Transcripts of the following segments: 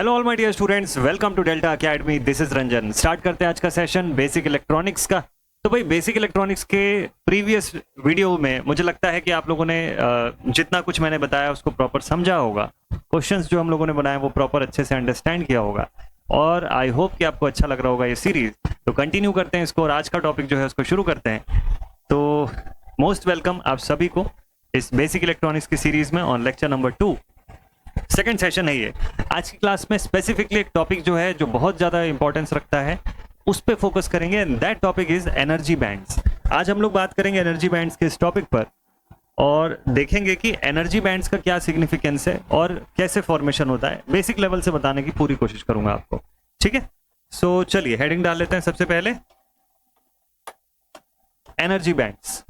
Hello all my dear students, welcome to Delta Academy. This is Ranjan. Start करते हैं आज का सेशन बेसिक इलेक्ट्रॉनिक्स का। तो भाई बेसिक इलेक्ट्रॉनिक्स के प्रीवियस वीडियो में मुझे लगता है कि आप लोगों ने जितना कुछ मैंने बताया उसको प्रॉपर समझा होगा। क्वेश्चंस जो हम लोगों ने बनाए वो प्रॉपर अच्छे से अंडरस्टैंड किया होगा और आई होप कि आपको अच्छा लग रहा होगा ये सीरीज। तो कंटिन्यू करते हैं इसको और आज का टॉपिक जो है उसको शुरू करते हैं। तो मोस्ट वेलकम आप सभी को इस बेसिक इलेक्ट्रॉनिक्स की सीरीज में on lecture number 2। Second session है ये। आज की क्लास में स्पेसिफिकली एक टॉपिक जो है जो बहुत ज्यादा इंपॉर्टेंस रखता है उस पे फोकस करेंगे and that topic is energy bands. आज हम लोग बात करेंगे एनर्जी बैंड्स के इस टॉपिक पर और देखेंगे कि एनर्जी बैंड्स का क्या सिग्निफिकेंस है और कैसे फॉर्मेशन होता है। बेसिक लेवल से बताने की पूरी कोशिश करूंगा आपको, ठीक है। सो चलिए हेडिंग डाल लेते हैं। सबसे पहले energy bands.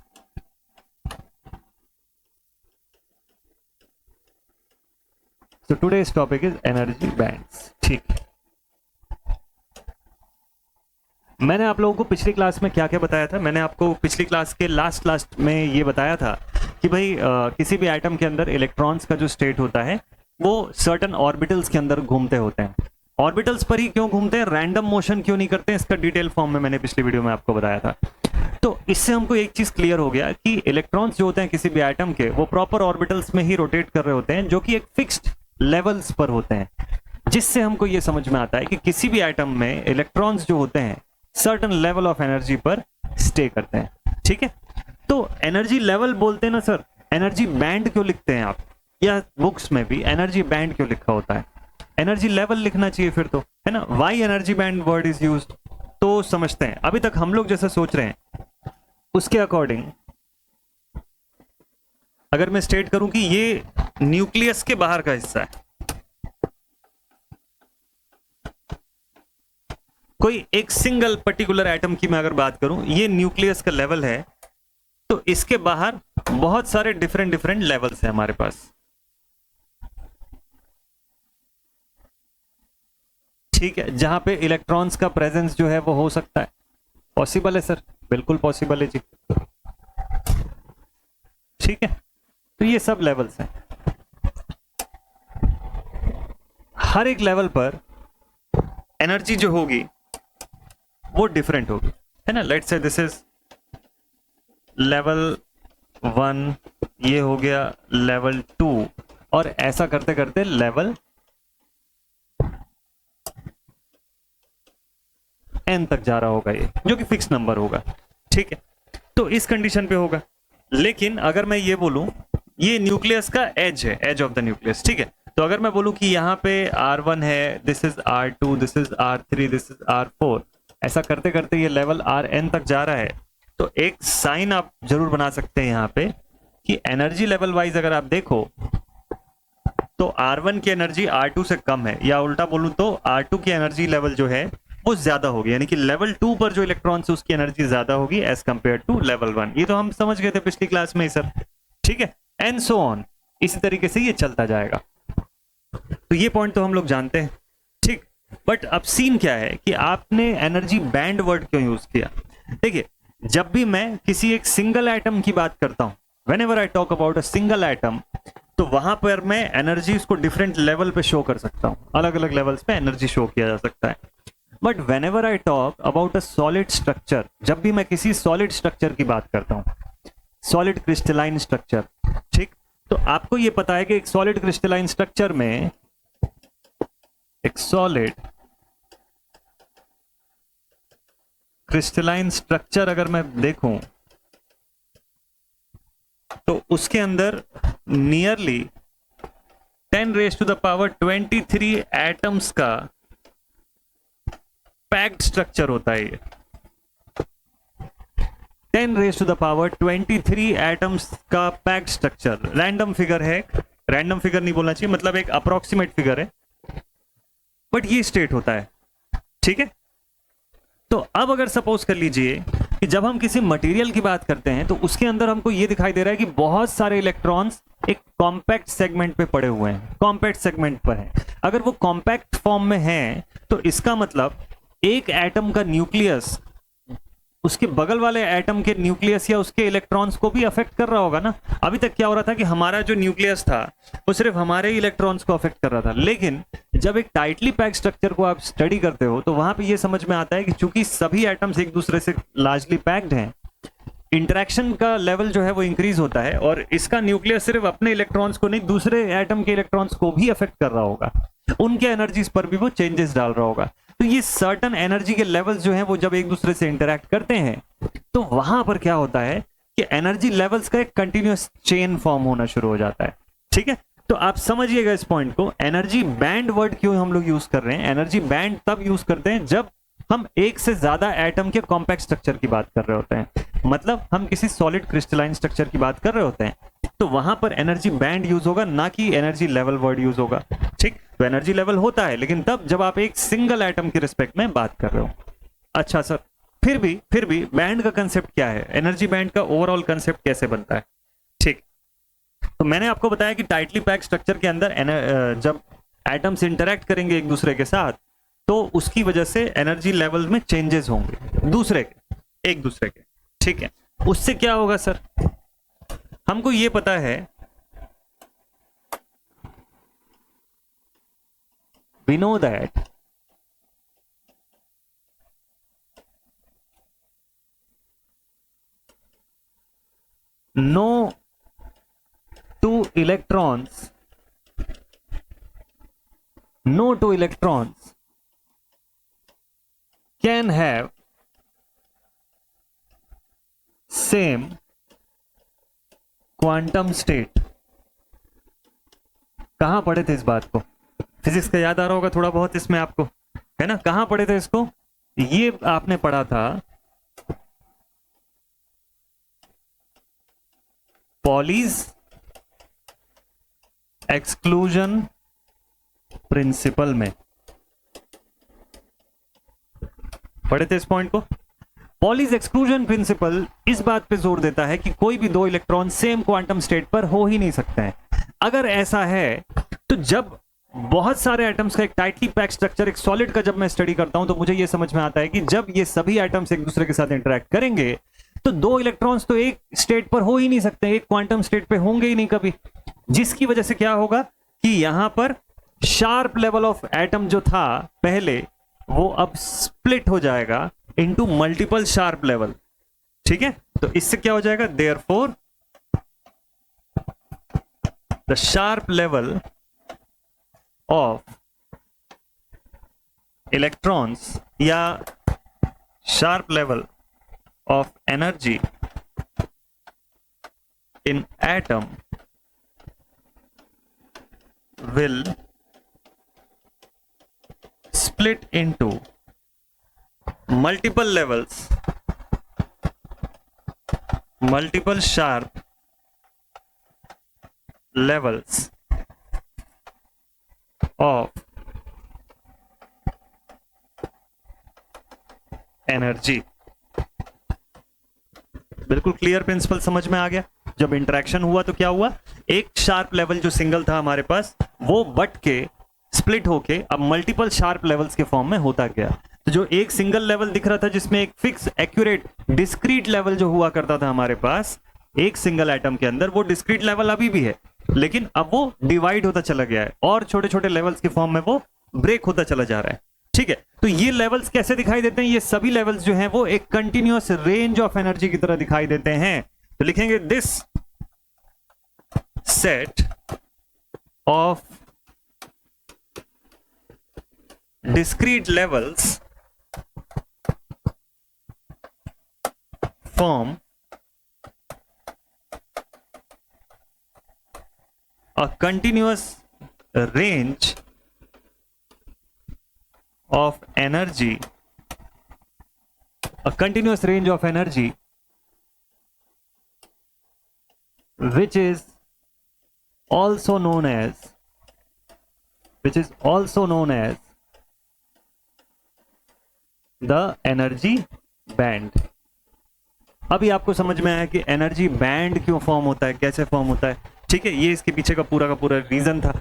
So today's topic is energy bands। ठीक, मैंने आप लोगों को पिछली क्लास में क्या क्या बताया था। मैंने आपको पिछली क्लास के लास्ट में ये बताया था कि भाई किसी भी एटम के अंदर इलेक्ट्रॉन्स का जो स्टेट होता है वो सर्टेन ऑर्बिटल्स के अंदर घूमते होते हैं। ऑर्बिटल्स पर ही क्यों घूमते हैं, रैंडम मोशन क्यों नहीं करते हैं, इसका डिटेल फॉर्म में मैंने पिछली वीडियो में आपको बताया था। तो इससे हमको एक चीज क्लियर हो गया कि इलेक्ट्रॉन्स जो होते हैं किसी भी एटम के वो प्रॉपर ऑर्बिटल्स में ही रोटेट कर रहे होते हैं जो कि एक फिक्स्ड लेवल्स पर होते हैं, जिससे हमको ये समझ में आता है कि किसी भी एटम में इलेक्ट्रॉन्स जो होते हैं सर्टेन लेवल ऑफ एनर्जी पर स्टे करते हैं, ठीक है। तो एनर्जी लेवल बोलते हैं ना सर, एनर्जी बैंड क्यों लिखते हैं आप, या बुक्स में भी एनर्जी बैंड क्यों लिखा होता है, एनर्जी लेवल लिखना चाहिए फिर तो, है ना। Why energy band word is used, तो समझते हैं। अभी तक हम लोग जैसा सोच रहे हैं उसके अकॉर्डिंग अगर मैं स्टेट करूं कि ये न्यूक्लियस के बाहर का हिस्सा है, कोई एक सिंगल पर्टिकुलर एटम की मैं अगर बात करूं, ये न्यूक्लियस का लेवल है, तो इसके बाहर बहुत सारे डिफरेंट लेवल्स हैं हमारे पास, ठीक है, जहां पे इलेक्ट्रॉन्स का प्रेजेंस जो है वो हो सकता है। पॉसिबल है सर, बिल्कुल पॉसिबल है जी, ठीक है। तो ये सब लेवल्स हैं, हर एक लेवल पर एनर्जी जो होगी वो डिफरेंट होगी, है ना। Let's say this is level 1, ये हो गया लेवल 2 और ऐसा करते करते लेवल n तक जा रहा होगा ये, जो कि फिक्स नंबर होगा, ठीक है। तो इस कंडीशन पे होगा। लेकिन अगर मैं ये बोलूं ये न्यूक्लियस का एज है, एज ऑफ द न्यूक्लियस, ठीक है। तो अगर मैं बोलूं कि यहाँ पे R1 है, this is R2, this is R3, this is R4, ऐसा करते करते ये लेवल Rn तक जा रहा है, तो एक साइन आप जरूर बना सकते हैं यहाँ पे कि एनर्जी लेवल वाइज अगर आप देखो तो R1 की एनर्जी R2 से कम है, या उल्टा बोलूं तो R2 की एनर्जी लेवल जो है वो ज्यादा होगी, यानी कि लेवल 2 पर जो इलेक्ट्रॉन्स है उसकी एनर्जी ज्यादा होगी एज कंपेयर टू लेवल 1। ये तो हम समझ गए थे पिछली क्लास में ही सर, ठीक है। एंड सो ऑन, इसी तरीके से ये चलता जाएगा। तो ये पॉइंट तो हम लोग जानते हैं, ठीक। बट अब सीन क्या है कि आपने एनर्जी बैंड वर्ड क्यों यूज किया। देखिए, जब भी मैं किसी एक सिंगल एटम की बात करता हूं, whenever I talk about a single atom, तो वहां पर मैं एनर्जी उसको डिफरेंट लेवल पे शो कर सकता हूं, अलग अलग लेवल्स पे एनर्जी शो किया जा सकता है। But whenever I talk about a solid structure, जब भी मैं किसी सॉलिड स्ट्रक्चर की बात करता हूं, सॉलिड क्रिस्टलाइन स्ट्रक्चर, ठीक, तो आपको ये पता है कि एक सॉलिड क्रिस्टलाइन स्ट्रक्चर में, एक सॉलिड क्रिस्टलाइन स्ट्रक्चर अगर मैं देखूं तो उसके अंदर नियरली 10⁻23 एटम्स का पैक्ड स्ट्रक्चर होता है। ये 10⁻23 एटम्स का पैक्ड स्ट्रक्चर, रैंडम फिगर है, रैंडम फिगर नहीं बोलना चाहिए, मतलब एक अप्रोक्सीमेट फिगर है, बट ये स्टेट होता है, ठीक है। तो अब अगर सपोज कर लीजिए कि जब हम किसी मटेरियल की बात करते हैं तो उसके अंदर हमको ये दिखाई दे रहा है कि बहुत सारे इलेक्ट्रॉन्स एक कॉम्पैक्ट सेगमेंट पे पड़े हुए हैं, कॉम्पैक्ट सेगमेंट पर है। अगर वो कॉम्पैक्ट फॉर्म में है तो इसका मतलब एक एटम का न्यूक्लियस उसके बगल वाले एटम के न्यूक्लियस या उसके इलेक्ट्रॉन्स को भी अफेक्ट कर रहा होगा ना। अभी तक क्या हो रहा था कि हमारा जो न्यूक्लियस था वो सिर्फ हमारे ही इलेक्ट्रॉन्स को अफेक्ट कर रहा था, लेकिन जब एक टाइटली पैक्ड स्ट्रक्चर को आप स्टडी करते हो तो वहां पे ये समझ में आता है कि चूंकि सभी एटम्स एक दूसरे से लार्जली पैक्ड हैं, इंटरेक्शन का लेवल जो है वो इंक्रीज होता है, और इसका न्यूक्लियस सिर्फ अपने इलेक्ट्रॉन्स को नहीं, दूसरे एटम के इलेक्ट्रॉन्स को भी अफेक्ट कर रहा होगा, उनके एनर्जीज पर भी वो चेंजेस डाल रहा होगा। तो ये सर्टन एनर्जी के लेवल्स जो हैं वो जब एक दूसरे से इंटरेक्ट करते हैं तो वहां पर क्या होता है कि एनर्जी लेवल्स का एक कंटिन्यूअस चेन फॉर्म होना शुरू हो जाता है। ठीक है, तो आप समझिएगा इस पॉइंट को। एनर्जी बैंड वर्ड क्यों हम लोग यूज कर रहे हैं? एनर्जी बैंड तब यूज करते हैं जब हम एक से ज्यादा एटम के कॉम्पैक्ट स्ट्रक्चर की बात कर रहे होते हैं, मतलब हम किसी सॉलिड क्रिस्टलाइन स्ट्रक्चर की बात कर रहे होते हैं, तो वहां पर एनर्जी बैंड यूज होगा, ना कि एनर्जी लेवल वर्ड यूज होगा। ठीक, तो एनर्जी लेवल होता है लेकिन तब जब आप एक सिंगल एटम के रिस्पेक्ट में बात कर रहे हो। अच्छा सर, फिर भी बैंड का कंसेप्ट क्या है? एनर्जी बैंड का ओवरऑल कंसेप्ट कैसे बनता है? ठीक, तो मैंने आपको बताया कि टाइटली पैक्ड स्ट्रक्चर के अंदर जब एटम्स इंटरेक्ट करेंगे एक दूसरे के साथ तो उसकी वजह से एनर्जी लेवल में चेंजेस होंगे एक दूसरे के। ठीक है, उससे क्या होगा सर? हमको ये पता है, we know that no two electrons can have same quantum state. कहां पढ़े थे इस बात को? फिजिक्स का याद आ रहा होगा थोड़ा बहुत इसमें आपको, है ना? कहां पढ़े थे इसको? ये आपने पढ़ा था पॉलीज एक्सक्लूजन प्रिंसिपल में पढ़े थे इस पॉइंट को। पॉलीज एक्सक्लूजन प्रिंसिपल इस बात पे जोर देता है कि कोई भी दो इलेक्ट्रॉन सेम क्वांटम स्टेट पर हो ही नहीं सकते हैं। अगर ऐसा है तो जब बहुत सारे एटम्स का एक टाइटली पैक्ड स्ट्रक्चर, एक सॉलिड का जब मैं स्टडी करता हूं तो मुझे यह समझ में आता है कि जब ये सभी एटम्स एक दूसरे के साथ इंटरेक्ट करेंगे तो दो इलेक्ट्रॉन्स तो एक स्टेट पर हो ही नहीं सकते, एक क्वांटम स्टेट पे होंगे ही नहीं कभी, जिसकी वजह से क्या होगा कि यहां पर शार्प लेवल ऑफ एटम जो था पहले वो अब स्प्लिट हो जाएगा इनटू मल्टीपल शार्प लेवल। ठीक है, तो इससे क्या हो जाएगा? Therefore the sharp level of electrons या sharp level of energy in atom will split into multiple levels, multiple sharp levels of energy। बिल्कुल क्लियर प्रिंसिपल समझ में आ गया। जब इंटरेक्शन हुआ तो क्या हुआ? एक शार्प लेवल जो सिंगल था हमारे पास वो बट के स्प्लिट होके अब मल्टीपल शार्प लेवल्स के फॉर्म में होता गया। तो जो एक सिंगल लेवल दिख रहा था जिसमें एक फिक्स एक्यूरेट डिस्क्रीट लेवल जो हुआ करता था हमारे पास एक सिंगल एटम के अंदर, वो डिस्क्रीट लेवल अभी भी है लेकिन अब वो डिवाइड होता चला गया है और छोटे छोटे लेवल्स के फॉर्म में वो ब्रेक होता चला जा रहा है। ठीक है, तो ये लेवल्स कैसे दिखाई देते हैं? ये सभी लेवल्स जो हैं वो एक कंटिन्यूअस रेंज ऑफ एनर्जी की तरह दिखाई देते हैं। तो लिखेंगे this set of discrete levels form a continuous range of energy, which is also known as the energy band. अभी आपको समझ में आया कि एनर्जी बैंड क्यों फॉर्म होता है, कैसे फॉर्म होता है। ठीक है, ये इसके पीछे का पूरा रीजन था।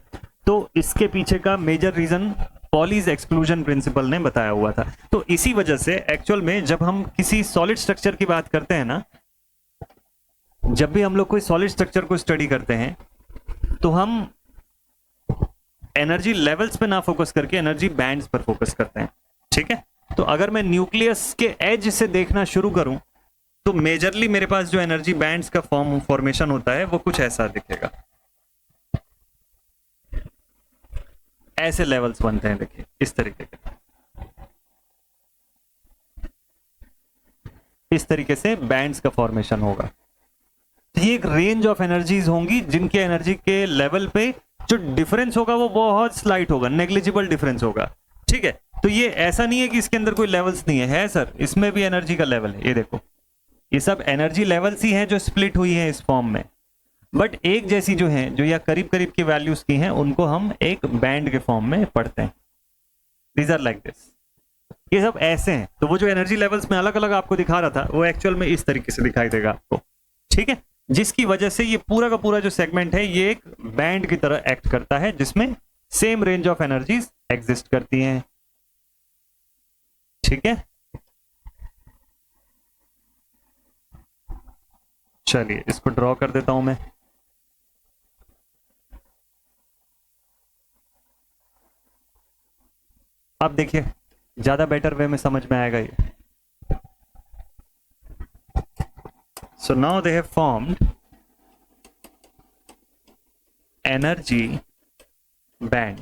तो इसके पीछे का major reason Pauli's exclusion principle ने बताया हुआ था। तो इसी वजह से एक्चुअल में जब हम किसी सॉलिड स्ट्रक्चर की बात करते हैं ना, जब भी हम लोग कोई सॉलिड स्ट्रक्चर को स्टडी करते हैं तो हम एनर्जी लेवल्स पे ना फोकस करके एनर्जी बैंड्स पर फोकस करते हैं, ठीक है। तो अगर मैं न्यूक्लियस के एज से देखना शुरू करूं तो मेजरली मेरे पास जो एनर्जी बैंड्स का फॉर्मेशन होता है वो कुछ ऐसा दिखेगा, ऐसे लेवल्स बनते हैं, देखिए इस तरीके के, इस तरीके से बैंड्स का फॉर्मेशन होगा। ये एक रेंज ऑफ एनर्जीज होंगी जिनके एनर्जी के लेवल पे जो डिफरेंस होगा वो बहुत स्लाइट होगा, नेग्लिजिबल डिफरेंस होगा, ठीक है। तो ये ऐसा नहीं है कि इसके अंदर कोई लेवल्स नहीं है सर, इसमें भी एनर्जी का लेवल है। ये देखो, ये सब एनर्जी लेवल्स ही हैं जो स्प्लिट हुई है इस फॉर्म में, बट एक जैसी जो है, जो या करीब करीब की वैल्यूज की हैं, उनको हम एक बैंड के फॉर्म में पढ़ते हैं। दीज आर लाइक दिस, ये सब ऐसे हैं। तो वो जो एनर्जी लेवल्स में अलग अलग आपको दिखा रहा था वो एक्चुअल में इस तरीके से दिखाई देगा आपको, ठीक है। जिसकी वजह से ये पूरा का पूरा जो सेगमेंट है ये एक बैंड की तरह एक्ट करता है जिसमें same range of energies exist करती हैं, ठीक है। चलिए इसको ड्रॉ कर देता हूं मैं। अब देखिए ज्यादा बेटर वे में समझ में आएगा ये। So now they have formed energy band.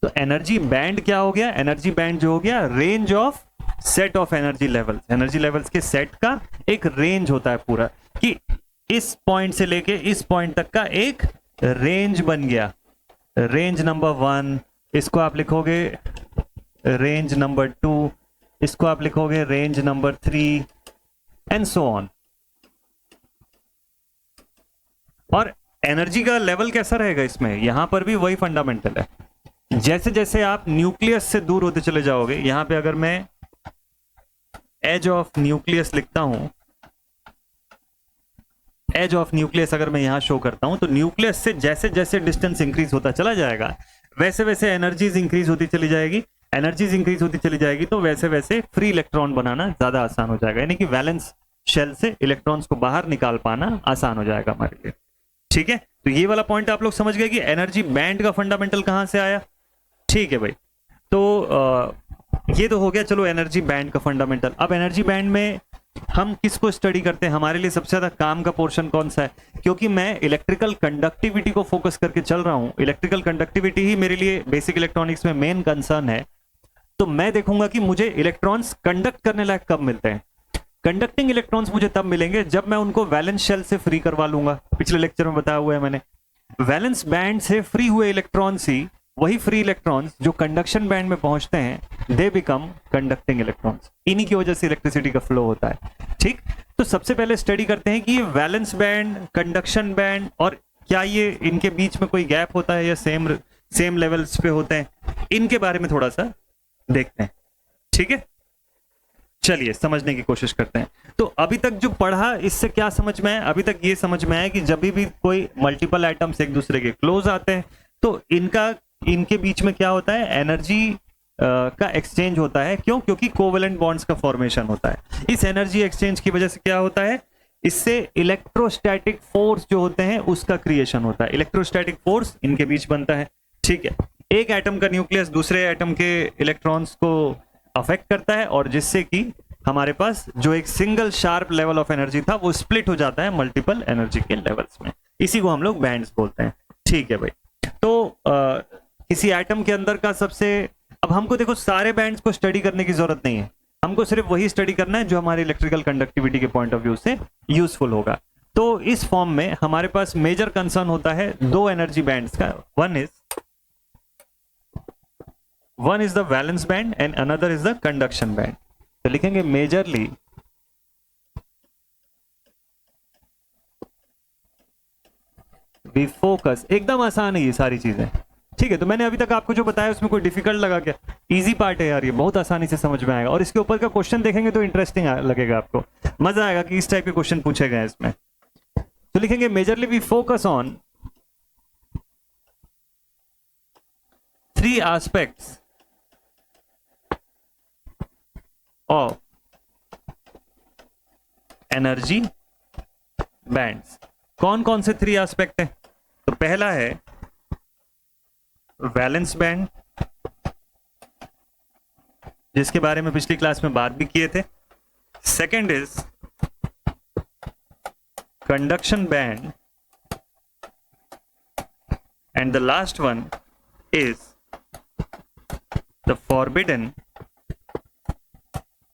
तो एनर्जी बैंड क्या हो गया? एनर्जी बैंड जो हो गया range of set of energy levels. Energy levels के सेट का एक रेंज होता है पूरा, कि इस पॉइंट से लेके इस पॉइंट तक का एक रेंज बन गया। रेंज नंबर 1, इसको आप लिखोगे रेंज नंबर 2, इसको आप लिखोगे range number 3 and so on. और एनर्जी का लेवल कैसा रहेगा इसमें? यहां पर भी वही फंडामेंटल है। जैसे जैसे आप न्यूक्लियस से दूर होते चले जाओगे, यहां पे अगर मैं एज ऑफ न्यूक्लियस लिखता हूं, एज ऑफ न्यूक्लियस अगर मैं यहां शो करता हूं, तो न्यूक्लियस से जैसे जैसे डिस्टेंस इंक्रीज होता चला जाएगा वैसे वैसे एनर्जीज इंक्रीज होती चली जाएगी। एनर्जीज इंक्रीज होती चली जाएगी तो वैसे वैसे फ्री इलेक्ट्रॉन बनाना ज्यादा आसान हो जाएगा, यानी कि वैलेंस शेल से इलेक्ट्रॉन्स को बाहर निकाल पाना आसान हो जाएगा हमारे लिए, ठीक है। तो ये वाला पॉइंट आप लोग समझ गए कि एनर्जी बैंड का फंडामेंटल कहां से आया, ठीक है भाई। तो ये तो हो गया चलो एनर्जी बैंड का फंडामेंटल। अब एनर्जी बैंड में हम किसको स्टडी करते हैं? हमारे लिए सबसे ज्यादा काम का पोर्शन कौन सा है? क्योंकि मैं इलेक्ट्रिकल कंडक्टिविटी को फोकस करके चल रहा हूं, इलेक्ट्रिकल कंडक्टिविटी ही मेरे लिए बेसिक इलेक्ट्रॉनिक्स में मेन कंसर्न है। तो मैं देखूंगा कि मुझे इलेक्ट्रॉन्स कंडक्ट करने लायक कब मिलते हैं। कंडक्टिंग इलेक्ट्रॉन्स मुझे तब मिलेंगे जब मैं उनको वैलेंस शेल से फ्री करवा लूंगा। पिछले लेक्चर में बताया हुआ है मैंने, वैलेंस बैंड से फ्री हुए इलेक्ट्रॉन्स ही, वही फ्री इलेक्ट्रॉन्स जो कंडक्शन बैंड में पहुंचते हैं, दे बिकम कंडक्टिंग इलेक्ट्रॉन्स। इन्हीं की वजह से इलेक्ट्रिसिटी का फ्लो होता है, ठीक। तो सबसे पहले स्टडी करते हैं कि ये वैलेंस बैंड, कंडक्शन बैंड, और क्या ये इनके बीच में कोई गैप होता है या सेम लेवल्स पे होते हैं, इनके बारे में थोड़ा सा देखते हैं, ठीक है। चलिए समझने की कोशिश करते हैं। तो अभी तक जो पढ़ा इससे क्या समझ में आया? अभी तक ये समझ में आया कि जब भी कोई मल्टीपल एटम्स एक दूसरे के क्लोज आते हैं तो इनके बीच में क्या होता है? एनर्जी का एक्सचेंज होता है। क्यों? क्योंकि कोवेलेंट बॉन्ड्स का फॉर्मेशन होता है। इस एनर्जी एक्सचेंज की वजह से क्या होता है? इससे इलेक्ट्रोस्टैटिक फोर्स जो होते हैं उसका क्रिएशन होता है। इलेक्ट्रोस्टैटिक फोर्स इनके बीच बनता है, ठीक है। एक एटम का न्यूक्लियस दूसरे एटम के इलेक्ट्रॉन्स को अफेक्ट करता है, और जिससे कि हमारे पास जो एक single sharp level of energy था वो स्प्लिट हो जाता है मल्टीपल एनर्जी के लेवल्स में। इसी को हम लोग बैंड्स बोलते हैं, ठीक है भाई। तो किसी एटम के अंदर का अब हमको देखो सारे बैंड्स को स्टडी करने की जरूरत नहीं है, हमको सिर्फ वही स्टडी करना है जो हमारे इलेक्ट्रिकल कंडक्टिविटी के पॉइंट ऑफ व्यू से यूजफुल होगा। तो इस फॉर्म में हमारे पास मेजर कंसर्न होता है दो एनर्जी बैंड्स का। One is the valence band and another is the conduction band. तो लिखेंगे मेजरली वी फोकस। एकदम आसान है ये सारी चीजें, ठीक है। तो मैंने अभी तक आपको जो बताया उसमें कोई डिफिकल्ट लगा क्या? इजी पार्ट है यार, ये बहुत आसानी से समझ में आएगा, और इसके ऊपर का क्वेश्चन देखेंगे तो इंटरेस्टिंग लगेगा आपको, मजा आएगा कि इस टाइप के क्वेश्चन पूछे गए इसमें। तो लिखेंगे majorly we focus on 3 aspects of energy bands. कौन कौन से 3 एस्पेक्ट हैं? तो पहला है वैलेंस बैंड, जिसके बारे में पिछली क्लास में बात भी किए थे। Second is conduction band and the last one is the forbidden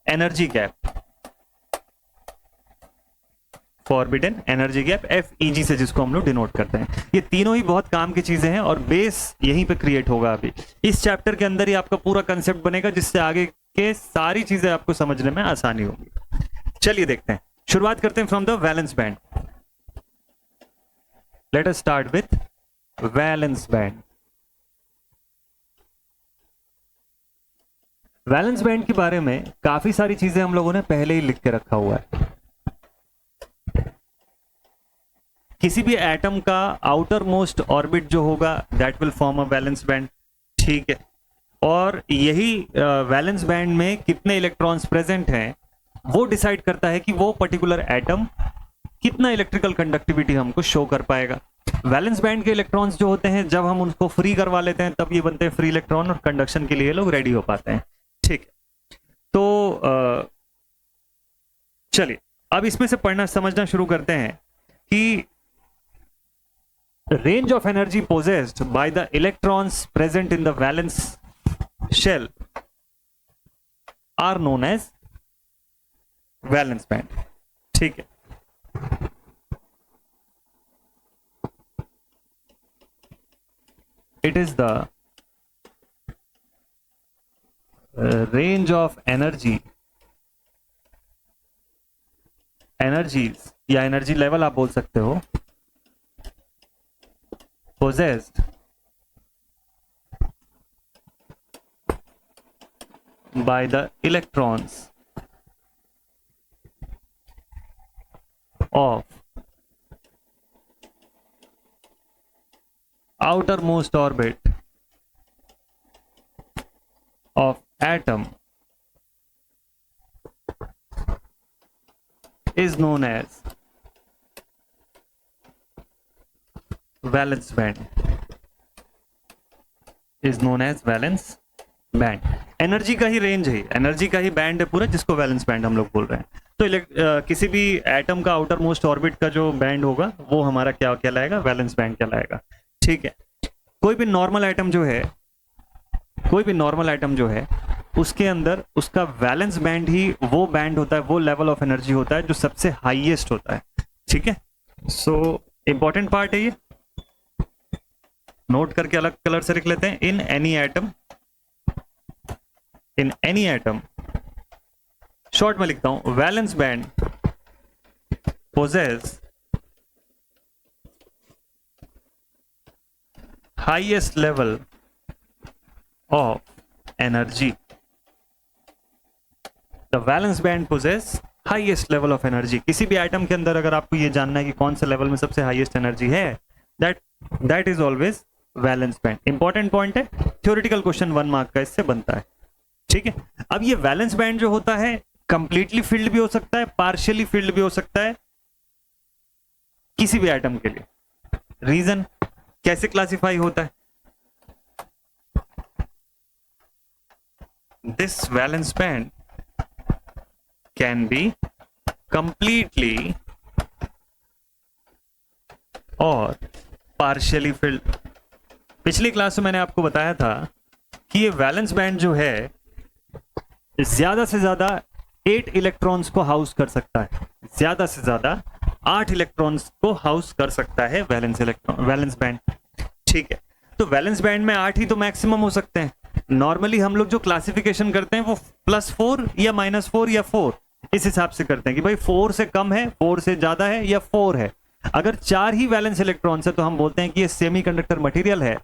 energy gap. Forbidden energy gap, FEG से जिसको हम लोग डिनोट करते हैं। ये तीनों ही बहुत काम की चीजें हैं और बेस यहीं पे क्रिएट होगा। अभी इस चैप्टर के अंदर ही आपका पूरा कंसेप्ट बनेगा, जिससे आगे के सारी चीजें आपको समझने में आसानी होगी। चलिए देखते हैं, शुरुआत करते हैं from the valence band. Let us start with valence band. Valence band के बारे में काफी सारी चीजें हम लोगों ने पहले ही लिख के रखा हुआ है। किसी भी एटम का आउटर मोस्ट ऑर्बिट जो होगा that will form a valence band, ठीक है। और यही वैलेंस बैंड में कितने इलेक्ट्रॉन्स प्रेजेंट हैं वो डिसाइड करता है कि वो पर्टिकुलर एटम कितना इलेक्ट्रिकल कंडक्टिविटी हमको शो कर पाएगा। वैलेंस बैंड के इलेक्ट्रॉन्स जो होते हैं, जब हम उनको फ्री करवा लेते हैं तब ये बनते हैं फ्री इलेक्ट्रॉन और कंडक्शन के लिए लोग रेडी हो पाते हैं, ठीक है। तो चलिए अब इसमें से पढ़ना समझना शुरू करते हैं कि range of energy possessed by the electrons present in the valence shell are known as valence band, ठीक है। It is the range of energies या एनर्जी लेवल आप बोल सकते हो, possessed by the electrons of outermost orbit of atom is known as valence band, is known as valence band. Energy का ही range है, एनर्जी का ही बैंड है पूरा, जिसको वैलेंस बैंड हम लोग बोल रहे हैं। तो किसी भी एटम का आउटर मोस्ट ऑर्बिट का जो बैंड होगा वो हमारा क्या कहलाएगा? वैलेंस बैंड कहलाएगा, ठीक है। कोई भी नॉर्मल एटम जो है उसके अंदर उसका वैलेंस बैंड ही वो बैंड होता है, वो लेवल ऑफ एनर्जी होता है जो सबसे हाईएस्ट होता है, ठीक है। सो इंपॉर्टेंट पार्ट है ये, नोट करके अलग कलर से लिख लेते हैं। इन एनी एटम शॉर्ट में लिखता हूं, valence band possess highest level of energy. The valence band possess highest level of energy. किसी भी एटम के अंदर अगर आपको ये जानना है कि कौन से लेवल में सबसे हाईएस्ट एनर्जी है, that is always valence band. Important point है, थ्योरेटिकल क्वेश्चन 1 मार्क का इससे बनता है, ठीक है। अब ये वैलेंस बैंड जो होता है कंप्लीटली फील्ड भी हो सकता है, पार्शियली फील्ड भी हो सकता है किसी भी एटम के लिए। रीजन कैसे क्लासिफाई होता है? This valence band can be completely और पार्शियली फिल्ड। पिछली क्लास में मैंने आपको बताया था कि ये वैलेंस बैंड जो है ज्यादा से ज्यादा 8 इलेक्ट्रॉन्स को हाउस कर सकता है, ज्यादा से ज्यादा 8 इलेक्ट्रॉन्स को हाउस कर सकता है वैलेंस बैंड, ठीक है। तो वैलेंस बैंड में 8 ही तो मैक्सिमम हो सकते हैं। नॉर्मली हम लोग जो क्लासिफिकेशन करते हैं वो +4 या -4 या 4 इस हिसाब से करते हैं कि भाई 4 से कम है, 4 से ज्यादा है या 4 है। अगर 4 ही वैलेंस इलेक्ट्रॉन्स है तो हम बोलते हैं कि ये सेमीकंडक्टर मटेरियल है।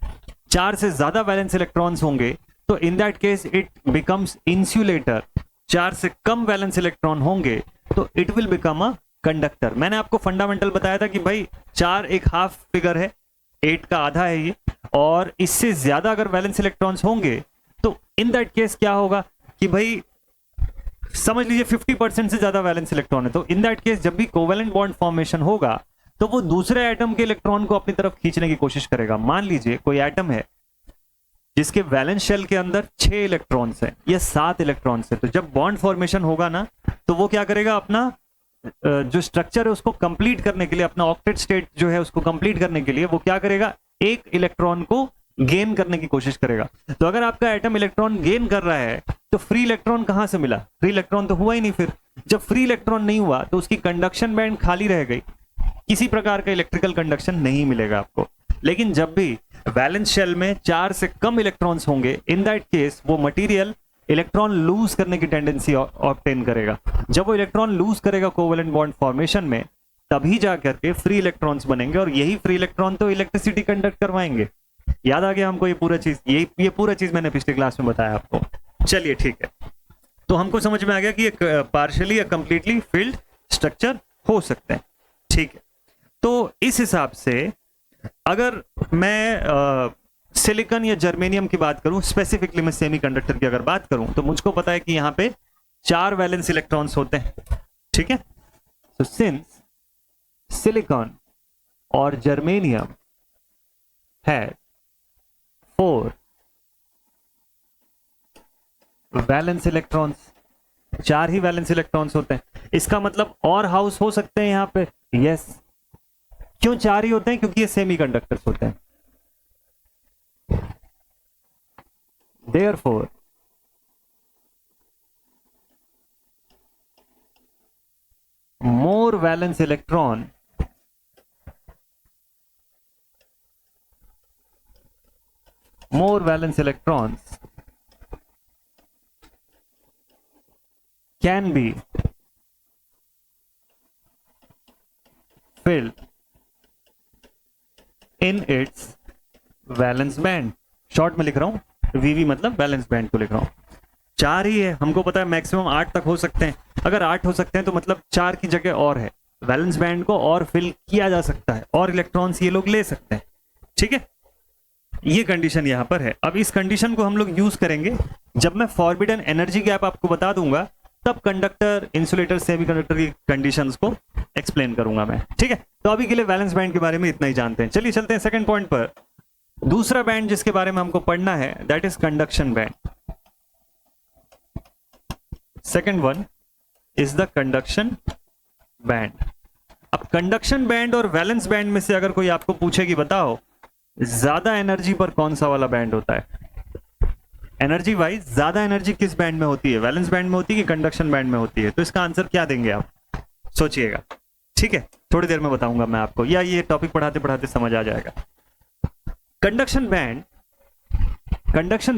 4 से ज्यादा वैलेंस इलेक्ट्रॉन्स होंगे तो in that case it becomes insulator. 4 से कम वैलेंस इलेक्ट्रॉन होंगे तो it will become a conductor. मैंने आपको फंडामेंटल बताया था कि भाई 4 एक हाफ फिगर है, 8 का आधा है ये, और इससे ज्यादा अगर वैलेंस इलेक्ट्रॉन्स होंगे तो इन दैट केस क्या होगा कि भाई समझ लीजिए 50% से ज्यादा वैलेंस इलेक्ट्रॉन है, तो इन दैट केस जब भी कोवेलेंट बॉन्ड फॉर्मेशन होगा तो वो दूसरे एटम के इलेक्ट्रॉन को अपनी तरफ खींचने की कोशिश करेगा। मान लीजिए कोई एटम है जिसके वैलेंस शेल के अंदर 6 इलेक्ट्रॉन्स हैं या 7 इलेक्ट्रॉन्स हैं, तो जब बॉन्ड फॉर्मेशन होगा ना तो वो क्या करेगा, अपना जो स्ट्रक्चर है उसको कंप्लीट करने के लिए, अपना ऑक्टेट स्टेट जो है उसको कंप्लीट करने के लिए वो क्या करेगा, एक इलेक्ट्रॉन को गेन करने की कोशिश करेगा। तो अगर आपका एटम इलेक्ट्रॉन गेन कर रहा है तो फ्री इलेक्ट्रॉन कहां से मिला, फ्री इलेक्ट्रॉन तो हुआ ही नहीं। फिर जब फ्री इलेक्ट्रॉन नहीं हुआ तो उसकी कंडक्शन बैंड खाली रह गई, किसी प्रकार का इलेक्ट्रिकल कंडक्शन नहीं मिलेगा आपको। लेकिन जब भी वैलेंस शेल में 4 से कम इलेक्ट्रॉन्स होंगे, इन दैट केस वो मटेरियल इलेक्ट्रॉन लूज करने की टेंडेंसी ऑब्टेन करेगा। जब वो इलेक्ट्रॉन लूज करेगा कोवेलेंट बॉन्ड फॉर्मेशन में, तभी जाकर के फ्री इलेक्ट्रॉन्स बनेंगे, और यही फ्री इलेक्ट्रॉन तो इलेक्ट्रिसिटी कंडक्ट करवाएंगे। याद आ गया हमको ये पूरा चीज, ये पूरा चीज मैंने पिछली क्लास में बताया आपको। चलिए ठीक है, तो हमको समझ में आ गया कि एक पार्शियली या कंप्लीटली फिल्ड स्ट्रक्चर हो सकते हैं। ठीक है, तो इस हिसाब से अगर मैं सिलिकॉन या जर्मेनियम की बात करूं, स्पेसिफिकली मैं सेमीकंडक्टर की अगर बात करूं, तो मुझको पता है कि यहां पे 4 वैलेंस इलेक्ट्रॉन्स होते हैं। ठीक है, तो सिंस सिलिकॉन और जर्मेनियम है 4 वैलेंस इलेक्ट्रॉन्स, 4 ही वैलेंस इलेक्ट्रॉन्स होते हैं। इसका मतलब और हाउस हो सकते हैं यहां पे, यस। क्यों 4 ही होते हैं, क्योंकि ये सेमीकंडक्टर्स होते हैं। Therefore, more valence electrons can be filled in its valence band. Short में लिख रहा हूं, वीवी मतलब वैलेंस बैंड को लिख रहा हूं। 4 ही है, हमको पता है मैक्सिमम 8 तक हो सकते हैं। अगर 8 हो सकते हैं तो मतलब 4 की जगह और है, वैलेंस बैंड को और फिल किया जा सकता है, और इलेक्ट्रॉन्स ये लोग ले सकते हैं। ठीक है, ये कंडीशन यहां पर है। अब इस कंडीशन को हम लोग यूज करेंगे जब मैं फॉरबिडन एनर्जी गैप आपको बता दूंगा, तब कंडक्टर, इंसुलेटर, सेमीकंडक्टर की कंडीशंस को एक्सप्लेन करूंगा मैं। ठीक है, तो अभी के लिए वैलेंस बैंड के बारे में इतना ही जानते हैं। चलिए चलते हैं सेकंड पॉइंट पर। दूसरा बैंड जिसके बारे में हमको पढ़ना है, that is conduction band. Second one is the conduction band. अब कंडक्शन बैंड और वैलेंस बैंड में से अगर कोई आपको पूछे कि बताओ ज्यादा एनर्जी पर कौन सा वाला बैंड होता है, एनर्जी वाइज ज्यादा एनर्जी किस बैंड में होती है, वैलेंस बैंड में होती है कि कंडक्शन बैंड में होती है, तो इसका आंसर क्या देंगे आप, सोचिएगा। ठीक है, थोड़ी देर में बताऊंगा मैं आपको, या ये टॉपिक पढ़ाते पढ़ाते समझ आ जाएगा। कंडक्शन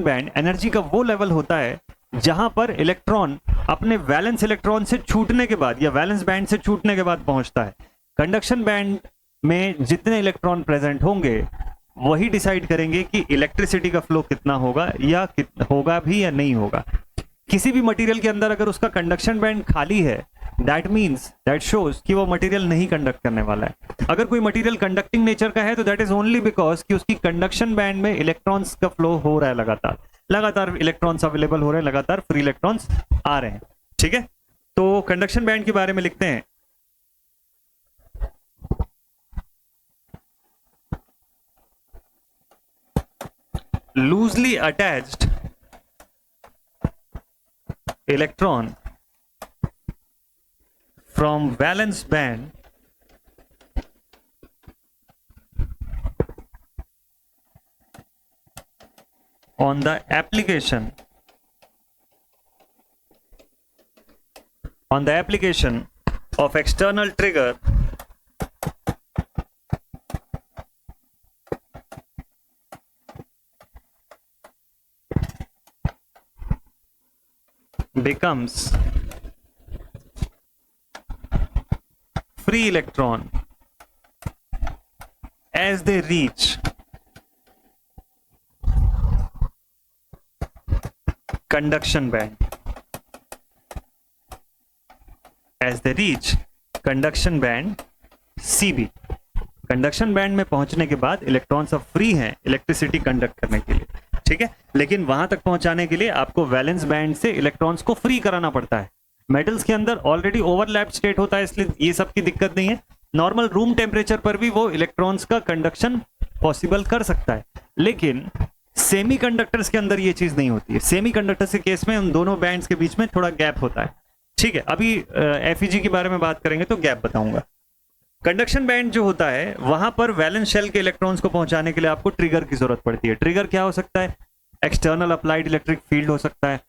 बैंड एनर्जी का वो लेवल होता है जहां पर इलेक्ट्रॉन अपने वैलेंस इलेक्ट्रॉन से छूटने के बाद या वैलेंस बैंड से छूटने के बाद पहुंचता है। कंडक्शन बैंड में जितने इलेक्ट्रॉन प्रेजेंट होंगे वही डिसाइड करेंगे कि इलेक्ट्रिसिटी का फ्लो कितना होगा, या होगा भी या नहीं होगा। किसी भी मटेरियल के अंदर अगर उसका कंडक्शन बैंड खाली है, दैट शोज कि वो मटेरियल नहीं कंडक्ट करने वाला है। अगर कोई मटेरियल कंडक्टिंग नेचर का है तो दैट इज ओनली बिकॉज कि उसकी कंडक्शन बैंड में इलेक्ट्रॉन्स का फ्लो हो रहा है, लगातार इलेक्ट्रॉन्स अवेलेबल हो रहे हैं, लगातार फ्री इलेक्ट्रॉन्स आ रहे हैं। ठीक है, तो कंडक्शन बैंड के बारे में लिखते हैं। Loosely attached electron from valence band on the application of external trigger becomes free electron as they reach conduction band. As they reach conduction band CB, conduction band में पहुंचने के बाद इलेक्ट्रॉन्स अब फ्री हैं इलेक्ट्रिसिटी कंडक्ट करने के लिए, ठीक है। लेकिन वहां तक पहुंचाने के लिए आपको वैलेंस बैंड से इलेक्ट्रॉन्स को फ्री कराना पड़ता है। मेटल्स के अंदर ऑलरेडी ओवरलैप स्टेट होता है, इसलिए ये सब की दिक्कत नहीं है। नॉर्मल रूम टेम्परेचर पर भी वो इलेक्ट्रॉन्स का कंडक्शन पॉसिबल कर सकता है, लेकिन सेमीकंडक्टर्स के अंदर ये चीज नहीं होती है। सेमीकंडक्टर्स के केस में उन दोनों बैंड्स के बीच में थोड़ा गैप होता है, ठीक है। अभी एफईजी के बारे में बात करेंगे तो गैप बताऊंगा। कंडक्शन बैंड जो होता है वहां पर वैलेंस शेल के इलेक्ट्रॉन्स को पहुंचाने के लिए आपको ट्रिगर की जरूरत पड़ती है। ट्रिगर क्या हो सकता है? एक्सटर्नल अप्लाइड इलेक्ट्रिक फील्ड हो सकता है,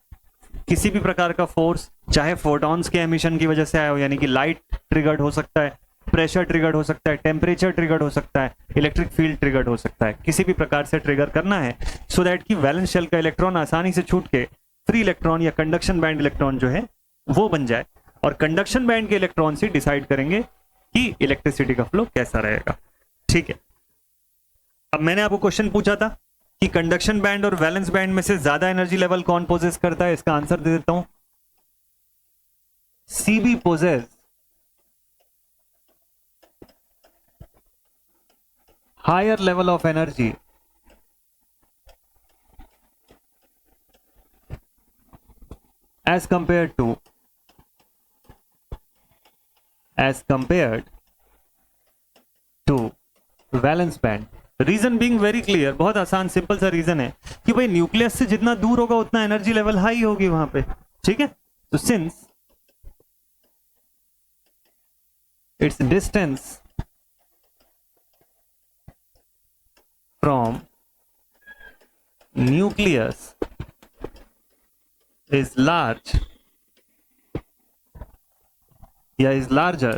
किसी भी प्रकार का फोर्स, चाहे फोटॉन्स के एमिशन की वजह से आया हो, यानी कि लाइट ट्रिगर्ड हो सकता है, प्रेशर ट्रिगर्ड हो सकता है, टेम्परेचर ट्रिगर्ड हो सकता है, इलेक्ट्रिक फील्ड ट्रिगर्ड हो सकता है। किसी भी प्रकार से ट्रिगर करना है सो दैट कि वैलेंस शेल का इलेक्ट्रॉन आसानी से छूट के फ्री इलेक्ट्रॉन या कंडक्शन बैंड इलेक्ट्रॉन जो है वो बन जाए, और कंडक्शन बैंड के इलेक्ट्रॉन से डिसाइड करेंगे कि इलेक्ट्रिसिटी का फ्लो कैसा रहेगा, ठीक है। अब मैंने आपको क्वेश्चन पूछा था कि कंडक्शन बैंड और वैलेंस बैंड में से ज्यादा एनर्जी लेवल कौन पोजेस करता है, इसका आंसर दे देता हूं, CB possess higher level of energy as compared to valence band. Reason being very clear, बहुत आसान सिंपल सा रीजन है कि भाई न्यूक्लियस से जितना दूर होगा उतना एनर्जी लेवल हाई होगी वहां पे, ठीक है। तो since it's distance from nucleus is large या is larger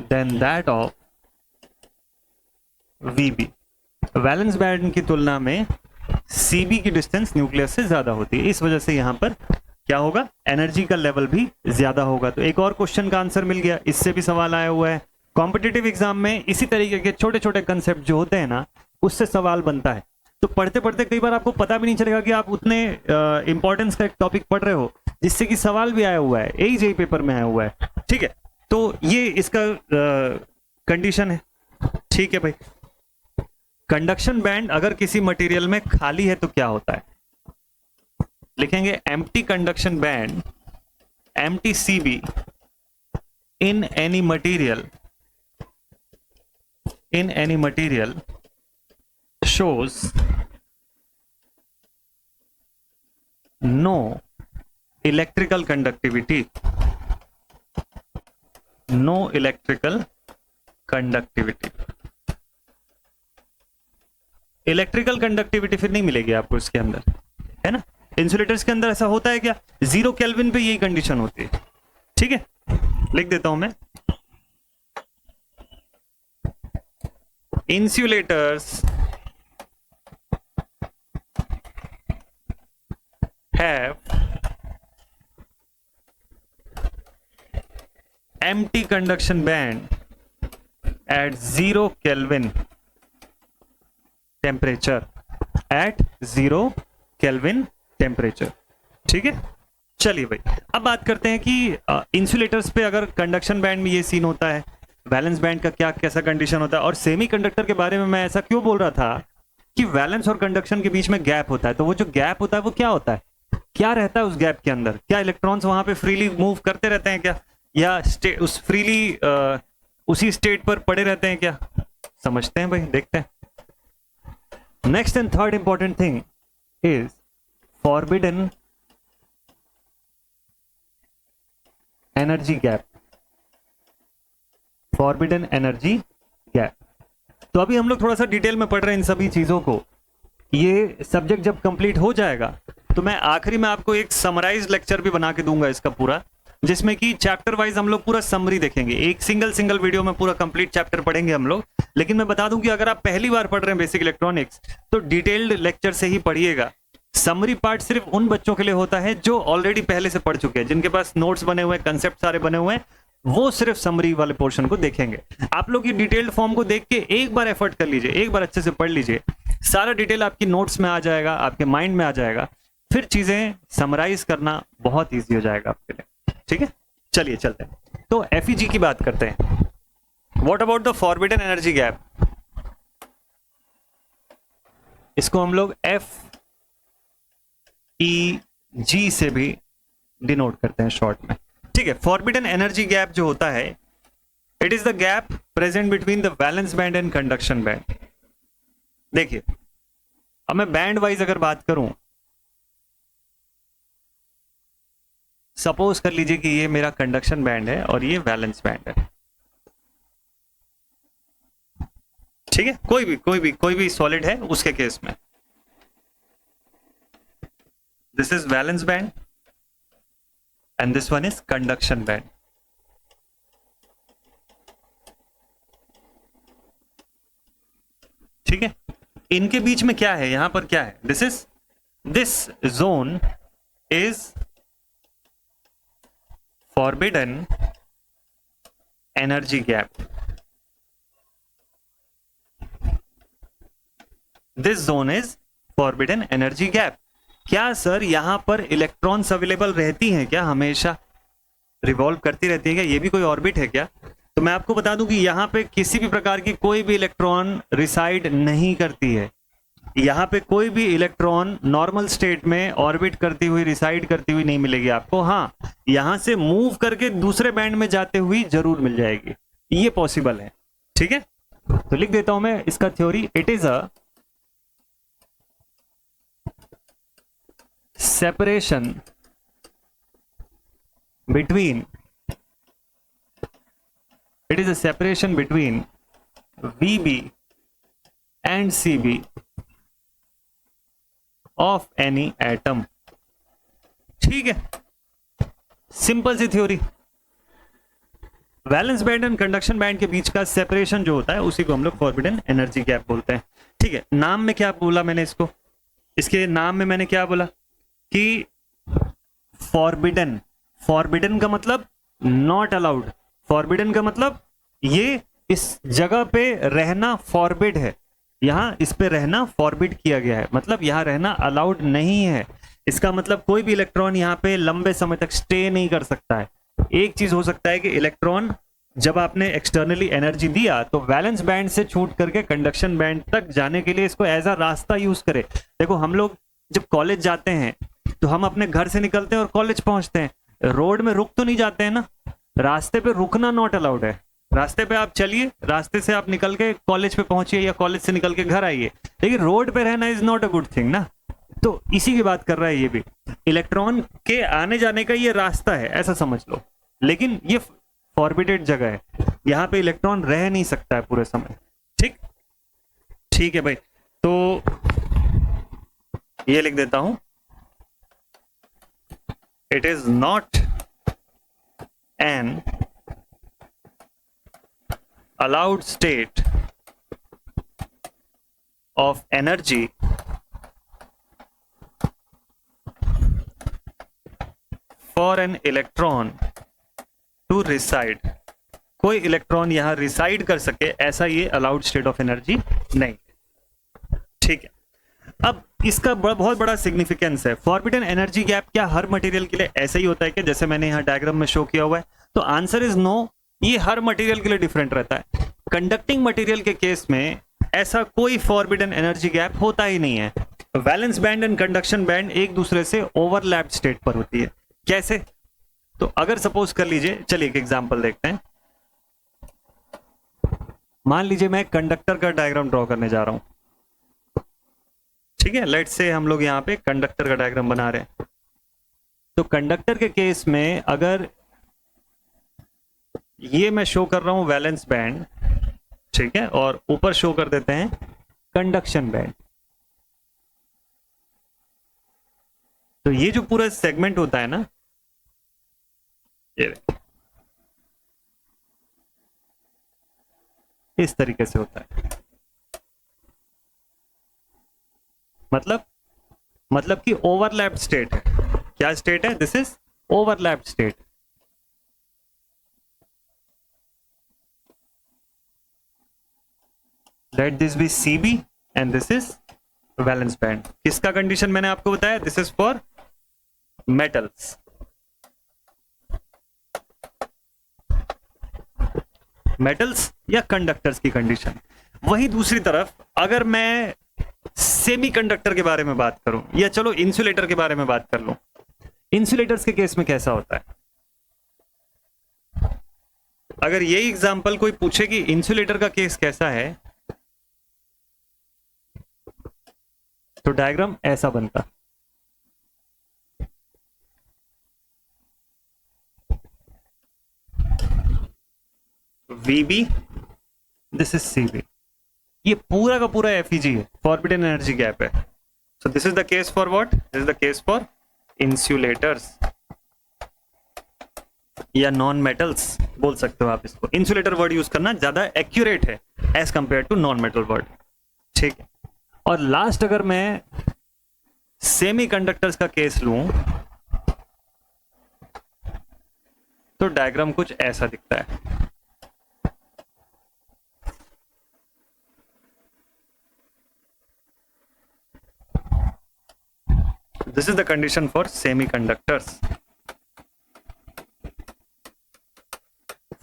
than that of VB। Valence band की तुलना में CB की डिस्टेंस न्यूक्लियस से ज्यादा होती है, इस वजह से यहां पर क्या होगा, एनर्जी का लेवल भी ज्यादा होगा। तो एक और क्वेश्चन का आंसर मिल गया, इससे भी सवाल आया हुआ है कॉम्पिटिटिव एग्जाम में। इसी तरीके के छोटे छोटे कंसेप्ट जो होते हैं ना, उससे सवाल बनता है। तो पढ़ते पढ़ते कई बार आपको पता भी नहीं चलेगा कि आप उतने इंपॉर्टेंस का एक टॉपिक पढ़ रहे हो जिससे कि सवाल भी आया हुआ है, यही पेपर में आया हुआ है, ठीक है। तो ये इसका कंडीशन है, ठीक है भाई। कंडक्शन बैंड अगर किसी मटेरियल में खाली है तो क्या होता है, लिखेंगे empty conduction band, empty CB in any material shows no electrical conductivity, no electrical conductivity। Electrical conductivity फिर नहीं मिलेगी आपको इसके अंदर, है ना। इंसुलेटर्स के अंदर ऐसा होता है क्या? 0 केल्विन पे यही कंडीशन होती है, ठीक है। लिख देता हूं मैं, insulators have empty conduction band at 0 Kelvin temperature, at 0 Kelvin temperature, ठीक है। चलिए भाई, अब बात करते हैं कि इंसुलेटर्स पे अगर कंडक्शन बैंड में ये सीन होता है, वैलेंस बैंड का क्या कैसा कंडीशन होता है। और सेमीकंडक्टर के बारे में मैं ऐसा क्यों बोल रहा था कि वैलेंस और कंडक्शन के बीच में गैप होता है, तो वो जो गैप होता है वो क्या होता है, क्या रहता है उस गैप के अंदर? क्या इलेक्ट्रॉन्स वहां पे फ्रीली मूव करते रहते हैं क्या, या उस फ्रीली उसी स्टेट पर पड़े रहते हैं क्या? समझते हैं भाई, देखते हैं। Next and third important thing is forbidden energy gap, forbidden energy gap. तो अभी हम लोग थोड़ा सा डिटेल में पढ़ रहे हैं इन सभी चीजों को। ये सब्जेक्ट जब कंप्लीट हो जाएगा तो मैं आखिरी में आपको एक समराइज लेक्चर भी बना के दूंगा इसका पूरा, जिसमें कि चैप्टर वाइज हम लोग पूरा समरी देखेंगे। एक सिंगल वीडियो में पूरा कंप्लीट चैप्टर पढ़ेंगे हम लोग। लेकिन मैं बता दूं कि अगर आप पहली बार पढ़ रहे हैं बेसिक इलेक्ट्रॉनिक्स तो डिटेल्ड लेक्चर से ही पढ़िएगा। समरी पार्ट सिर्फ उन बच्चों के लिए होता है जो ऑलरेडी पहले से पढ़ चुके हैं, जिनके पास नोट्स बने हुए हैं, कंसेप्ट सारे बने हुए हैं, वो सिर्फ समरी वाले पोर्शन को देखेंगे। आप लोग ये डिटेल्ड फॉर्म को देख के एक बार एफर्ट कर लीजिए, एक बार अच्छे से पढ़ लीजिए, सारा डिटेल आपकी नोट्स में आ जाएगा, आपके माइंड में आ जाएगा, फिर चीजें समराइज करना बहुत ईजी हो जाएगा आपके लिए, ठीक है। चलिए चलते हैं, तो एफईजी की बात करते हैं। What about the forbidden energy gap? इसको हम लोग FEG से भी डिनोट करते हैं शॉर्ट में, ठीक है। फॉरबिडन एनर्जी गैप जो होता है, it is the gap present between the valence band and conduction band. देखिए, अब मैं बैंड वाइज अगर बात करूं, सपोज कर लीजिए कि ये मेरा कंडक्शन बैंड है और ये वैलेंस बैंड है, ठीक है। कोई भी सॉलिड है उसके केस में, this is valence band and this one is conduction band, ठीक है। इनके बीच में क्या है, यहां पर क्या है, this zone is forbidden energy gap, this zone is forbidden energy gap. क्या सर यहां पर इलेक्ट्रॉन्स अवेलेबल रहती हैं क्या, हमेशा रिवॉल्व करती रहती है क्या, ये भी कोई ऑर्बिट है क्या? तो मैं आपको बता दूं कि यहां पे किसी भी प्रकार की कोई भी इलेक्ट्रॉन रिसाइड नहीं करती है। यहां पे कोई भी इलेक्ट्रॉन नॉर्मल स्टेट में ऑर्बिट करती हुई, रिसाइड करती हुई नहीं मिलेगी आपको। हाँ, यहां से मूव करके दूसरे बैंड में जाते हुई जरूर मिल जाएगी, ये पॉसिबल है, ठीक है। तो लिख देता हूं मैं इसका theory, it is a separation between VB and CB of any atom, ठीक है। सिंपल सी theory. Valence band and conduction band के बीच का सेपरेशन जो होता है उसी को हम लोग फॉरबिडन एनर्जी गैप बोलते हैं, ठीक है। नाम में क्या बोला मैंने इसको, इसके नाम में मैंने क्या बोला कि फॉरबिडन का मतलब नॉट अलाउड, फॉरबिडन का मतलब ये इस जगह पे रहना फॉरबिड है, यहां इस पे रहना फॉरबिड किया गया है, मतलब यहां रहना अलाउड नहीं है। इसका मतलब कोई भी इलेक्ट्रॉन यहां पे लंबे समय तक स्टे नहीं कर सकता है। एक चीज हो सकता है कि इलेक्ट्रॉन जब आपने एक्सटर्नली एनर्जी दिया तो वैलेंस बैंड से छूट करके कंडक्शन बैंड तक जाने के लिए इसको एज अ रास्ता यूज करे। देखो, हम लोग जब कॉलेज जाते हैं तो हम अपने घर से निकलते हैं और कॉलेज पहुंचते हैं, रोड में रुक तो नहीं जाते हैं ना, रास्ते पे रुकना नॉट अलाउड है। रास्ते पे आप चलिए, रास्ते से आप निकल के कॉलेज पे पहुंचिए या कॉलेज से निकल के घर आइए, लेकिन रोड पे रहना is not a good thing ना। तो इसी की बात कर रहा है ये भी, इलेक्ट्रॉन के आने जाने का ये रास्ता है, ऐसा समझ लो। लेकिन ये फॉरबिडेड जगह है, यहां पे इलेक्ट्रॉन रह नहीं सकता है पूरे समय, ठीक ठीक है भाई। तो ये लिख देता हूं, it is not an allowed state of energy for an electron to reside। कोई इलेक्ट्रॉन यहां रिसाइड कर सके ऐसा ये अलाउड स्टेट ऑफ एनर्जी नहीं, ठीक है। अब इसका बहुत बड़ा सिग्निफिकेंस है। फॉरबिडन एनर्जी गैप क्या हर मटेरियल के लिए ऐसा ही होता है कि जैसे मैंने यहां डायग्राम में शो किया हुआ है? तो आंसर इज नो, ये हर मटेरियल के लिए डिफरेंट रहता है। कंडक्टिंग मटेरियल के केस में ऐसा कोई फॉरबिडन एनर्जी गैप होता ही नहीं है। Valence band and conduction band एक दूसरे से ओवरलैप स्टेट पर होती है। कैसे? तो अगर सपोज कर लीजिए, चलिए एक एग्जांपल देखते हैं। मान लीजिए मैं कंडक्टर का डायग्राम ड्रॉ करने जा रहा हूं, ठीक है। लेट्स से हम लोग यहां पे कंडक्टर का डायग्राम बना रहे हैं। तो कंडक्टर के केस में अगर ये मैं शो कर रहा हूं वैलेंस बैंड, ठीक है, और ऊपर शो कर देते हैं कंडक्शन बैंड, तो ये जो पूरा सेगमेंट होता है ना, ये इस तरीके से होता है। मतलब कि ओवरलैप स्टेट है। क्या स्टेट है? This is overlap state. Let this be CB and this is valence band. किसका कंडीशन मैंने आपको बताया? This is for metals. Metals या कंडक्टर्स की कंडीशन। वहीं दूसरी तरफ अगर मैं सेमीकंडक्टर के बारे में बात करूं, या चलो इंसुलेटर के बारे में बात कर लूं, इंसुलेटर्स के केस में कैसा होता है? अगर यही एग्जांपल कोई पूछे कि इंसुलेटर का केस कैसा है, तो डायग्राम ऐसा बनता। VB, this is CV। ये पूरा का पूरा FEG है, फॉरबिडन एनर्जी गैप है। So this is the case for what? This is the case for insulators या नॉन मेटल्स बोल सकते हो आप इसको। इंसुलेटर वर्ड यूज करना ज्यादा एक्यूरेट है as compare to non metal word, ठीक है। और लास्ट अगर मैं सेमीकंडक्टर्स का केस लूं, तो डायग्राम कुछ ऐसा दिखता है। This is the condition for semiconductors.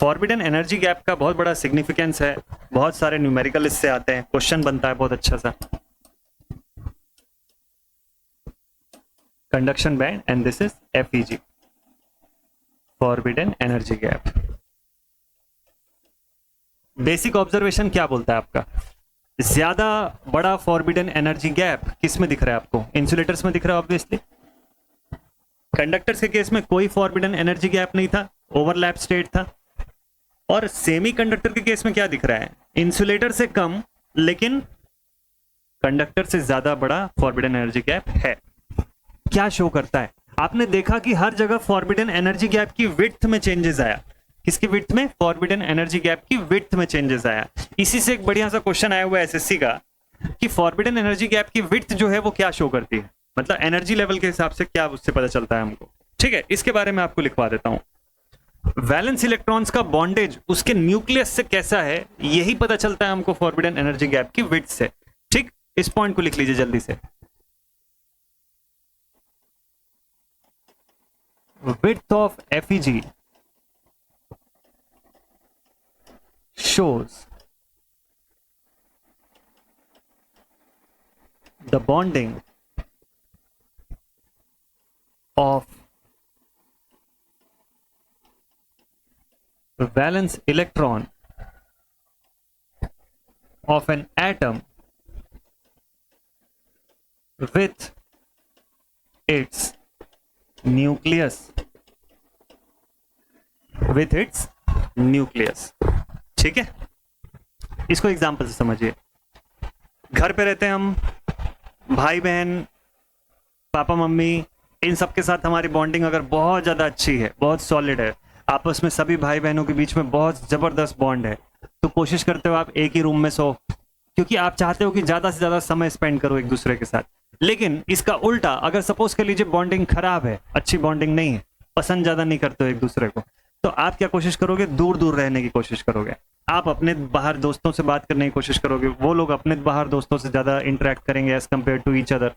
Forbidden energy gap का बहुत बड़ा सिग्निफिकेंस है, बहुत सारे न्यूमेरिकल इससे आते हैं, क्वेश्चन बनता है बहुत अच्छा सा। Conduction band and this is FEG, forbidden energy gap. Basic observation क्या बोलता है आपका? ज्यादा बड़ा फॉरबिडन एनर्जी गैप किस में दिख रहा है आपको? इंसुलेटर्स में दिख रहा है ऑब्वियसली। कंडक्टर्स के केस में कोई फॉरबिडन एनर्जी गैप नहीं था, ओवरलैप स्टेट था। और सेमीकंडक्टर के केस में क्या दिख रहा है? इंसुलेटर से कम लेकिन कंडक्टर से ज्यादा बड़ा फॉरबिडन एनर्जी गैप है। क्या शो करता है? आपने देखा कि हर जगह फॉरबिडन एनर्जी गैप की विड्थ में चेंजेस आया। किसकी विड्थ में? फॉरबिडन एनर्जी गैप की विड्थ में चेंजेस आया। इसी से एक बढ़िया सा क्वेश्चन आया हुआ है SSC का कि फॉरबिडन एनर्जी गैप की विड्थ जो है वो क्या शो करती है, मतलब एनर्जी लेवल के हिसाब से क्या उससे पता चलता है हमको। ठीक है, इसके बारे में आपको लिखवा देता हूं। वैलेंस इलेक्ट्रॉन्स का बॉन्डेज उसके न्यूक्लियस से कैसा है, यही पता चलता है हमको फॉरबिडन एनर्जी गैप की विड्थ से। ठीक, इस पॉइंट को लिख लीजिए जल्दी से। width of FEG shows the bonding of valence electron of an atom with its nucleus, with its nucleus। ठीक है, इसको एग्जांपल से समझिए। घर पे रहते हैं हम, भाई बहन, पापा मम्मी, इन सब के साथ हमारी बॉन्डिंग अगर बहुत ज्यादा अच्छी है, बहुत सॉलिड है, आपस में सभी भाई बहनों के बीच में बहुत जबरदस्त बॉन्ड है, तो कोशिश करते हो आप एक ही रूम में सो, क्योंकि आप चाहते हो कि ज्यादा से ज्यादा समय स्पेंड करो एक दूसरे के साथ। लेकिन इसका उल्टा, अगर सपोज कर लीजिए बॉन्डिंग खराब है, अच्छी बॉन्डिंग नहीं है, पसंद ज्यादा नहीं करते हो एक दूसरे को, तो आप क्या कोशिश करोगे? दूर दूर रहने की कोशिश करोगे। आप अपने बाहर दोस्तों से बात करने की कोशिश करोगे, वो लोग अपने बाहर दोस्तों से ज्यादा इंटरेक्ट करेंगे as compare to each other.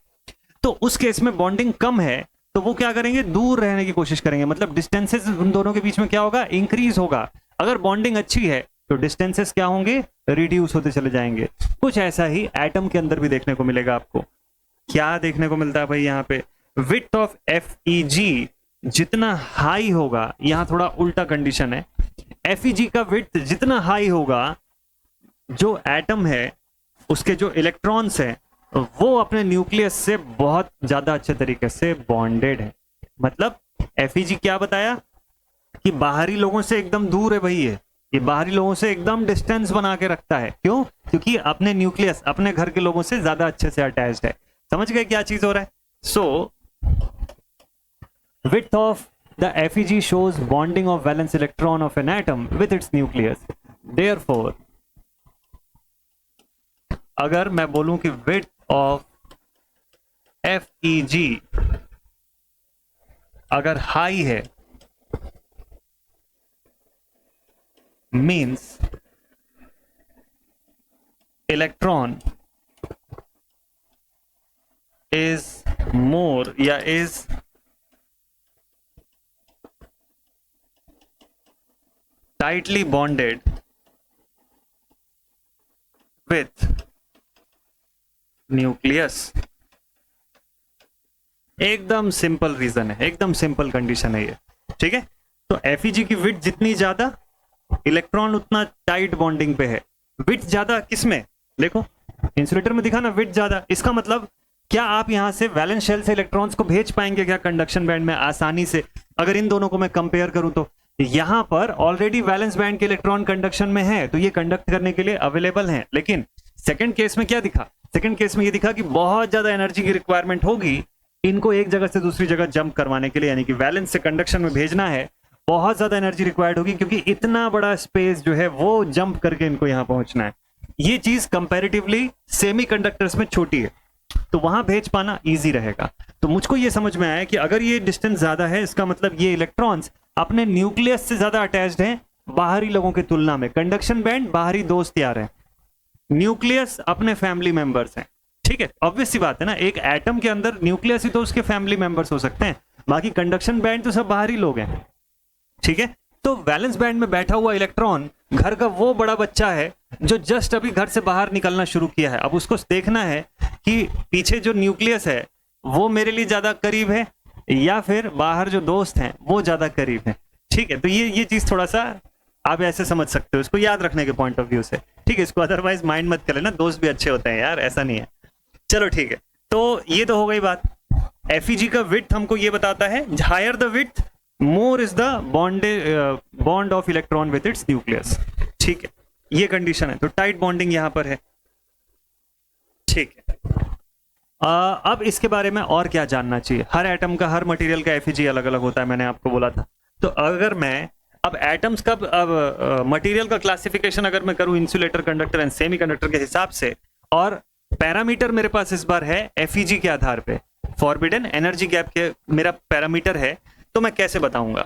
तो उस केस में बॉन्डिंग कम है, तो वो क्या करेंगे? दूर रहने की कोशिश करेंगे, मतलब डिस्टेंसेस उन दोनों के बीच में क्या होगा? इंक्रीज होगा। अगर बॉन्डिंग अच्छी है तो डिस्टेंसेस क्या होंगे? रिड्यूस होते चले जाएंगे। कुछ ऐसा ही एटम के अंदर भी देखने को मिलेगा आपको। क्या देखने को मिलता है भाई? यहाँ पे विड्थ ऑफ FEG जितना हाई होगा, यहां थोड़ा उल्टा कंडीशन है, FEG का विड्थ जितना हाई होगा, जो एटम है उसके जो इलेक्ट्रॉन्स हैं वो अपने न्यूक्लियस से बहुत ज्यादा अच्छे तरीके से बॉन्डेड है। मतलब FEG क्या बताया कि बाहरी लोगों से एकदम दूर है भाई, ये बाहरी लोगों से एकदम डिस्टेंस बना के रखता है। क्यों? क्योंकि अपने न्यूक्लियस, अपने घर के लोगों से ज्यादा अच्छे से अटैच्ड है। समझ गए क्या चीज हो रहा है? सो width of the FEG shows bonding of valence electron of an atom with its nucleus. Therefore, अगर मैं बोलूं कि width of FEG अगर हाई है, means electron is more या is tightly bonded with nucleus. एकदम सिंपल रीजन है, एकदम सिंपल कंडीशन है ये, ठीक है। तो एफईजी की विड्थ जितनी ज्यादा, इलेक्ट्रॉन उतना टाइट बॉन्डिंग पे है। विड्थ ज्यादा किसमें, देखो इंसुलेटर में दिखा ना, विड्थ ज्यादा। इसका मतलब क्या आप यहां से वैलेंस शेल से इलेक्ट्रॉन्स को भेज पाएंगे क्या कंडक्शन बैंड में आसानी से? अगर इन दोनों को मैं कंपेयर करूं तो यहां पर ऑलरेडी वैलेंस बैंड के इलेक्ट्रॉन कंडक्शन में है, तो ये कंडक्ट करने के लिए अवेलेबल हैं। लेकिन सेकंड केस में क्या दिखा, सेकंड केस में ये दिखा कि बहुत ज्यादा एनर्जी की रिक्वायरमेंट होगी इनको एक जगह से दूसरी जगह जंप करवाने के लिए, यानी कि वैलेंस से कंडक्शन में भेजना है, बहुत ज्यादा एनर्जी रिक्वायर्ड होगी, क्योंकि इतना बड़ा स्पेस जो है वो जंप करके इनको यहां पहुंचना है। ये चीज कंपैरेटिवली सेमीकंडक्टर्स में छोटी है, तो वहां भेज पाना इजी रहेगा। तो मुझको ये समझ में आया कि अगर ये डिस्टेंस ज्यादा है, इसका मतलब ये इलेक्ट्रॉन्स अपने न्यूक्लियस से ज्यादा अटैच्ड हैं बाहरी लोगों की तुलना में। कंडक्शन बैंड बाहरी दोस्त यार हैं, न्यूक्लियस अपने फैमिली मेंबर्स हैं, ठीक है। ऑब्वियस सी बात है ना, एक एटम के अंदर न्यूक्लियस ही तो उसके फैमिली मेंबर्स हो सकते हैं, बाकी कंडक्शन बैंड तो सब बाहरी लोग हैं, ठीक है। तो वैलेंस बैंड में बैठा हुआ इलेक्ट्रॉन घर का वो बड़ा बच्चा है जो जस्ट अभी घर से बाहर निकलना शुरू किया है। अब उसको देखना है कि पीछे जो न्यूक्लियस है वो मेरे लिए ज्यादा करीब है या फिर बाहर जो दोस्त हैं वो ज्यादा करीब है, ठीक है। तो ये चीज थोड़ा सा आप ऐसे समझ सकते हो, इसको याद रखने के पॉइंट ऑफ व्यू से, ठीक है। इसको अदरवाइज माइंड मत कर लेना, दोस्त भी अच्छे होते हैं यार, ऐसा नहीं है। चलो ठीक है, तो ये तो हो गई बात। एफईजी का विड्थ हमको ये बताता है, higher the width more is the bond of electron with its nucleus, ठीक है। ये कंडीशन है, तो टाइट बॉन्डिंग यहां पर है, ठीक है। अब इसके बारे में और क्या जानना चाहिए? हर एटम का, हर मटेरियल का एफईजी अलग अलग होता है, मैंने आपको बोला था। तो अगर मैं अब एटम्स का, अब मटेरियल का क्लासिफिकेशन अगर मैं करूं इंसुलेटर, कंडक्टर एंड सेमीकंडक्टर के हिसाब से, और पैरामीटर मेरे पास इस बार है एफईजी के आधार पे, फॉरबिडन एनर्जी गैप के मेरा पैरामीटर है, तो मैं कैसे बताऊंगा?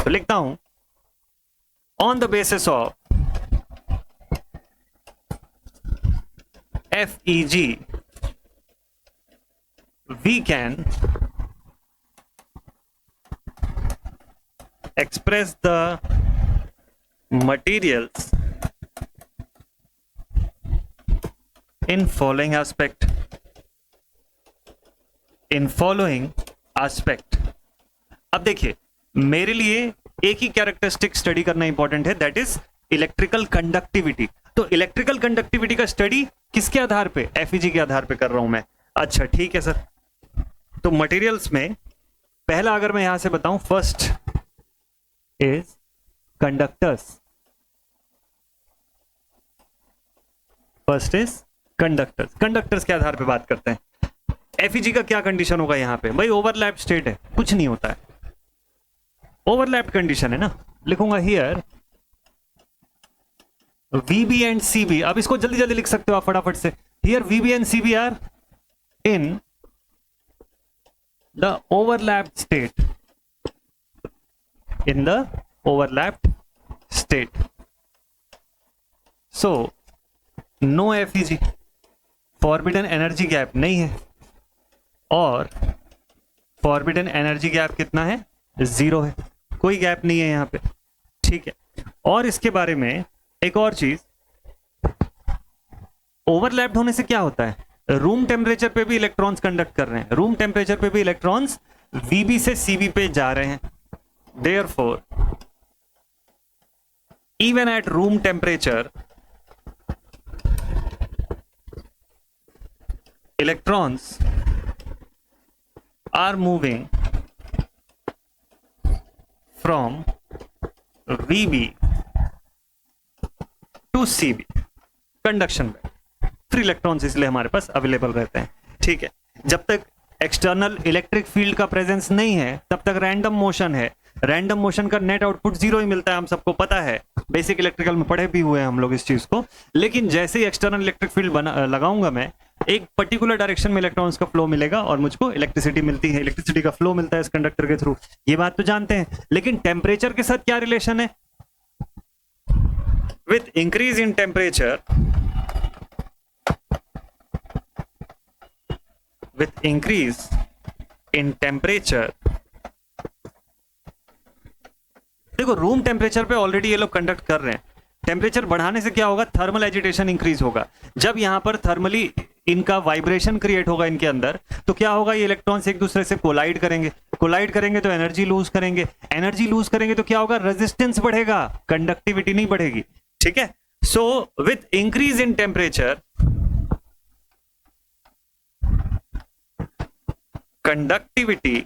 तो लिखता हूं, on the basis of FEG we can express the materials in following aspect. In following aspect. अब देखिए, मेरे लिए एक ही कैरेक्टरिस्टिक स्टडी करना इंपॉर्टेंट है, दैट इज इलेक्ट्रिकल कंडक्टिविटी। तो इलेक्ट्रिकल कंडक्टिविटी का स्टडी किसके आधार पे? एफईजी के आधार पे कर रहा हूं मैं। अच्छा ठीक है सर। तो मटेरियल्स में पहला अगर मैं यहां से बताऊं, first is conductors. First is conductors. Conductors के आधार पे बात करते हैं। एफईजी का क्या कंडीशन होगा यहां पे? भाई ओवरलैप स्टेट है, कुछ नहीं होता है, ओवरलैप कंडीशन है ना। लिखूंगा हियर VB एंड CB। अब इसको जल्दी जल्दी लिख सकते हो आप फटाफट से। Here VB and CB are in the overlap state, in the overlapped state. So no FEG, forbidden energy gap नहीं है, और forbidden energy gap कितना है? 0 है, कोई गैप नहीं है यहाँ पे, ठीक है। और इसके बारे में एक और चीज, ओवरलैप्ड होने से क्या होता है? रूम टेम्परेचर पे भी इलेक्ट्रॉन्स कंडक्ट कर रहे हैं, रूम टेम्परेचर पे भी इलेक्ट्रॉन्स VB से CB पे जा रहे हैं। Therefore, even at room temperature, electrons are moving from VB to CB, conduction में फ्री इलेक्ट्रॉन्स इसलिए हमारे पास अवेलेबल रहते हैं, ठीक है। जब तक एक्सटर्नल इलेक्ट्रिक फील्ड का प्रेजेंस नहीं है तब तक रैंडम मोशन है। रैंडम मोशन का नेट आउटपुट 0 ही मिलता है, हम सबको पता है, बेसिक इलेक्ट्रिकल में पढ़े भी हुए हैं हम लोग इस चीज को। लेकिन जैसे ही एक्सटर्नल इलेक्ट्रिक फील्ड लगाऊंगा मैं, एक पर्टिकुलर डायरेक्शन में इलेक्ट्रॉन्स का फ्लो मिलेगा और मुझको इलेक्ट्रिसिटी मिलती है, इलेक्ट्रिसिटी का फ्लो मिलता है इस कंडक्टर के थ्रू, ये बात तो जानते हैं। लेकिन टेम्परेचर के साथ क्या रिलेशन है? With increase in temperature, with increase in temperature, देखो रूम टेम्परेचर पे ऑलरेडी ये लोग कंडक्ट कर रहे हैं, टेम्परेचर बढ़ाने से क्या होगा, थर्मल एजिटेशन इंक्रीज होगा। जब यहाँ पर थर्मली इनका वाइब्रेशन क्रिएट होगा इनके अंदर, तो क्या होगा, ये इलेक्ट्रॉन्स एक दूसरे से कोलाइड करेंगे तो एनर्जी लूज करेंगे तो क्या होगा, रेजिस्टेंस बढ़ेगा, कंडक्टिविटी नहीं बढ़ेगी। ठीक है, so with increase in temperature conductivity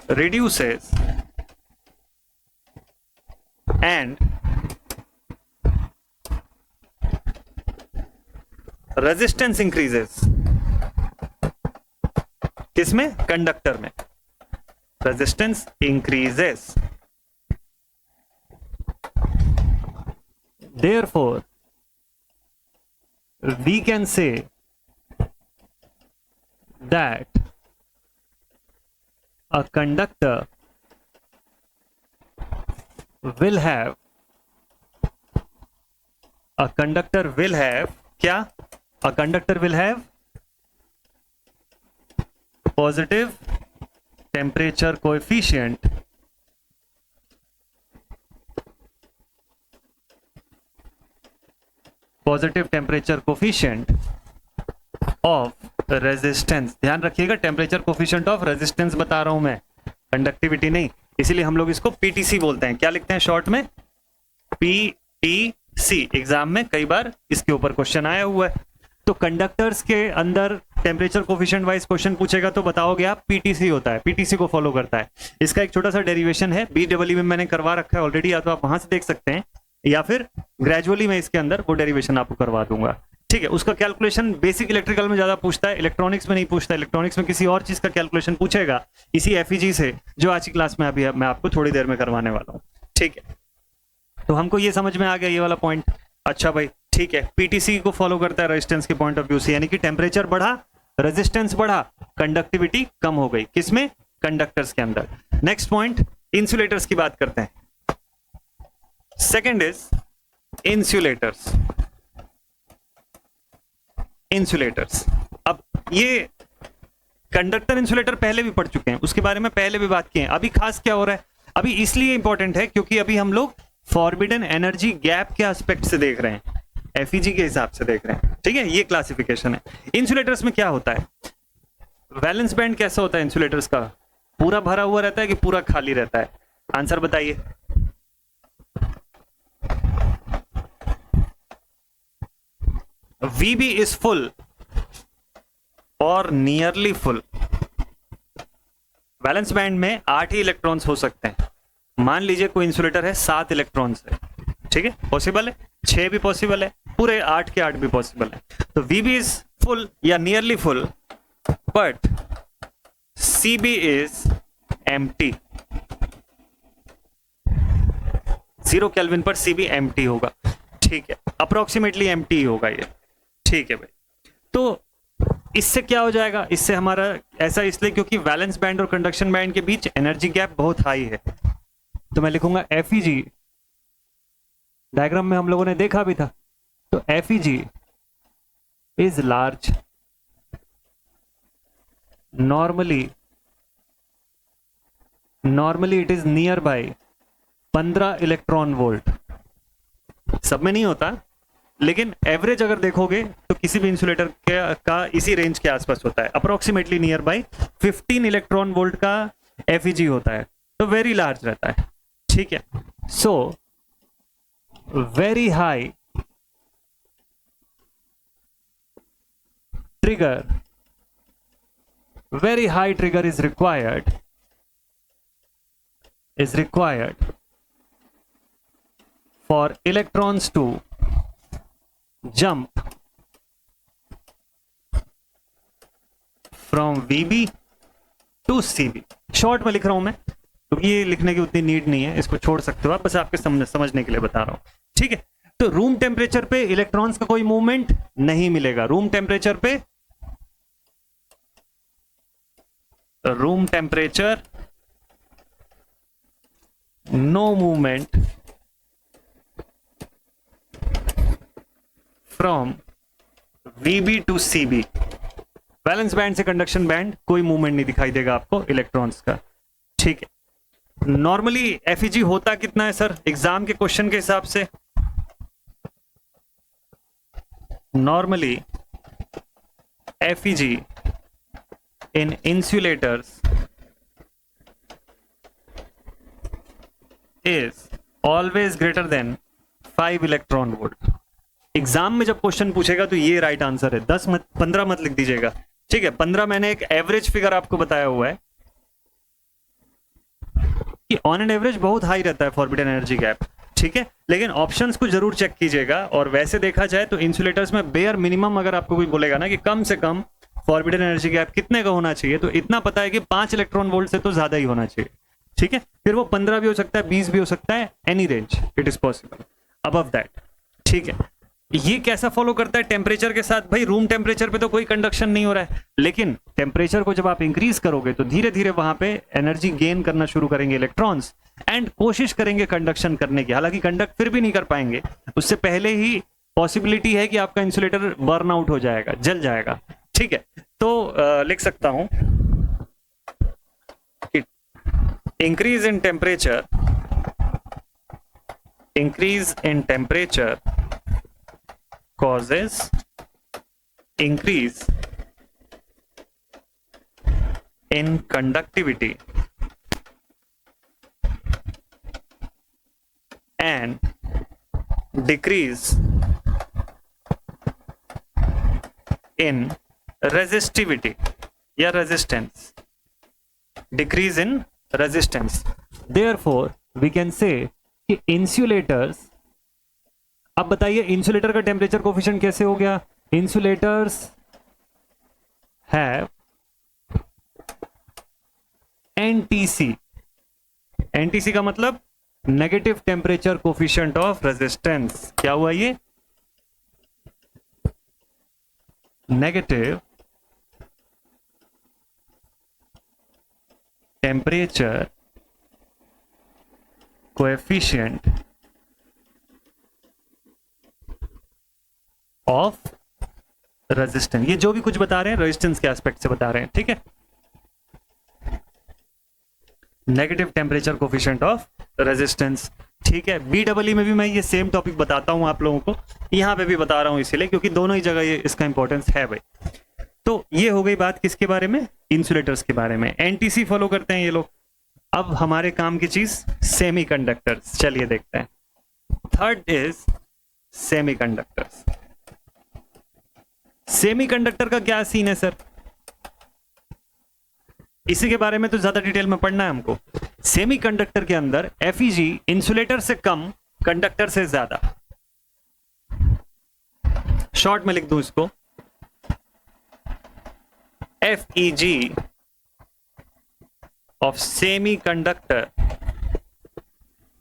reduces and resistance increases। किसमें, कंडक्टर में resistance increases। therefore we can say that a conductor will have क्या, a conductor will have positive temperature coefficient of resistance. ध्यान रखिएगा, temperature coefficient of resistance बता रहा हूं मैं, conductivity नहीं, इसीलिए हम लोग इसको पीटीसी बोलते हैं। क्या लिखते हैं शॉर्ट में, पीटीसी। एग्जाम में कई बार इसके ऊपर क्वेश्चन आया हुआ है। तो कंडक्टर्स के अंदर टेम्परेचर कोफिशिएंट वाइज क्वेश्चन पूछेगा तो बताओगे आप पीटीसी होता है, पीटीसी को फॉलो करता है। इसका एक छोटा सा डेरिवेशन है, बीडब्ल्यू में मैंने करवा रखा है ऑलरेडी, या तो आप वहां से देख सकते हैं या फिर ग्रेजुअली मैं इसके अंदर वो डेरिवेशन आपको करवा दूंगा। ठीक है, उसका कैलकुलेशन बेसिक इलेक्ट्रिकल में ज्यादा पूछता है, इलेक्ट्रॉनिक्स में नहीं पूछता। इलेक्ट्रॉनिक्स में किसी और चीज का कैलकुलेशन पूछेगा, इसी एफईजी से, जो आज की क्लास में अभी मैं आपको थोड़ी देर में करवाने वाला हूँ। ठीक है, तो हमको ये समझ में आ गया ये वाला पॉइंट। अच्छा भाई, ठीक है, पीटीसी को फॉलो करता है रेजिस्टेंस के पॉइंट ऑफ व्यू से, यानी कि टेम्परेचर बढ़ा, रेजिस्टेंस बढ़ा, कंडक्टिविटी कम हो गई। किसमें, कंडक्टर्स के अंदर। नेक्स्ट पॉइंट, इंसुलेटर्स की बात करते हैं। Second is insulators. अब ये कंडक्टर इंसुलेटर पहले भी पढ़ चुके हैं, उसके बारे में पहले भी बात की है। अभी खास क्या हो रहा है, अभी इसलिए इंपॉर्टेंट है क्योंकि अभी हम लोग फॉरबिडन एनर्जी गैप के एस्पेक्ट से देख रहे हैं, एफईजी के हिसाब से देख रहे हैं। ठीक है, ये क्लासिफिकेशन है। इंसुलेटर्स में क्या होता है, वैलेंस बैंड कैसा होता है इंसुलेटर्स का, पूरा भरा हुआ रहता है कि पूरा खाली रहता है? आंसर बताइए। VB is full और नियरली फुल। वैलेंस बैंड में 8 ही इलेक्ट्रॉन्स हो सकते हैं। मान लीजिए कोई इंसुलेटर है 7 इलेक्ट्रॉन्स है, ठीक है, पॉसिबल है, 6 भी पॉसिबल है, पूरे 8 के 8 भी पॉसिबल है। तो VB इज फुल या nearly full, but CB is empty. 0 kelvin पर CB एम्प्टी होगा। ठीक है, अप्रोक्सीमेटली एम्प्टी होगा ये। ठीक है भाई, तो इससे क्या हो जाएगा, इससे हमारा ऐसा इसलिए क्योंकि वैलेंस बैंड और कंडक्शन बैंड के बीच एनर्जी गैप बहुत हाई है। तो मैं लिखूंगा FEG, डायग्राम में हम लोगों ने देखा भी था। तो FEG is large, normally it is near by 15 electron volt. सब में नहीं होता, लेकिन एवरेज अगर देखोगे तो किसी भी इंसुलेटर का इसी रेंज के आसपास होता है, approximately near by 15 electron volt का FEG होता है। तो वेरी लार्ज रहता है। ठीक है, so very high trigger is required for electrons to jump from VB to CB। Short में लिख रहा हूं मैं, क्योंकि ये लिखने की उतनी नीड नहीं है, इसको छोड़ सकते हो आप, बस आपके समझने के लिए बता रहा हूं। ठीक है, तो रूम टेम्परेचर पे इलेक्ट्रॉन्स का कोई मूवमेंट नहीं मिलेगा। Room temperature no movement from VB to CB। Valence band से कंडक्शन बैंड कोई मूवमेंट नहीं दिखाई देगा आपको इलेक्ट्रॉन्स का। ठीक है, नॉर्मली एफईजी होता कितना है सर एग्जाम के क्वेश्चन के हिसाब से? Normally FEG in insulators is always greater than 5 electron volt. Exam में जब क्वेश्चन पूछेगा तो ये राइट आंसर है, 10 मत 15 मत लिख दीजिएगा, ठीक है। 15 मैंने एक एवरेज फिगर आपको बताया हुआ है कि ऑन एन एवरेज बहुत हाई रहता है फॉरबिडन एनर्जी गैप, ठीक है। लेकिन ऑप्शंस को जरूर चेक कीजिएगा, और वैसे देखा जाए तो इंसुलेटर्स में बेयर मिनिमम अगर आपको कोई बोलेगा ना कि कम से कम फॉरबिडन एनर्जी गैप कितने का होना चाहिए, तो इतना पता है कि 5 इलेक्ट्रॉन वोल्ट से तो ज्यादा ही होना चाहिए, ठीक है। फिर वो 15 भी हो सकता है, 20 भी हो सकता है, any range it is possible above that, ठीक है। ये कैसा फॉलो करता है टेम्परेचर के साथ? भाई रूम टेम्परेचर पे तो कोई कंडक्शन नहीं हो रहा है, लेकिन टेम्परेचर को जब आप इंक्रीज करोगे तो धीरे धीरे वहां पे एनर्जी गेन करना शुरू करेंगे इलेक्ट्रॉन्स, एंड कोशिश करेंगे कंडक्शन करने की। हालांकि कंडक्ट फिर भी नहीं कर पाएंगे, उससे पहले ही पॉसिबिलिटी है कि आपका इंसुलेटर बर्न आउट हो जाएगा, जल जाएगा, ठीक है। तो लिख सकता हूं increase in temperature causes increase in conductivity and decrease in resistivity या resistance, decrease in resistance। Therefore we can say कि insulators, अब बताइए इंसुलेटर का टेम्परेचर कोफिशिएंट कैसे हो गया? इंसुलेटर्स हैव एनटीसी, एनटीसी का मतलब negative temperature coefficient of resistance. क्या हुआ ये? Negative temperature coefficient of resistance. ये जो भी कुछ बता रहे हैं रेजिस्टेंस के एस्पेक्ट से बता रहे हैं, ठीक है। Negative temperature coefficient of resistance, ठीक है। बीडब्ल्यू में भी मैं ये सेम टॉपिक बताता हूं आप लोगों को, यहां पे भी बता रहा हूं इसीलिए क्योंकि दोनों ही जगह ये इसका इंपॉर्टेंस है भाई। तो ये हो गई बात किसके बारे में? इंसुलेटर्स के बारे में। एनटीसी फॉलो करते हैं ये लोग। अब हमारे काम की चीज सेमीकंडक्टर्स, चलिए देखते हैं। Third is semiconductors. सेमीकंडक्टर का क्या सीन है सर? इसी के बारे में तो ज्यादा डिटेल में पढ़ना है हमको। सेमीकंडक्टर के अंदर एफईजी इंसुलेटर से कम, कंडक्टर से ज्यादा। शॉर्ट में लिख दूं इसको, FEG of semiconductor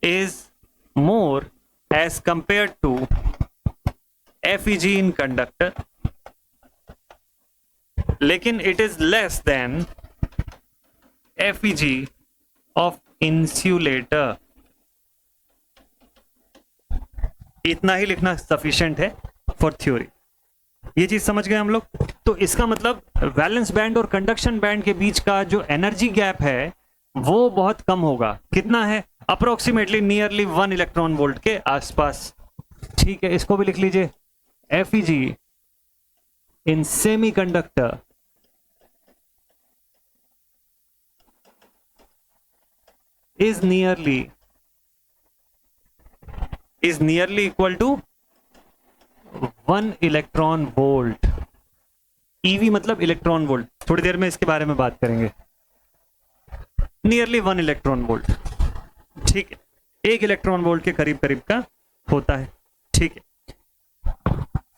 is more as compare to FEG in conductor, लेकिन it is less than FEG of insulator. इतना ही लिखना सफिशिएंट है फॉर थ्योरी। ये चीज समझ गए हम लोग? तो इसका मतलब वैलेंस बैंड और कंडक्शन बैंड के बीच का जो एनर्जी गैप है वो बहुत कम होगा। कितना है? अप्रोक्सीमेटली नियरली 1 इलेक्ट्रॉन वोल्ट के आसपास, ठीक है। इसको भी लिख लीजिए, FEG in semiconductor is nearly equal to 1 electron volt. EV मतलब इलेक्ट्रॉन वोल्ट, थोड़ी देर में इसके बारे में बात करेंगे। नियरली 1 इलेक्ट्रॉन वोल्ट, ठीक है। 1 इलेक्ट्रॉन वोल्ट के करीब करीब का होता है, ठीक है।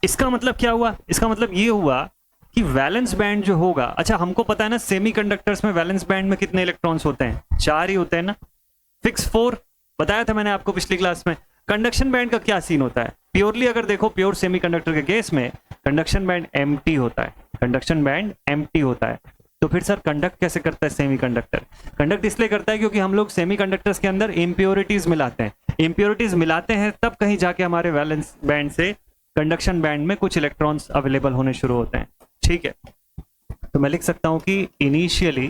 इसका मतलब क्या हुआ? इसका मतलब ये हुआ कि वैलेंस बैंड जो होगा, अच्छा हमको पता है ना सेमीकंडक्टर्स में वैलेंस बैंड में कितने इलेक्ट्रॉन्स होते हैं? 4 ही होते हैं ना, फिक्स 4 बताया था मैंने आपको पिछली क्लास में। कंडक्शन बैंड का क्या सीन होता है? प्योरली अगर देखो प्योर सेमीकंडक्टर के केस में कंडक्शन बैंड एम्प्टी होता है, कंडक्शन बैंड एम्प्टी होता है। तो फिर सर कंडक्ट कैसे करता है सेमीकंडक्टर? कंडक्ट इसलिए करता है क्योंकि हम लोग सेमीकंडक्टर्स के अंदर इम्प्योरिटीज मिलाते हैं। इम्प्योरिटीज मिलाते हैं तब कहीं जाके हमारे वैलेंस बैंड से कंडक्शन बैंड में कुछ इलेक्ट्रॉन्स अवेलेबल होने शुरू होते हैं, ठीक है। तो मैं लिख सकता हूं कि initially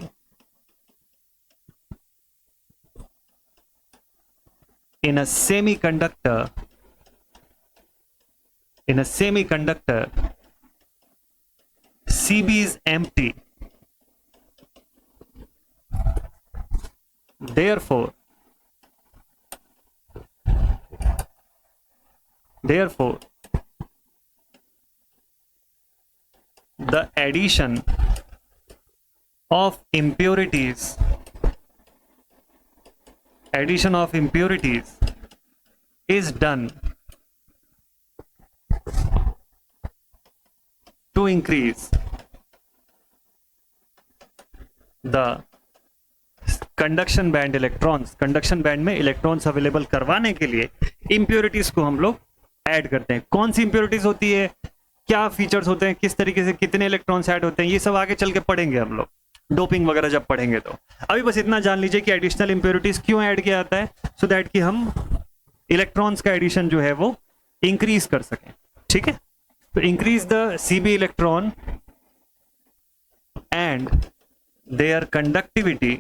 in a semiconductor, CB is empty. Therefore, the addition of impurities is done to increase the conduction band electrons. Conduction band में इलेक्ट्रॉन्स अवेलेबल करवाने के लिए इंप्योरिटीज को हम लोग ऐड करते हैं. कौन सी इंप्योरिटीज होती है, क्या फीचर्स होते हैं, किस तरीके से कितने इलेक्ट्रॉन्स ऐड होते हैं, ये सब आगे चल के पढ़ेंगे हम लोग, डोपिंग वगैरह जब पढ़ेंगे. तो अभी बस इतना जान लीजिए कि एडिशनल इंप्योरिटीज क्यों ऐड किया जाता है, सो दैट कि हम इलेक्ट्रॉन्स का एडिशन जो है वो इंक्रीज कर सकें. ठीक है, तो increase the CB electron and their conductivity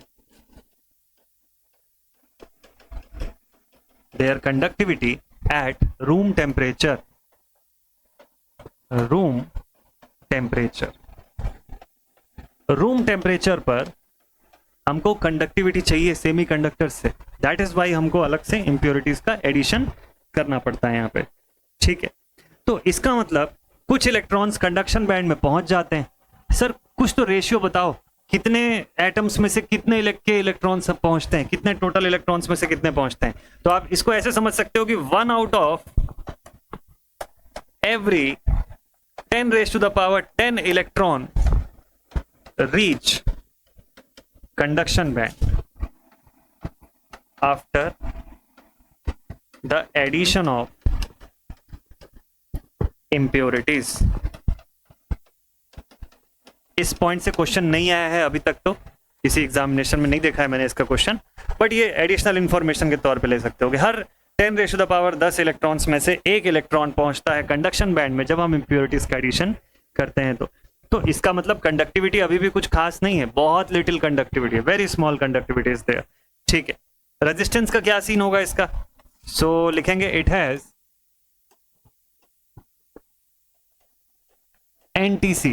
at room temperature. Room temperature पर हमको कंडक्टिविटी चाहिए सेमीकंडक्टर से. दैट इज वाई हमको अलग से इंप्योरिटीज का एडिशन करना पड़ता है यहाँ पे. ठीक है, तो इसका मतलब कुछ इलेक्ट्रॉन्स कंडक्शन बैंड में पहुंच जाते हैं. सर कुछ तो रेशियो बताओ, कितने एटम्स में से कितने इलेक्ट्रॉन्स पहुंचते हैं, कितने टोटल इलेक्ट्रॉन्स में से कितने पहुंचते हैं. तो आप इसको ऐसे समझ सकते हो कि 1 out of every 10 raised to the power 10 electron reach conduction band after the addition of impurities. इस पॉइंट से क्वेश्चन नहीं आया है अभी तक, तो किसी एग्जामिनेशन में नहीं देखा है मैंने इसका क्वेश्चन, बट ये एडिशनल इंफॉर्मेशन के तौर पे ले सकते हो कि हर 10 raise to the power 10 electrons में से एक इलेक्ट्रॉन पहुंचता है कंडक्शन बैंड में जब हम इंप्योरिटीज का एडिशन करते हैं. तो इसका मतलब कंडक्टिविटी अभी भी कुछ खास नहीं है, बहुत लिटिल कंडक्टिविटी है, very small conductivity is there. ठीक है, रेजिस्टेंस का क्या सीन होगा इसका, सो लिखेंगे it has NTC,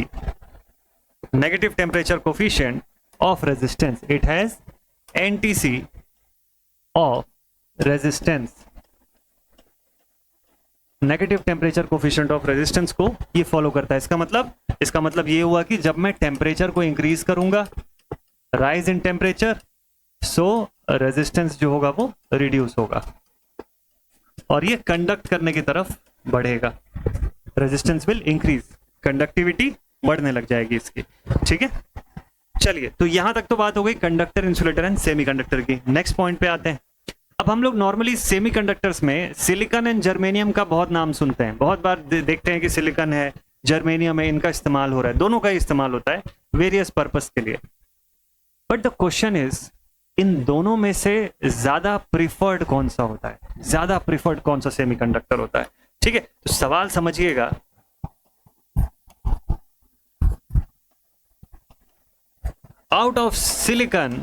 negative temperature coefficient of resistance. It has NTC of resistance. Negative temperature coefficient of resistance को ये फॉलो करता है. इसका मतलब ये हुआ कि जब मैं टेम्परेचर को इंक्रीज करूंगा, rise in temperature, so resistance जो होगा वो रिड्यूस होगा और ये कंडक्ट करने की तरफ बढ़ेगा. रेजिस्टेंस विल इंक्रीज, कंडक्टिविटी बढ़ने लग जाएगी इसकी. ठीक है, चलिए, तो यहां तक तो बात हो गई कंडक्टर, इंसुलेटर एंड सेमीकंडक्टर की. नेक्स्ट पॉइंट पे आते हैं. अब हम लोग नॉर्मली सेमीकंडक्टर्स में सिलिकॉन एंड जर्मेनियम का बहुत नाम सुनते हैं, बहुत बार देखते हैं कि सिलिकॉन है, जर्मेनियम है, इनका इस्तेमाल हो रहा है, दोनों का इस्तेमाल होता है वेरियस पर्पस के लिए. बट द क्वेश्चन इज, इन दोनों में से ज्यादा प्रिफर्ड कौन सा होता है, ज्यादा प्रिफर्ड कौन सा सेमीकंडक्टर होता है. ठीक है, तो सवाल समझिएगा. Out of silicon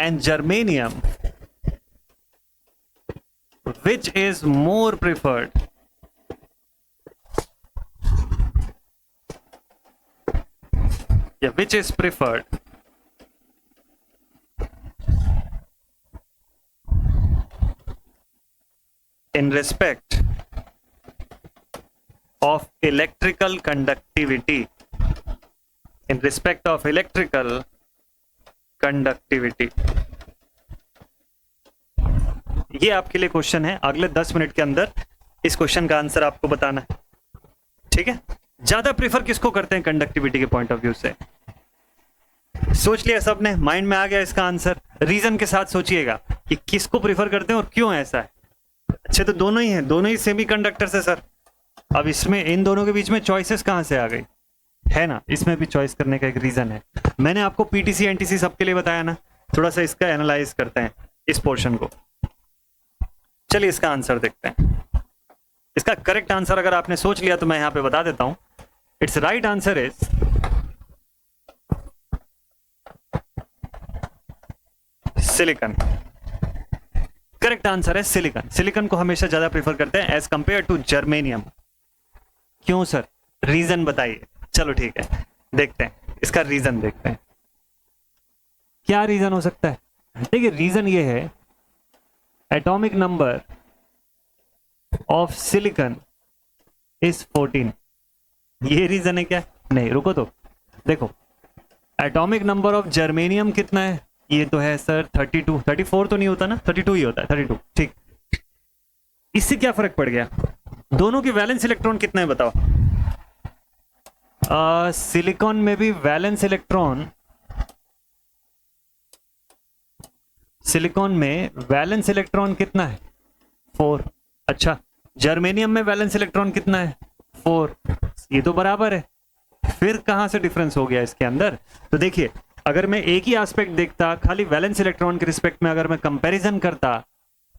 and germanium, which is more preferred? Which is preferred? In respect of electrical conductivity. In respect of electrical conductivity. ये आपके लिए क्वेश्चन है, अगले 10 मिनट के अंदर इस क्वेश्चन का आंसर आपको बताना है. ठीक है, ज्यादा प्रीफर किसको करते हैं कंडक्टिविटी के पॉइंट ऑफ व्यू से? सोच लिया सबने, माइंड में आ गया इसका आंसर. रीजन के साथ सोचिएगा कि किसको प्रीफर करते हैं और क्यों ऐसा है. अच्छे तो दोनों ही हैं, दोनों ही सेमी कंडक्टर से सर. अब इसमें इन दोनों के बीच में चॉइसेस कहां से आ गई, है ना? इसमें भी चॉइस करने का एक रीजन है. मैंने आपको पीटीसी एनटीसी सबके लिए बताया ना, थोड़ा सा इसका एनालाइज करते हैं इस पोर्शन को. चलिए इसका आंसर देखते हैं. इसका करेक्ट आंसर अगर आपने सोच लिया तो मैं यहां पे बता देता हूं. It's right answer is silicon. Correct answer है सिलिकॉन। सिलिकॉन को हमेशा ज्यादा प्रेफर करते हैं एज कंपेयर टू जर्मेनियम। क्यों सर, रीजन बताइए। चलो ठीक है, देखते हैं इसका रीजन, देखते हैं क्या रीजन हो सकता है। देखिए रीजन ये है, atomic number of silicon is 14। ये रीजन है क्या? नहीं, रुको तो देखो, एटॉमिक नंबर ऑफ जर्मेनियम कितना है? ये तो है सर 32, 34 तो नहीं होता ना, 32 ही होता है, 32। ठीक, इससे क्या फर्क पड़ गया? दोनों की वैलेंस इलेक्ट्रॉन कितना है बताओ? सिलिकॉन में भी वैलेंस इलेक्ट्रॉन, सिलिकॉन में वैलेंस इलेक्ट्रॉन कितना है? 4। अच्छा, जर्मेनियम में वैलेंस इलेक्ट्रॉन कितना है? 4। ये तो बराबर है, फिर कहां से डिफरेंस हो गया इसके अंदर? तो देखिए, अगर मैं एक ही एस्पेक्ट देखता, खाली वैलेंस इलेक्ट्रॉन के रिस्पेक्ट में अगर मैं कंपैरिजन करता,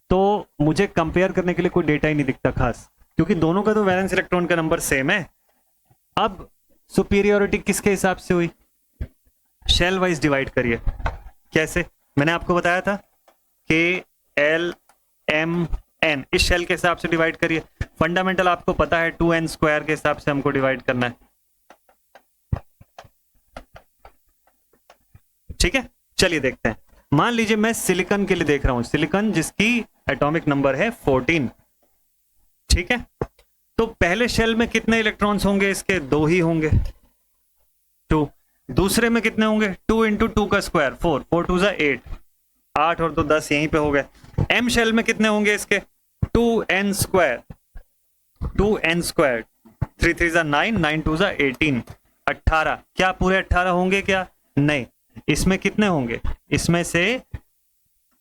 तो मुझे कंपेयर करने के लिए कोई डेटा ही नहीं दिखता खास, क्योंकि दोनों का तो वैलेंस इलेक्ट्रॉन का नंबर सेम है। अब सुपीरियोरिटी किसके हिसाब से हुई? शेल वाइज डिवाइड करिए। कैसे? मैंने आपको बताया था कि L M N इस शेल के हिसाब से डिवाइड करिए। फंडामेंटल आपको पता है 2n स्क्वायर के हिसाब से हमको डिवाइड करना है। ठीक है, चलिए देखते हैं। मान लीजिए मैं सिलिकॉन के लिए देख रहा हूं, सिलिकॉन जिसकी एटॉमिक नंबर है 14। ठीक है, तो पहले शेल में कितने इलेक्ट्रॉन्स होंगे इसके? 2 ही होंगे, 2। दूसरे में कितने होंगे? 2 इंटू 2 का स्क्वायर 4, 4 2 जा 8, 8 और 2 10, यहीं पे हो गए। एम शेल में कितने होंगे इसके? 2n स्क्वायर, 2n स्क्वायर, 3 3 जा 9, 9 2 जा 18, 18। क्या पूरे 18 होंगे क्या? नहीं, इसमें कितने होंगे? इसमें से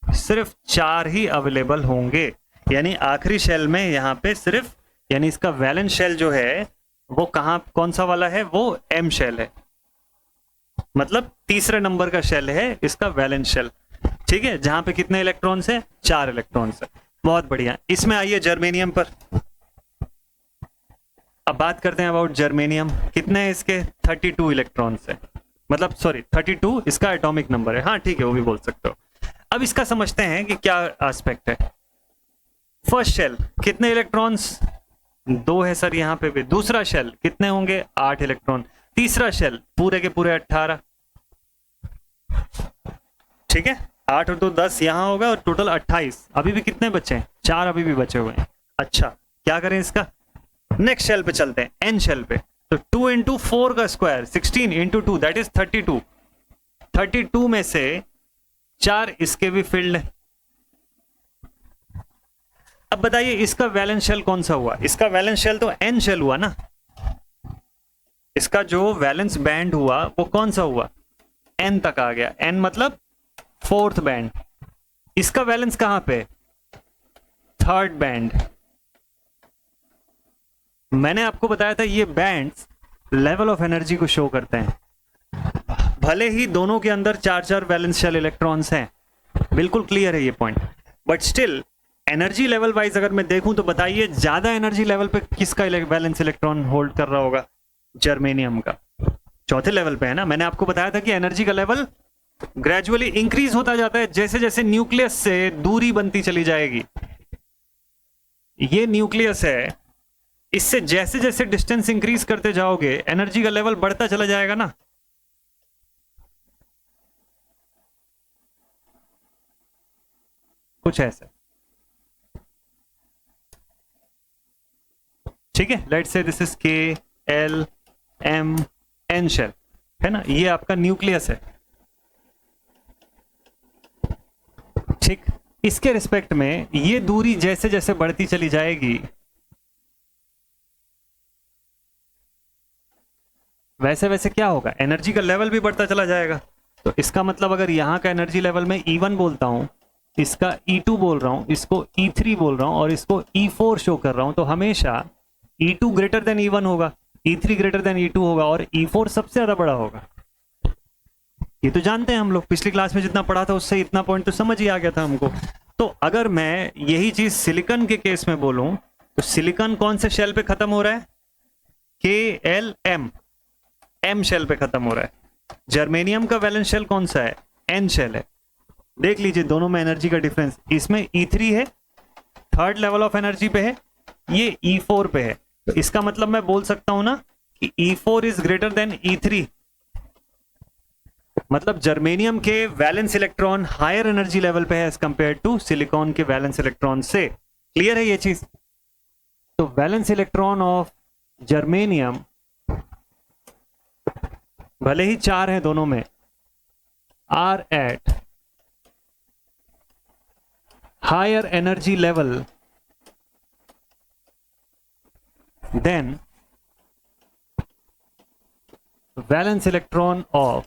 सिर्फ 4 ही अवेलेबल होंगे, यानी आखिरी शेल में यहाँ पे सिर्फ, यानी इसका वैलेंस शेल जो है वो कहाँ, कौन सा वाला है? वो एम शेल है, मतलब तीसरे नंबर का शेल है इसका वैलेंस शेल। ठीक है, जहां पे कितने इलेक्ट्रॉन्स है? 4 इलेक्ट्रॉन्स है। बहुत बढ़िया। इसमें आइए जर्मेनियम पर। अब बात करते हैं अबाउट जर्मेनियम। कितने हैं इसके? 32 इलेक्ट्रॉन्स है, मतलब सॉरी 32 इसका एटॉमिक नंबर है। हाँ ठीक है, वो भी बोल सकते हो। अब इसका समझते हैं कि क्या एस्पेक्ट है। फर्स्ट शेल कितने इलेक्ट्रॉन्स? 2 है सर यहाँ पे भी। दूसरा शेल कितने होंगे? 8 इलेक्ट्रॉन। तीसरा शेल पूरे के पूरे 18। ठीक है, 8 और 2 10 यहाँ होगा और टोटल 28। अभी भी कितने बचे हैं? 4 अभी भी बचे हुए हैं। अच्छा, क्या करें इसका? नेक्स्ट शेल पे चलते हैं, एन शेल पे। तो 2 इंटू 4 का स्क्वायर 16 इंटू 2 दैट इज 32। 32 में से 4 इसके भी फील्ड है। अब बताइए इसका वैलेंस शेल कौन सा हुआ? इसका वैलेंस शेल तो एन शेल हुआ ना। इसका जो वैलेंस बैंड हुआ वो कौन सा हुआ? एन तक आ गया। एन मतलब 4th बैंड। इसका वैलेंस कहां पे? 3rd band. मैंने आपको बताया था ये बैंड्स लेवल ऑफ एनर्जी को शो करते हैं। भले ही दोनों के अंदर 4-4 वैलेंस शेल इलेक्ट्रॉन्स हैं, बिल्कुल क्लियर है ये point, but still energy level wise अगर मैं देखूं तो बताइए ज्यादा एनर्जी लेवल पे किसका वैलेंस इलेक्ट्रॉन होल्ड कर रहा होगा? जर्मेनियम का। 4थे लेवल पे है ना। मैंने आपको बताया था कि एनर्जी का लेवल ग्रेजुअली इंक्रीज होता जाता है जैसे जैसे न्यूक्लियस से दूरी बनती चली जाएगी। ये न्यूक्लियस है, इससे जैसे जैसे डिस्टेंस इंक्रीज करते जाओगे एनर्जी का लेवल बढ़ता चला जाएगा ना। कुछ ऐसा। ठीक है, लेट्स से दिस इज के एल एम एन शेल है ना, ये आपका न्यूक्लियस है। ठीक, इसके रिस्पेक्ट में ये दूरी जैसे जैसे बढ़ती चली जाएगी वैसे वैसे क्या होगा? एनर्जी का लेवल भी बढ़ता चला जाएगा। तो इसका मतलब अगर यहां का एनर्जी लेवल में E1 बोलता हूं, इसका E2 बोल रहा हूं, इसको E3 बोल रहा हूं और इसको E4 शो कर रहा हूं, तो हमेशा E2 ग्रेटर देन E1 होगा, E3 ग्रेटर देन E2 होगा और E4 सबसे ज्यादा बड़ा होगा। ये तो जानते हैं हम लोग, पिछली क्लास में जितना पढ़ा था उससे इतना पॉइंट तो समझ ही आ गया था हमको। तो अगर मैं यही चीज सिलिकॉन के केस में बोलूं तो सिलिकॉन कौन से शेल पे खत्म हो रहा है? KLM, एम शेल पे खत्म हो रहा है। जर्मेनियम का वैलेंस शेल कौन सा है? एन शेल है। देख लीजिए दोनों में एनर्जी का डिफरेंस, इसमें E3 है, थर्ड लेवल ऑफ एनर्जी पे है, ये E4 पे है। तो इसका मतलब मैं बोल सकता हूं ना कि E4 is greater than E3, मतलब जर्मेनियम के valence electron higher energy level पे है एज कंपेयर टू सिलिकॉन के वैलेंस इलेक्ट्रॉन से। क्लियर है ये चीज? तो वैलेंस इलेक्ट्रॉन ऑफ जर्मेनियम भले ही 4 हैं दोनों में, are at higher energy level than valence electron of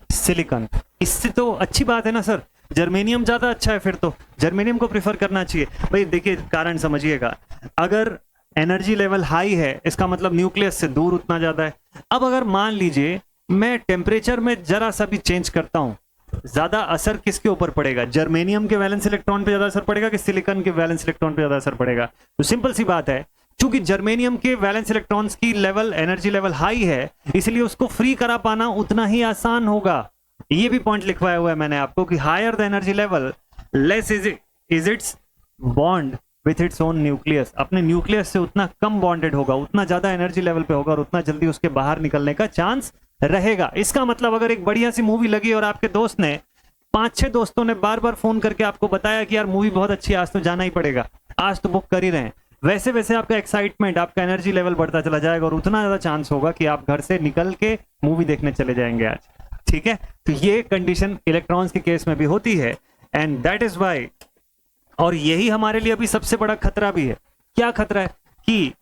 silicon. इससे तो अच्छी बात है ना सर, जर्मेनियम ज्यादा अच्छा है, फिर तो जर्मेनियम को प्रिफर करना चाहिए। भाई देखिए कारण समझिएगा, अगर एनर्जी लेवल हाई है इसका मतलब न्यूक्लियस से दूर उतना ज्यादा है। अब अगर मान लीजिए मैं टेम्परेचर में जरा सा भी चेंज करता हूं, ज्यादा असर किसके ऊपर पड़ेगा? जर्मेनियम के वैलेंस इलेक्ट्रॉन पे ज्यादा असर पड़ेगा कि सिलिकॉन के वैलेंस इलेक्ट्रॉन पे ज्यादा असर पड़ेगा? तो सिंपल सी बात है, चूंकि जर्मेनियम के वैलेंस इलेक्ट्रॉन्स की लेवल एनर्जी लेवल हाई है, इसलिए उसको फ्री करा पाना उतना ही आसान होगा। ये भी पॉइंट लिखवाया हुआ है मैंने आपको कि higher the energy level less is its bond with its own nucleus. अपने न्यूक्लियस से उतना कम बॉन्डेड होगा, उतना ज्यादा एनर्जी लेवल पे होगा और उतना जल्दी उसके बाहर निकलने का चांस रहेगा। इसका मतलब अगर एक बढ़िया सी मूवी लगी और आपके दोस्त ने 5-6 दोस्तों ने बार बार फोन करके आपको बताया कि यार मूवी बहुत अच्छी है, आज तो जाना ही पड़ेगा, आज तो बुक कर ही रहे हैं, वैसे वैसे आपका एक्साइटमेंट, आपका एनर्जी लेवल बढ़ता चला जाएगा और उतना ज्यादा चांस होगा कि आप घर से निकल के मूवी देखने चले जाएंगे आज। ठीक है, तो ये कंडीशन इलेक्ट्रॉन्स के केस में भी होती है एंड दैट इज वाई, और यही हमारे लिए अभी सबसे बड़ा खतरा भी है। क्या खतरा है? कि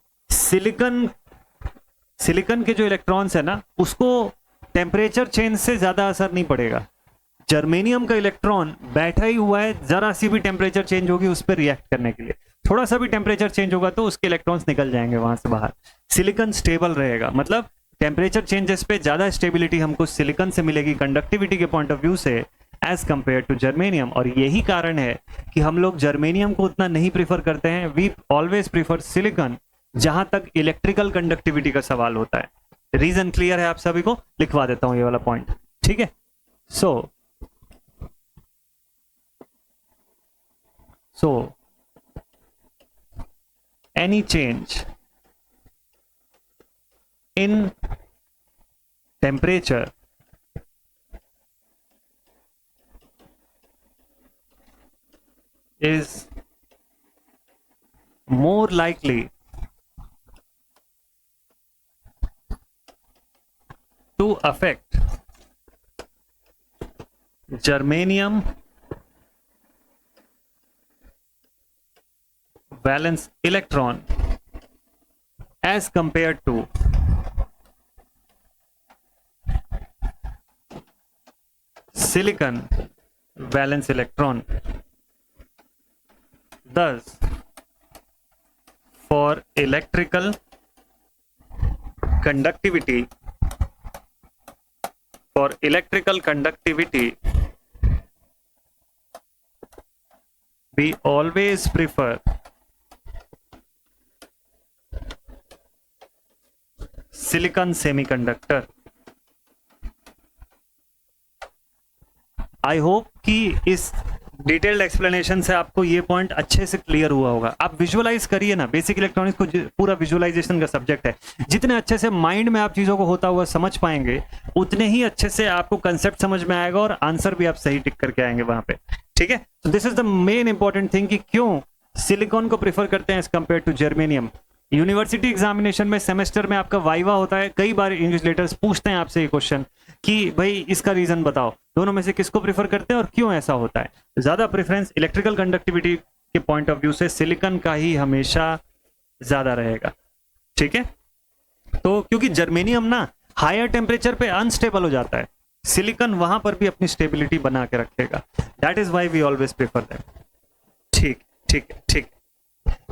सिलिकॉन के जो इलेक्ट्रॉन्स है ना, उसको टेम्परेचर चेंज से ज्यादा असर नहीं पड़ेगा। जर्मेनियम का इलेक्ट्रॉन बैठा ही हुआ है, जरा सी भी टेम्परेचर चेंज होगी उस पर रिएक्ट करने के लिए, थोड़ा सा भी टेम्परेचर चेंज होगा तो उसके इलेक्ट्रॉन्स निकल जाएंगे वहां से बाहर। सिलिकॉन स्टेबल रहेगा, मतलब टेम्परेचर चेंजेस पे ज्यादा स्टेबिलिटी हमको सिलिकॉन से मिलेगी कंडक्टिविटी के पॉइंट ऑफ व्यू से एज कंपेयर टू जर्मेनियम। और यही कारण है कि हम लोग जर्मेनियम को उतना नहीं प्रीफर करते हैं, वी ऑलवेज प्रीफर सिलिकॉन जहां तक इलेक्ट्रिकल कंडक्टिविटी का सवाल होता है। रीजन क्लियर है आप सभी को? लिखवा देता हूं ये वाला पॉइंट, ठीक है। सो any change in temperature is more likely to affect germanium valence electron as compared to silicon valence electron. Thus, for electrical conductivity, we always prefer silicon semiconductor. I hope कि इस डिटेल्ड एक्सप्लेनेशन से आपको ये point अच्छे से clear हुआ होगा। आप विजुअलाइज करिए ना, बेसिक इलेक्ट्रॉनिक्स को पूरा विजुअलाइजेशन का सब्जेक्ट है। जितने अच्छे से माइंड में आप चीजों को होता हुआ समझ पाएंगे, उतने ही अच्छे से आपको कंसेप्ट समझ में आएगा और आंसर भी आप सही टिक करके आएंगे वहां पे। ठीक है, तो this is the main important thing कि क्यों सिलिकॉन को प्रीफर करते हैं as compare to germanium. University examination में सेमेस्टर में आपका वाइवा होता है, कई बार इन्विजिलेटर्स पूछते हैं आपसे ये क्वेश्चन कि भाई इसका रीजन बताओ, दोनों में से किसको प्रीफर करते हैं और क्यों ऐसा होता है। ज्यादा प्रेफरेंस इलेक्ट्रिकल कंडक्टिविटी के पॉइंट ऑफ व्यू से सिलिकॉन का ही हमेशा ज्यादा रहेगा। ठीक है, तो क्योंकि जर्मेनियम ना हायर टेम्परेचर पे अनस्टेबल हो जाता है, सिलिकॉन वहां पर भी अपनी स्टेबिलिटी बना के रखेगा। That is why we always prefer that. ठीक ठीक ठीक,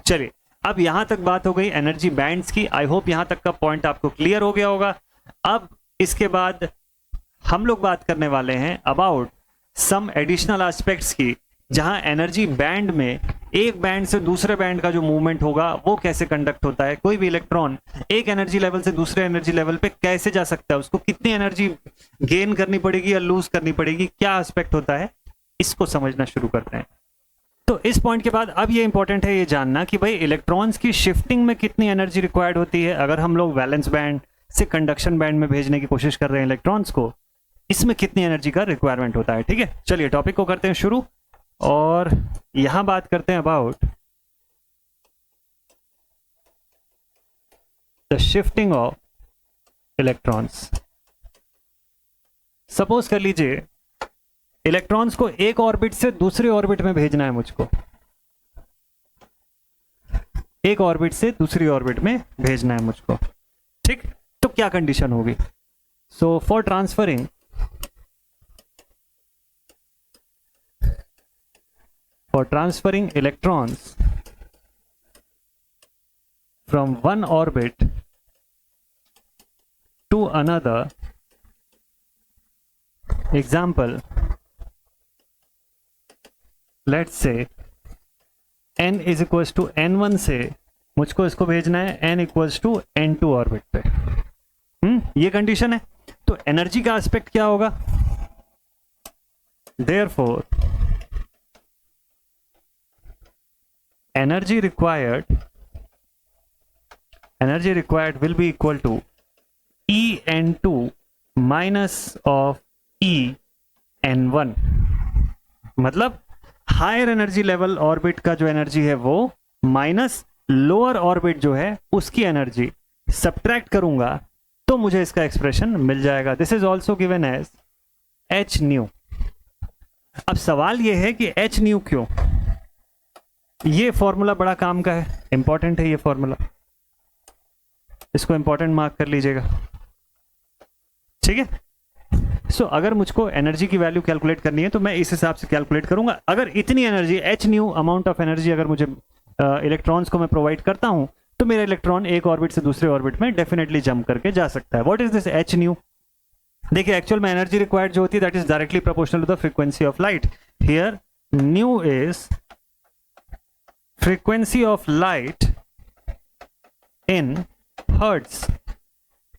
चलिए अब यहां तक बात हो गई एनर्जी बैंड्स की। आई होप यहां तक का पॉइंट आपको क्लियर हो गया होगा। अब इसके बाद हम लोग बात करने वाले हैं अबाउट सम एडिशनल एस्पेक्ट्स की, जहां एनर्जी बैंड में एक बैंड से दूसरे बैंड का जो मूवमेंट होगा वो कैसे कंडक्ट होता है, कोई भी इलेक्ट्रॉन एक एनर्जी लेवल से दूसरे एनर्जी लेवल पे कैसे जा सकता है, उसको कितनी एनर्जी गेन करनी पड़ेगी या लूज करनी पड़ेगी, क्या एस्पेक्ट होता है, इसको समझना शुरू करते हैं। तो इस पॉइंट के बाद अब ये इंपॉर्टेंट है ये जानना कि भाई इलेक्ट्रॉन्स की शिफ्टिंग में कितनी एनर्जी रिक्वायर्ड होती है। अगर हम लोग वैलेंस बैंड से कंडक्शन बैंड में भेजने की कोशिश कर रहे हैं इलेक्ट्रॉन्स को, इसमें कितनी एनर्जी का रिक्वायरमेंट होता है। ठीक है, चलिए टॉपिक को करते हैं शुरू और यहां बात करते हैं about the shifting of electrons. Suppose कर लीजिए इलेक्ट्रॉन्स को एक ऑर्बिट से दूसरे ऑर्बिट में भेजना है मुझको, एक ऑर्बिट से दूसरी ऑर्बिट में भेजना है मुझको। ठीक, तो क्या कंडीशन होगी? So for transferring electrons from one orbit to another, example let's say n is equals to n1 से मुझको इसको भेजना है n equals to n2 orbit पे। ये कंडीशन है। तो एनर्जी का एस्पेक्ट क्या होगा? Therefore energy required will be equal to En2 minus of En1। मतलब हायर एनर्जी लेवल ऑर्बिट का जो एनर्जी है वो माइनस लोअर ऑर्बिट जो है उसकी एनर्जी, सब्ट्रैक्ट करूंगा तो मुझे इसका एक्सप्रेशन मिल जाएगा। This is also given as H nu. अब सवाल यह है कि एच न्यू क्यों? ये फॉर्मूला बड़ा काम का है, इंपॉर्टेंट है ये फॉर्मूला, इसको इंपॉर्टेंट मार्क कर लीजिएगा। ठीक है, सो अगर मुझको एनर्जी की वैल्यू कैलकुलेट करनी है तो मैं इस हिसाब से कैलकुलेट करूंगा। अगर इतनी energy H new amount of energy अगर मुझे इलेक्ट्रॉन्स को मैं प्रोवाइड करता हूं तो मेरा इलेक्ट्रॉन एक ऑर्बिट से दूसरे ऑर्बिट में डेफिनेटली जंप करके जा सकता है। What is this H nu? देखिए एक्चुअल में एनर्जी रिक्वायर्ड जो होती है that is directly proportional to the frequency of light. Here nu is frequency of light in hertz.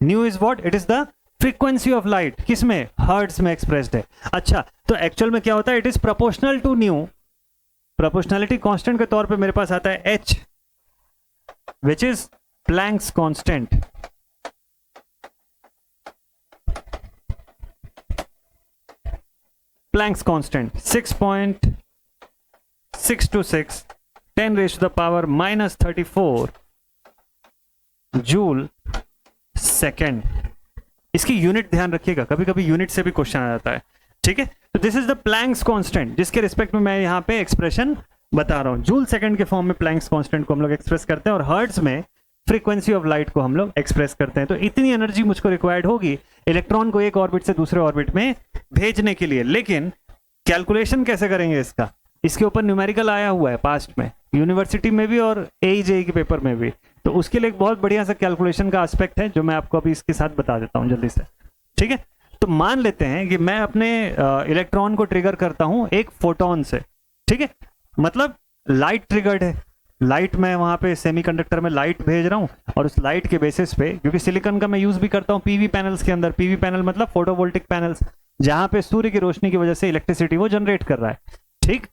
Nu is what? It is the frequency of light. किसमें? Hertz में expressed है। अच्छा, तो actual में क्या होता है? It is proportional to nu. Proportionality constant के तौर पे मेरे पास आता है H, which is Planck's constant. Planck's constant 6.626 10⁻⁻34 joule second. इसकी यूनिट ध्यान रखिएगा, कभी कभी यूनिट से भी क्वेश्चन आ जाता है। ठीक है, तो this is the Planck's constant जिसके रिस्पेक्ट में मैं यहाँ पे एक्सप्रेशन बता रहा हूँ। जूल सेकंड के फॉर्म में प्लैंक्स कांस्टेंट को हम लोग एक्सप्रेस करते हैं और हर्ट्ज में फ्रीक्वेंसी ऑफ लाइट को हम लोग एक्सप्रेस करते हैं। तो इतनी एनर्जी मुझको रिक्वायर्ड होगी इलेक्ट्रॉन को एक ऑर्बिट से दूसरे ऑर्बिट में भेजने के लिए। लेकिन कैलकुलेशन कैसे करेंगे इसका? इसके ऊपर न्यूमेरिकल आया हुआ है पास्ट में, यूनिवर्सिटी में भी और AEJE के पेपर में भी। तो उसके लिए एक बहुत बढ़िया सा कैलकुलेशन का एस्पेक्ट है जो मैं आपको अभी इसके साथ बता देता हूं जल्दी से। ठीक है, तो मान लेते हैं कि मैं अपने इलेक्ट्रॉन को ट्रिगर करता हूं एक फोटोन से। ठीक है, मतलब लाइट ट्रिगर्ड है, लाइट में वहां पे सेमीकंडक्टर में लाइट भेज रहा हूं और उस लाइट के बेसिस पे, क्योंकि सिलिकॉन का मैं यूज भी करता हूं पीवी पैनल्स के अंदर। पीवी पैनल मतलब फोटोवोल्टिक पैनल्स, जहां पे सूर्य की रोशनी की वजह से इलेक्ट्रिसिटी वो जनरेट कर रहा है। ठीक,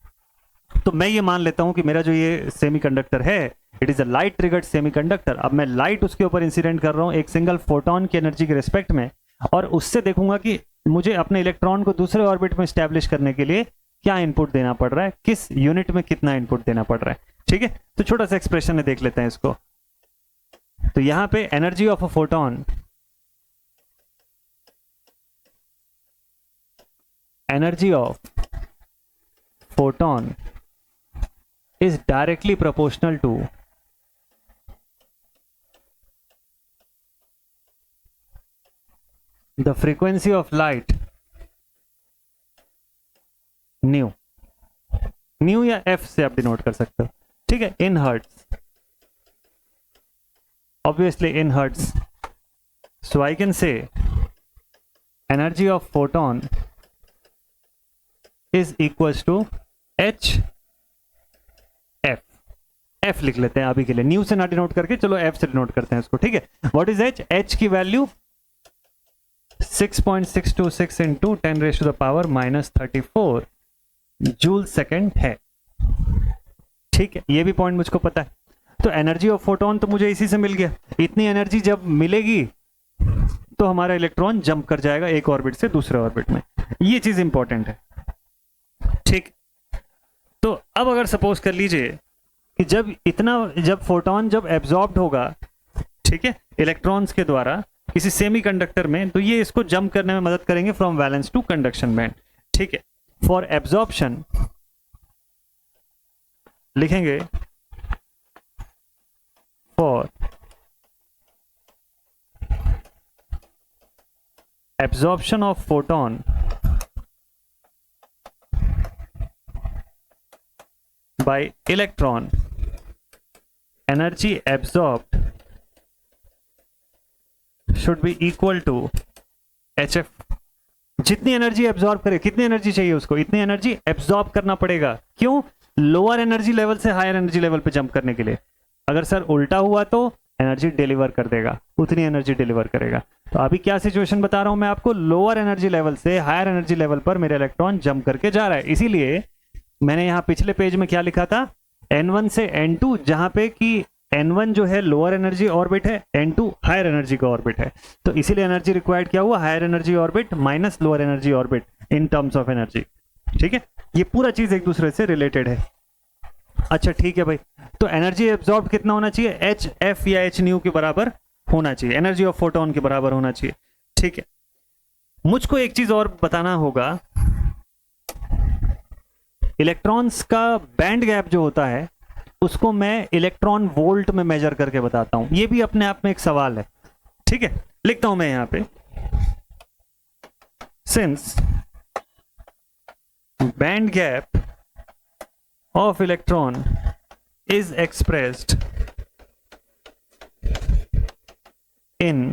तो मैं ये मान लेता हूं कि मेरा जो ये सेमीकंडक्टर है it is a light triggered semiconductor. अब मैं लाइट उसके ऊपर इंसिडेंट कर रहा हूं एक सिंगल फोटोन की एनर्जी के रिस्पेक्ट में, और उससे देखूंगा कि मुझे अपने इलेक्ट्रॉन को दूसरे ऑर्बिट में स्टैब्लिश करने के लिए क्या इनपुट देना पड़ रहा है, किस यूनिट में कितना इनपुट देना पड़ रहा है। ठीक है, तो छोटा सा एक्सप्रेशन है, देख लेते हैं इसको। तो यहां पे energy of a photon, energy of photon is directly proportional to the frequency of light nu। nu या f से आप डिनोट कर सकते हो। ठीक है, इन hertz, obviously in hertz, so I can say energy of photon is equals to h f लिख लेते हैं अभी के लिए, न्यू से ना डिनोट करके, चलो f से डिनोट करते हैं इसको। ठीक है, व्हाट इज h? h की वैल्यू 6.626 इंटू 10⁻⁻34 जूल सेकेंड है। ठीक है, ये भी पॉइंट मुझको पता है। तो एनर्जी ऑफ फोटोन तो मुझे इसी से मिल गया। इतनी एनर्जी जब मिलेगी तो हमारा इलेक्ट्रॉन जंप कर जाएगा एक ऑर्बिट से दूसरे ऑर्बिट में। ये चीज इंपॉर्टेंट है। ठीक, तो अब अगर सपोज कर लीजिए कि जब फोटोन जब एब्जॉर्ब्ड होगा, ठीक है, इलेक्ट्रॉन्स के द्वारा किसी सेमीकंडक्टर में, तो ये इसको जंप करने में मदद करेंगे from valence to conduction band. ठीक है, फॉर एब्जॉर्प्शन लिखेंगे for absorption of photon by electron, energy absorbed should be equal to HF। जितनी एनर्जी एब्जॉर्ब करे, कितनी एनर्जी चाहिए उसको, इतनी एनर्जी एब्जॉर्ब करना पड़ेगा। क्यों? लोअर एनर्जी लेवल से हायर एनर्जी लेवल पे जंप करने के लिए। अगर सर उल्टा हुआ तो एनर्जी डिलीवर कर देगा, उतनी एनर्जी डिलीवर करेगा। तो अभी क्या सिचुएशन बता रहा हूं मैं आपको, लोअर एनर्जी लेवल से हायर एनर्जी लेवल पर मेरा इलेक्ट्रॉन जंप करके जा रहा है। इसीलिए मैंने यहां पिछले पेज में क्या लिखा था, N1 से N2, जहां पे कि N1 जो है लोअर एनर्जी ऑर्बिट है, N2 हायर एनर्जी का ऑर्बिट है। तो इसीलिए एनर्जी रिक्वायर्ड क्या हुआ, higher energy orbit minus lower energy orbit in terms of energy. ठीक है, ये पूरा चीज एक दूसरे से रिलेटेड है। अच्छा ठीक है भाई, तो एनर्जी एब्जॉर्ब कितना होना चाहिए, एच एफ या एच न्यू के बराबर होना चाहिए, एनर्जी ऑफ फोटोन के बराबर होना चाहिए। ठीक है, मुझको एक चीज और बताना होगा, इलेक्ट्रॉन्स का बैंड गैप जो होता है उसको मैं इलेक्ट्रॉन वोल्ट में मेजर करके बताता हूं। ये भी अपने आप में एक सवाल है। ठीक है, लिखता हूं मैं यहां पे, since band gap of electron is expressed in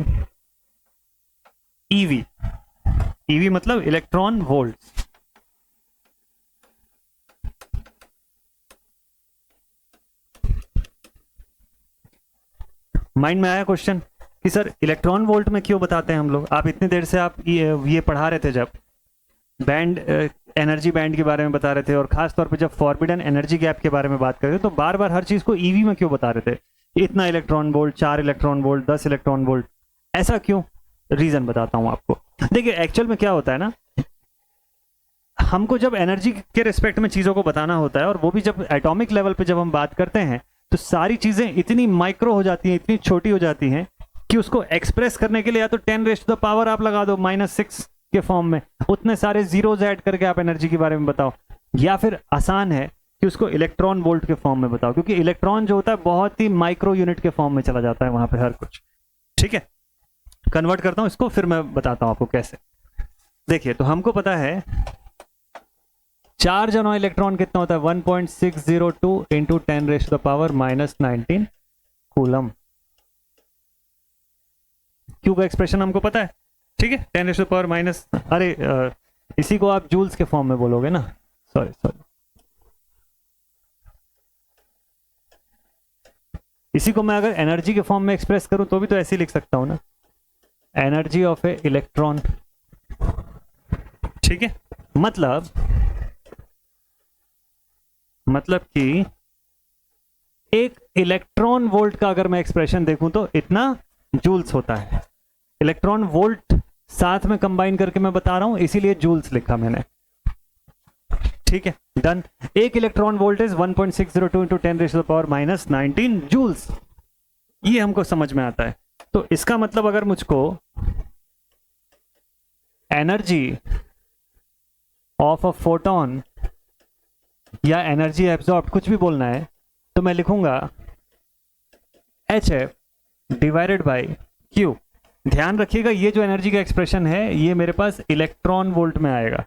EV। EV मतलब इलेक्ट्रॉन वोल्ट। माइंड में आया क्वेश्चन कि सर इलेक्ट्रॉन वोल्ट में क्यों बताते हैं हम लोग? आप इतनी देर से आप ये पढ़ा रहे थे, जब बैंड एनर्जी बैंड के बारे में बता रहे थे, और खास तौर पे जब फॉरबिडन एनर्जी गैप के बारे में बात कर रहे थे, तो बार बार हर चीज को ईवी में क्यों बता रहे थे? इतना electron volt, 4 electron volt, 10 electron volt, ऐसा क्यों? रीजन बताता हूं आपको। देखिए एक्चुअल में क्या होता है ना, हमको जब एनर्जी के रिस्पेक्ट में चीजों को बताना होता है, और वो भी जब एटॉमिक लेवल पे जब हम बात करते हैं, तो सारी चीजें इतनी माइक्रो हो जाती हैं, इतनी छोटी हो जाती हैं कि उसको एक्सप्रेस करने के लिए या तो 10⁻⁻⁴ आप लगा दो, -6 के फॉर्म में, उतने सारे जीरोज ऐड करके आप एनर्जी के बारे में बताओ, या फिर आसान है कि उसको इलेक्ट्रॉन वोल्ट के फॉर्म में बताओ, क्योंकि इलेक्ट्रॉन जो होता है बहुत ही माइक्रो यूनिट के फॉर्म में चला जाता है वहां पे हर कुछ। ठीक है, कन्वर्ट करता हूं इसको, फिर मैं बताता हूं आपको कैसे। देखिए, तो हमको पता है चार्ज ऑन इलेक्ट्रॉन कितना होता है, 1.602 इंटू 10⁻⁻⁻19 कूलम। क्यू का एक्सप्रेशन हमको पता है। ठीक है, 10⁻⁻, अरे इसी को आप जूल्स के फॉर्म में बोलोगे ना, सॉरी इसी को मैं अगर एनर्जी के फॉर्म में एक्सप्रेस करूं तो भी तो ऐसे ही लिख सकता हूं ना, एनर्जी ऑफ ए इलेक्ट्रॉन। ठीक है, मतलब कि एक इलेक्ट्रॉन वोल्ट का अगर मैं एक्सप्रेशन देखूं तो इतना जूल्स होता है। इलेक्ट्रॉन वोल्ट साथ में कंबाइन करके मैं बता रहा हूं, इसीलिए जूल्स लिखा मैंने। ठीक है, डन। एक इलेक्ट्रॉन वोल्टेज 1.602 इंटू 10⁻⁻⁻19 जूल्स, ये हमको समझ में आता है। तो इसका मतलब अगर मुझको एनर्जी ऑफ अ फोटोन या एनर्जी एब्जॉर्ब कुछ भी बोलना है, तो मैं लिखूंगा HF डिवाइडेड बाय Q। ध्यान रखिएगा, ये जो एनर्जी का एक्सप्रेशन है ये मेरे पास इलेक्ट्रॉन वोल्ट में आएगा।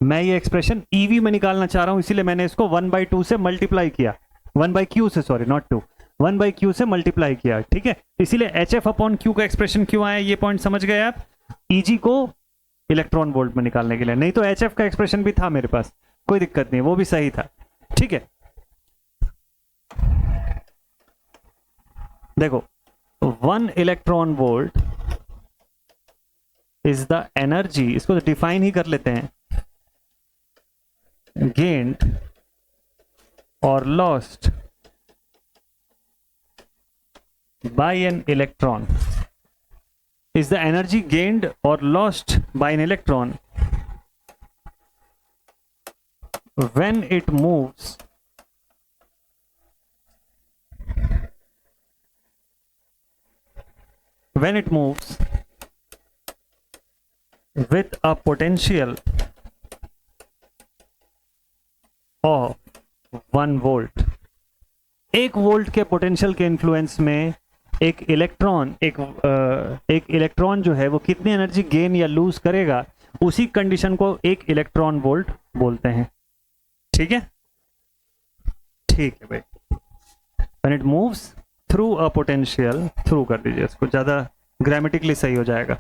मैं ये एक्सप्रेशन ईवी में निकालना चाह रहा हूं, इसीलिए मैंने इसको 1/2 से मल्टीप्लाई किया, 1/Q से, सॉरी नॉट 2, 1/Q से मल्टीप्लाई किया। ठीक है, इसीलिए HF अपॉन Q का एक्सप्रेशन क्यों आया, ये पॉइंट समझ गए आप, EG को इलेक्ट्रॉन वोल्ट में निकालने के लिए। नहीं तो HF का एक्सप्रेशन भी था मेरे पास, कोई दिक्कत नहीं, वो भी सही था। ठीक है, देखो 1 electron volt is the energy, इसको तो डिफाइन ही कर लेते हैं, gained or lost by an electron. Is the energy gained or lost by an electron when it moves with a potential of 1 volt. 1 volt के पोटेंशियल के influence में एक electron जो है वो कितनी एनर्जी गेन या लूज करेगा, उसी कंडीशन को एक इलेक्ट्रॉन वोल्ट बोलते हैं. ठीक है, ठीक है भाई. When it moves through a potential, through कर दीजिए इसको, ज्यादा ग्रामेटिकली सही हो जाएगा.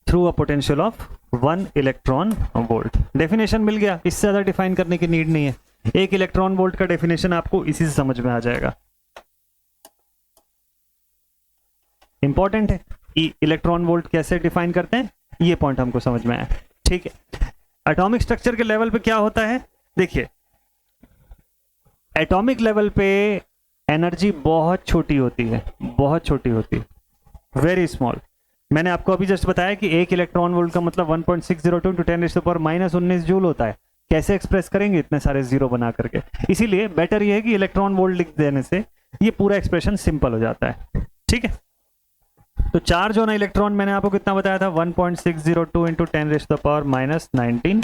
Through a potential of 1 electron volt. Definition मिल गया, इससे ज्यादा डिफाइन करने की नीड नहीं है. 1 इलेक्ट्रॉन वोल्ट का डेफिनेशन आपको इसी से समझ में आ जाएगा. इंपॉर्टेंट है इलेक्ट्रॉन वोल्ट कैसे डिफाइन करते हैं, ये पॉइंट हमको समझ में आया. ठीक है, एटॉमिक स्ट्रक्चर के लेवल पे क्या होता है, देखिए एटॉमिक लेवल पे एनर्जी बहुत छोटी होती है, बहुत छोटी होती है, वेरी स्मॉल. मैंने आपको अभी जस्ट बताया कि 1 इलेक्ट्रॉन वोल्ट का मतलब 1.602 × 10⁻⁻19 जूल होता है. कैसे एक्सप्रेस करेंगे इतने सारे जीरो बना करके, इसीलिए बेटर ये है कि इलेक्ट्रॉन वोल्ट लिख देने से ये पूरा एक्सप्रेशन सिंपल हो जाता है. ठीक है, तो चार्ज ऑन इलेक्ट्रॉन मैंने आपको कितना बताया था, 1.602 × 10⁻⁻19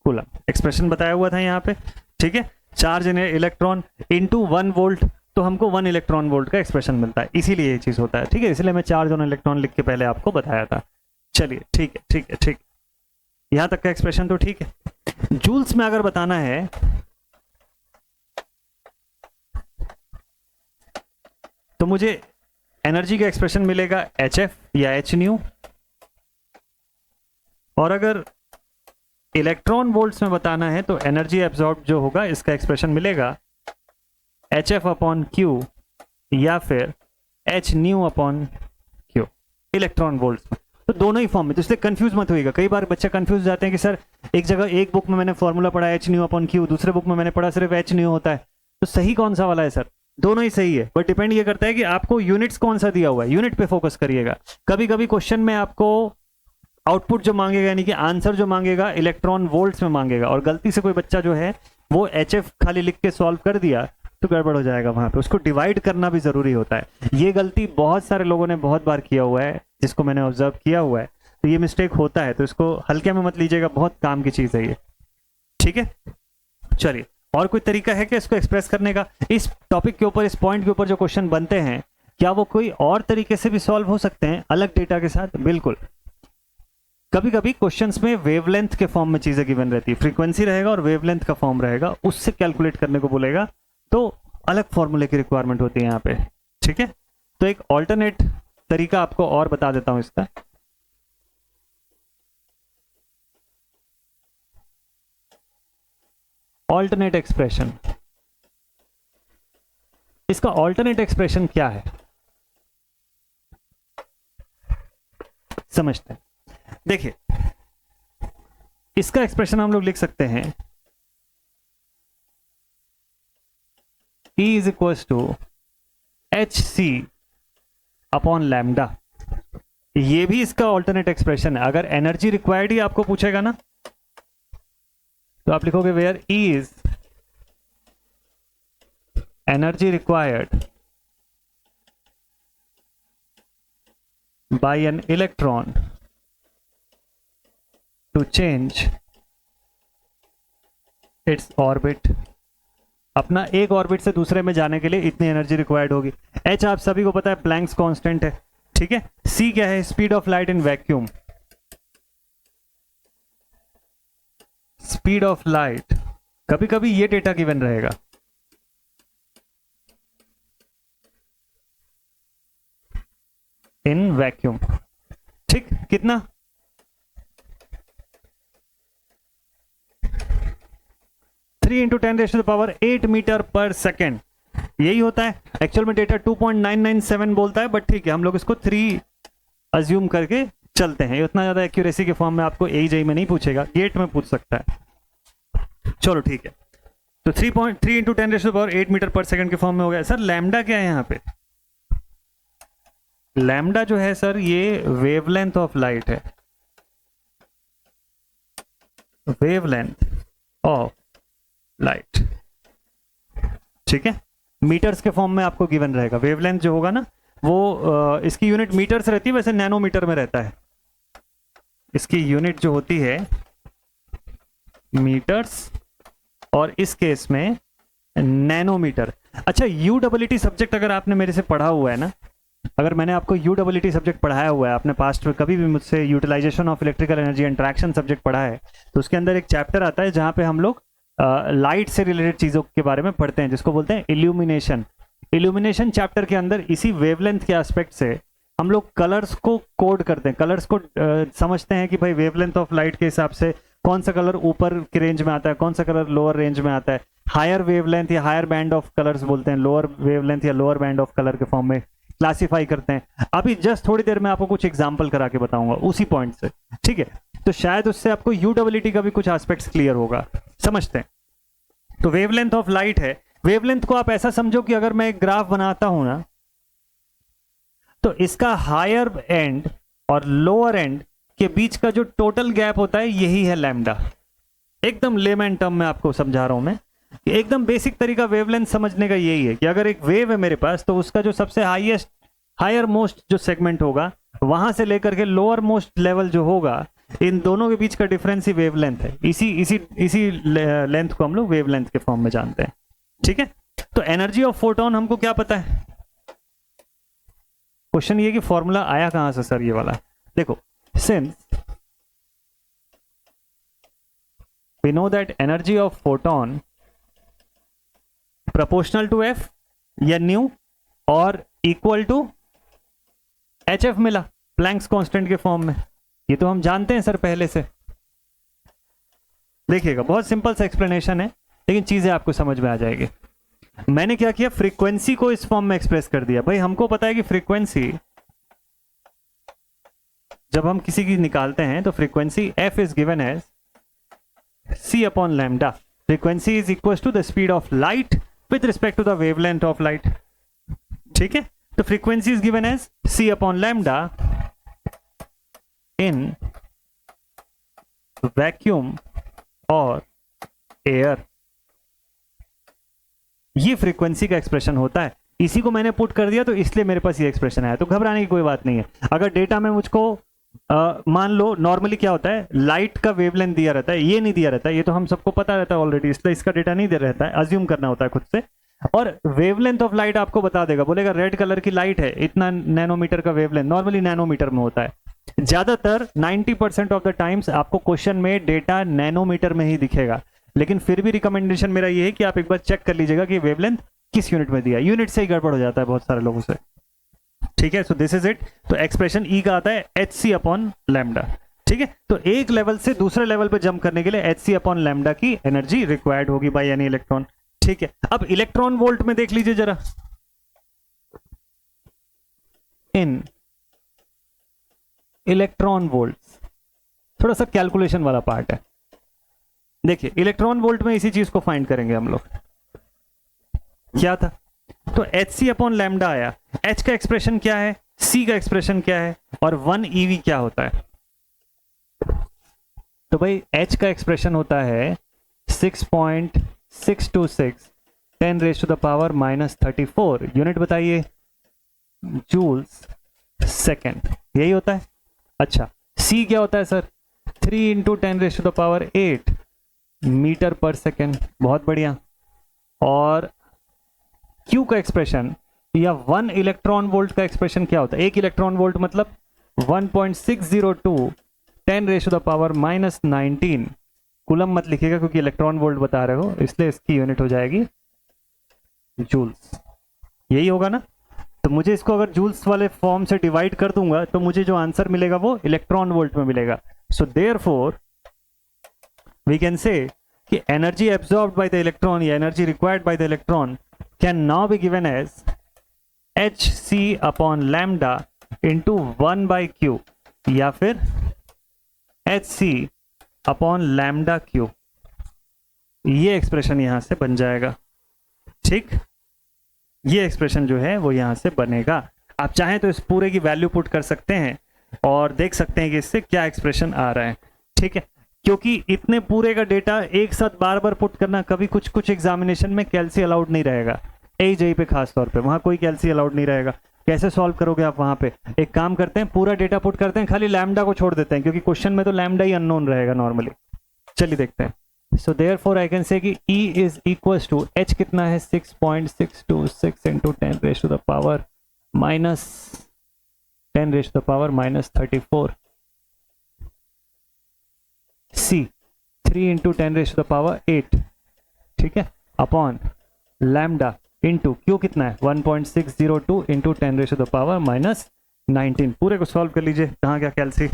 कूलम. एक्सप्रेशन बताया हुआ था यहाँ पे. ठीक है, charge in electron into 1 volt, तो हमको 1 इलेक्ट्रॉन वोल्ट का एक्सप्रेशन मिलता है, इसीलिए ये चीज होता है. ठीक है, इसलिए मैं चार्ज ऑन इलेक्ट्रॉन लिख के पहले आपको बताया था. चलिए ठीक है, ठीक है, ठीक, यहां तक का एक्सप्रेशन तो ठीक है. जूल्स में अगर बताना है तो मुझे एनर्जी का एक्सप्रेशन मिलेगा HF या H न्यू, और अगर इलेक्ट्रॉन वोल्ट्स में बताना है तो एनर्जी एब्जॉर्ब जो होगा इसका एक्सप्रेशन मिलेगा HF/Q या फिर H न्यू/Q इलेक्ट्रॉन वोल्ट्स में. तो दोनों ही फॉर्म में, तो इसलिए कंफ्यूज मत होइएगा. कई बार बच्चे कंफ्यूज जाते हैं कि सर एक जगह एक बुक में मैंने फॉर्मूला पढ़ा H न्यू/Q, दूसरे बुक में मैंने पढ़ा सिर्फ H न्यू होता है. तो सही कौन सा वाला है सर, दोनों ही सही है, बट डिपेंड ये करता है कि आपको यूनिट्स कौन सा दिया हुआ है, यूनिट पे फोकस करिएगा. कभी कभी क्वेश्चन में आपको आउटपुट जो मांगेगा यानी कि आंसर जो मांगेगा इलेक्ट्रॉन वोल्ट्स में मांगेगा, और गलती से कोई बच्चा जो है वो HF खाली लिख के सॉल्व कर दिया तो गड़बड़ हो जाएगा. वहां पे उसको डिवाइड करना भी जरूरी होता है. ये गलती बहुत सारे लोगों ने बहुत बार किया हुआ है, जिसको मैंने ऑब्जर्व किया हुआ है. तो ये मिस्टेक होता है, तो इसको हल्के में मत लीजिएगा, बहुत काम की चीज है ये. ठीक है, चलिए और कोई तरीका है कि इसको एक्सप्रेस करने का, इस टॉपिक के ऊपर, इस पॉइंट के ऊपर जो क्वेश्चन बनते हैं, क्या वो कोई और तरीके से भी सॉल्व हो सकते हैं अलग डेटा के साथ? बिल्कुल. कभी कभी क्वेश्चंस में वेवलेंथ के फॉर्म में चीजें गिवन रहती है, फ्रीक्वेंसी रहेगा और वेवलेंथ का फॉर्म रहेगा, उससे कैलकुलेट करने को बोलेगा, तो अलग फॉर्मूले की रिक्वायरमेंट होती है यहाँ पे. ठीक है, तो एक ऑल्टरनेट तरीका आपको और बता देता हूं इसका. ऑल्टरनेट एक्सप्रेशन, इसका ऑल्टरनेट एक्सप्रेशन क्या है समझते हैं. देखिए इसका एक्सप्रेशन हम लोग लिख सकते हैं E is equals to HC/λ. ये भी इसका ऑल्टरनेट एक्सप्रेशन है. अगर एनर्जी रिक्वायर्ड ही आपको पूछेगा ना, तो आप लिखोगे where E is energy required by an electron to change its orbit. अपना एक ऑर्बिट से दूसरे में जाने के लिए इतनी एनर्जी रिक्वायर्ड होगी. H आप सभी को पता है प्लैंक्स कांस्टेंट है. ठीक है, C क्या है, speed of light in vacuum. Speed of light, कभी कभी ये डेटा गिवन रहेगा. In vacuum. ठीक, कितना, 3 × 10⁸ मीटर पर सेकेंड. यही होता है. एक्चुअल में डेटा 2.997 बोलता है, बट ठीक है हम लोग इसको 3 अज्यूम करके चलते हैं। ये उतना ज्यादा एक्यूरेसी के फॉर्म में आपको AEJ में नहीं पूछेगा, गेट में पूछ सकता है। चलो ठीक है, तो 3.3 इंटू 10⁸ मीटर पर सेकंड के फॉर्म में हो गया। सर लैम्डा क्या है यहाँ पे? लैम्डा जो है सर ये वेवलेंथ ऑफ लाइट है, वेवलेंथ ऑफ लाइट, ठीक है। मीटर्स के फॉर्म में आपको गिवन रहेगा। वेवलेंथ जो होगा ना वो इसकी यूनिट मीटर्स रहती है, वैसे नैनोमीटर में रहता है। इसकी यूनिट जो होती है मीटर्स, और इस केस में नैनोमीटर। अच्छा, यूडब्ल्यूटी सब्जेक्ट अगर आपने मेरे से पढ़ा हुआ है ना, अगर मैंने आपको यूडब्ल्यूटी सब्जेक्ट पढ़ाया हुआ है, आपने पास्ट में कभी भी मुझसे utilisation of electrical energy interaction subject पढ़ा है, तो उसके अंदर एक चैप्टर आता है जहाँ पे हम लोग लाइट से रिलेटेड चीज़ों के बारे में पढ़ते हैं, जिसको बोलते हैं इल्यूमिनेशन। इल्यूमिनेशन चैप्टर के अंदर इसी वेवलेंथ के एस्पेक्ट से हम लोग कलर्स को कोड करते हैं, कलर्स को समझते हैं कि भाई वेवलेंथ ऑफ लाइट के हिसाब से कौन सा कलर ऊपर के रेंज में आता है, कौन सा कलर लोअर रेंज में आता है। हायर वेवलेंथ या हायर बैंड ऑफ कलर्स बोलते हैं, लोअर वेवलेंथ या लोअर बैंड ऑफ कलर के फॉर्म में क्लासिफाई करते हैं। अभी जस्ट थोड़ी देर में आपको कुछ एग्जांपल करा के बताऊंगा उसी पॉइंट से, ठीक है। तो शायद उससे आपको यूडब्ल्यूटी का भी कुछ एस्पेक्ट्स क्लियर होगा, समझते हैं। तो वेवलेंथ ऑफ लाइट है। वेवलेंथ को आप ऐसा समझो कि अगर मैं एक ग्राफ बनाता हूं ना, तो इसका हायर एंड और लोअर एंड के बीच का जो टोटल गैप होता है यही है लैम्डा। एकदम लेमैन टर्म में आपको समझा रहा हूं मैं, कि एकदम बेसिक तरीका वेवलेंथ समझने का यही है कि अगर एक वेव है मेरे पास, तो उसका जो सबसे हायर मोस्ट जो सेगमेंट होगा, वहां से लेकर के लोअर मोस्ट लेवल जो होगा, इन दोनों के बीच का डिफरेंस ही वेवलेंथ है। इसी लेंथ को हम लोग वेवलेंथ के फॉर्म में जानते हैं, ठीक है। तो एनर्जी ऑफ फोटोन हमको क्या पता है? क्वेश्चन ये कि फॉर्मूला आया कहां से सर ये वाला? देखो, since we know that energy of photon proportional to F या न्यू और इक्वल टू HF मिला प्लैंक्स कांस्टेंट के फॉर्म में, ये तो हम जानते हैं सर पहले से। देखिएगा, बहुत सिंपल सा एक्सप्लेनेशन है, लेकिन चीजें आपको समझ में आ जाएगी। मैंने क्या किया, फ्रीक्वेंसी को इस फॉर्म में एक्सप्रेस कर दिया। भाई हमको पता है कि फ्रीक्वेंसी जब हम किसी की निकालते हैं तो frequency f is given as c upon lambda. Frequency is equal to the speed of light with respect to the wavelength of light, ठीक है। तो frequency is given as c upon lambda in vacuum और air. ये frequency का expression होता है। इसी को मैंने पुट कर दिया तो इसलिए मेरे पास ये एक्सप्रेशन आया। तो घबराने की कोई बात नहीं है। अगर डेटा में मुझको मान लो नॉर्मली क्या होता है, लाइट का वेवलेंथ दिया रहता है, ये नहीं दिया रहता है, ये तो हम सबको पता रहता है ऑलरेडी, इसलिए इसका डेटा नहीं दिया रहता है, अज्यूम करना होता है खुद से। और वेवलेंथ ऑफ लाइट आपको बता देगा, बोलेगा रेड कलर की लाइट है, इतना नैनोमीटर का वेवलेंथ, नॉर्मली नैनोमीटर में होता है। ज्यादातर 90% ऑफ द टाइम्स आपको क्वेश्चन में डेटा नैनोमीटर में ही दिखेगा, लेकिन फिर भी रिकमेंडेशन मेरा ये है कि आप एक बार चेक कर लीजिएगा कि वेवलेंथ किस यूनिट में दिया। यूनिट से ही गड़बड़ हो जाता है बहुत सारे लोगों से, ठीक है। So this is it. तो एक्सप्रेशन ई का आता है hc अपॉन लैम्डा, ठीक है। तो एक लेवल से दूसरे लेवल पे जंप करने के लिए hc अपॉन लैम्डा की एनर्जी रिक्वायर्ड होगी बाय एनी इलेक्ट्रॉन, ठीक है। अब इलेक्ट्रॉन वोल्ट में देख लीजिए जरा, इन इलेक्ट्रॉन वोल्ट थोड़ा सा कैलकुलेशन वाला पार्ट है। देखिए इलेक्ट्रॉन वोल्ट में इसी चीज को फाइंड करेंगे हम लोग। क्या था, तो hc अपॉन लैम्डा आया, h का एक्सप्रेशन क्या है, c का एक्सप्रेशन क्या है, और 1 eV क्या होता है। तो भाई h का एक्सप्रेशन होता है 6.626 10⁻⁻34। यूनिट बताइए, जूल्स सेकेंड, यही होता है। अच्छा, c क्या होता है सर, 3 × 10⁸8 मीटर पर सेकेंड, बहुत बढ़िया। और Q का एक्सप्रेशन या 1 इलेक्ट्रॉन वोल्ट का एक्सप्रेशन क्या होता है, 1 इलेक्ट्रॉन वोल्ट मतलब 1.602 10⁻⁻19 कूलम मत लिखिएगा क्योंकि इलेक्ट्रॉन वोल्ट बता रहे हो, इसलिए इसकी यूनिट हो जाएगी जूल्स, यही होगा ना। तो मुझे इसको अगर जूल्स वाले फॉर्म से डिवाइड कर दूंगा तो मुझे जो आंसर मिलेगा वो इलेक्ट्रॉन वोल्ट में मिलेगा। So therefore we can say कि energy absorbed by the electron या energy required by the electron can now be given as hc upon lambda into 1 by q, या फिर hc अपॉन लैम्डा क्यू, ये expression यहां से बन जाएगा। ठीक, ये एक्सप्रेशन जो है वो यहां से बनेगा। आप चाहें तो इस पूरे की वैल्यू पुट कर सकते हैं और देख सकते हैं कि इससे क्या एक्सप्रेशन आ रहा है। ठीक है, क्योंकि इतने पूरे का डेटा एक साथ बार बार पुट करना, कभी कुछ कुछ एग्जामिनेशन में कैलसी अलाउड नहीं रहेगा, AJE पे खास तौर पे वहां कोई कैलसी अलाउड नहीं रहेगा। कैसे सॉल्व करोगे आप वहां पे? एक काम करते हैं, पूरा डेटा पुट करते हैं, खाली लैम्डा को छोड़ देते हैं, क्योंकि क्वेश्चन में तो लैम्डा ही अननोन रहेगा नॉर्मली। चलिए देखते हैं। So therefore I can say कि E is equal to H कितना है 6.626 into 10 raise to the power minus 10 raise to the power minus 34, C 3 into 10 raise to the power 8, ठीक है, अपॉन लैम्डा इंटू Q कितना है 1.602 into 10 raise to the power minus 19। पूरे को solve कर लीजिए, कहाँ क्या कैलसी।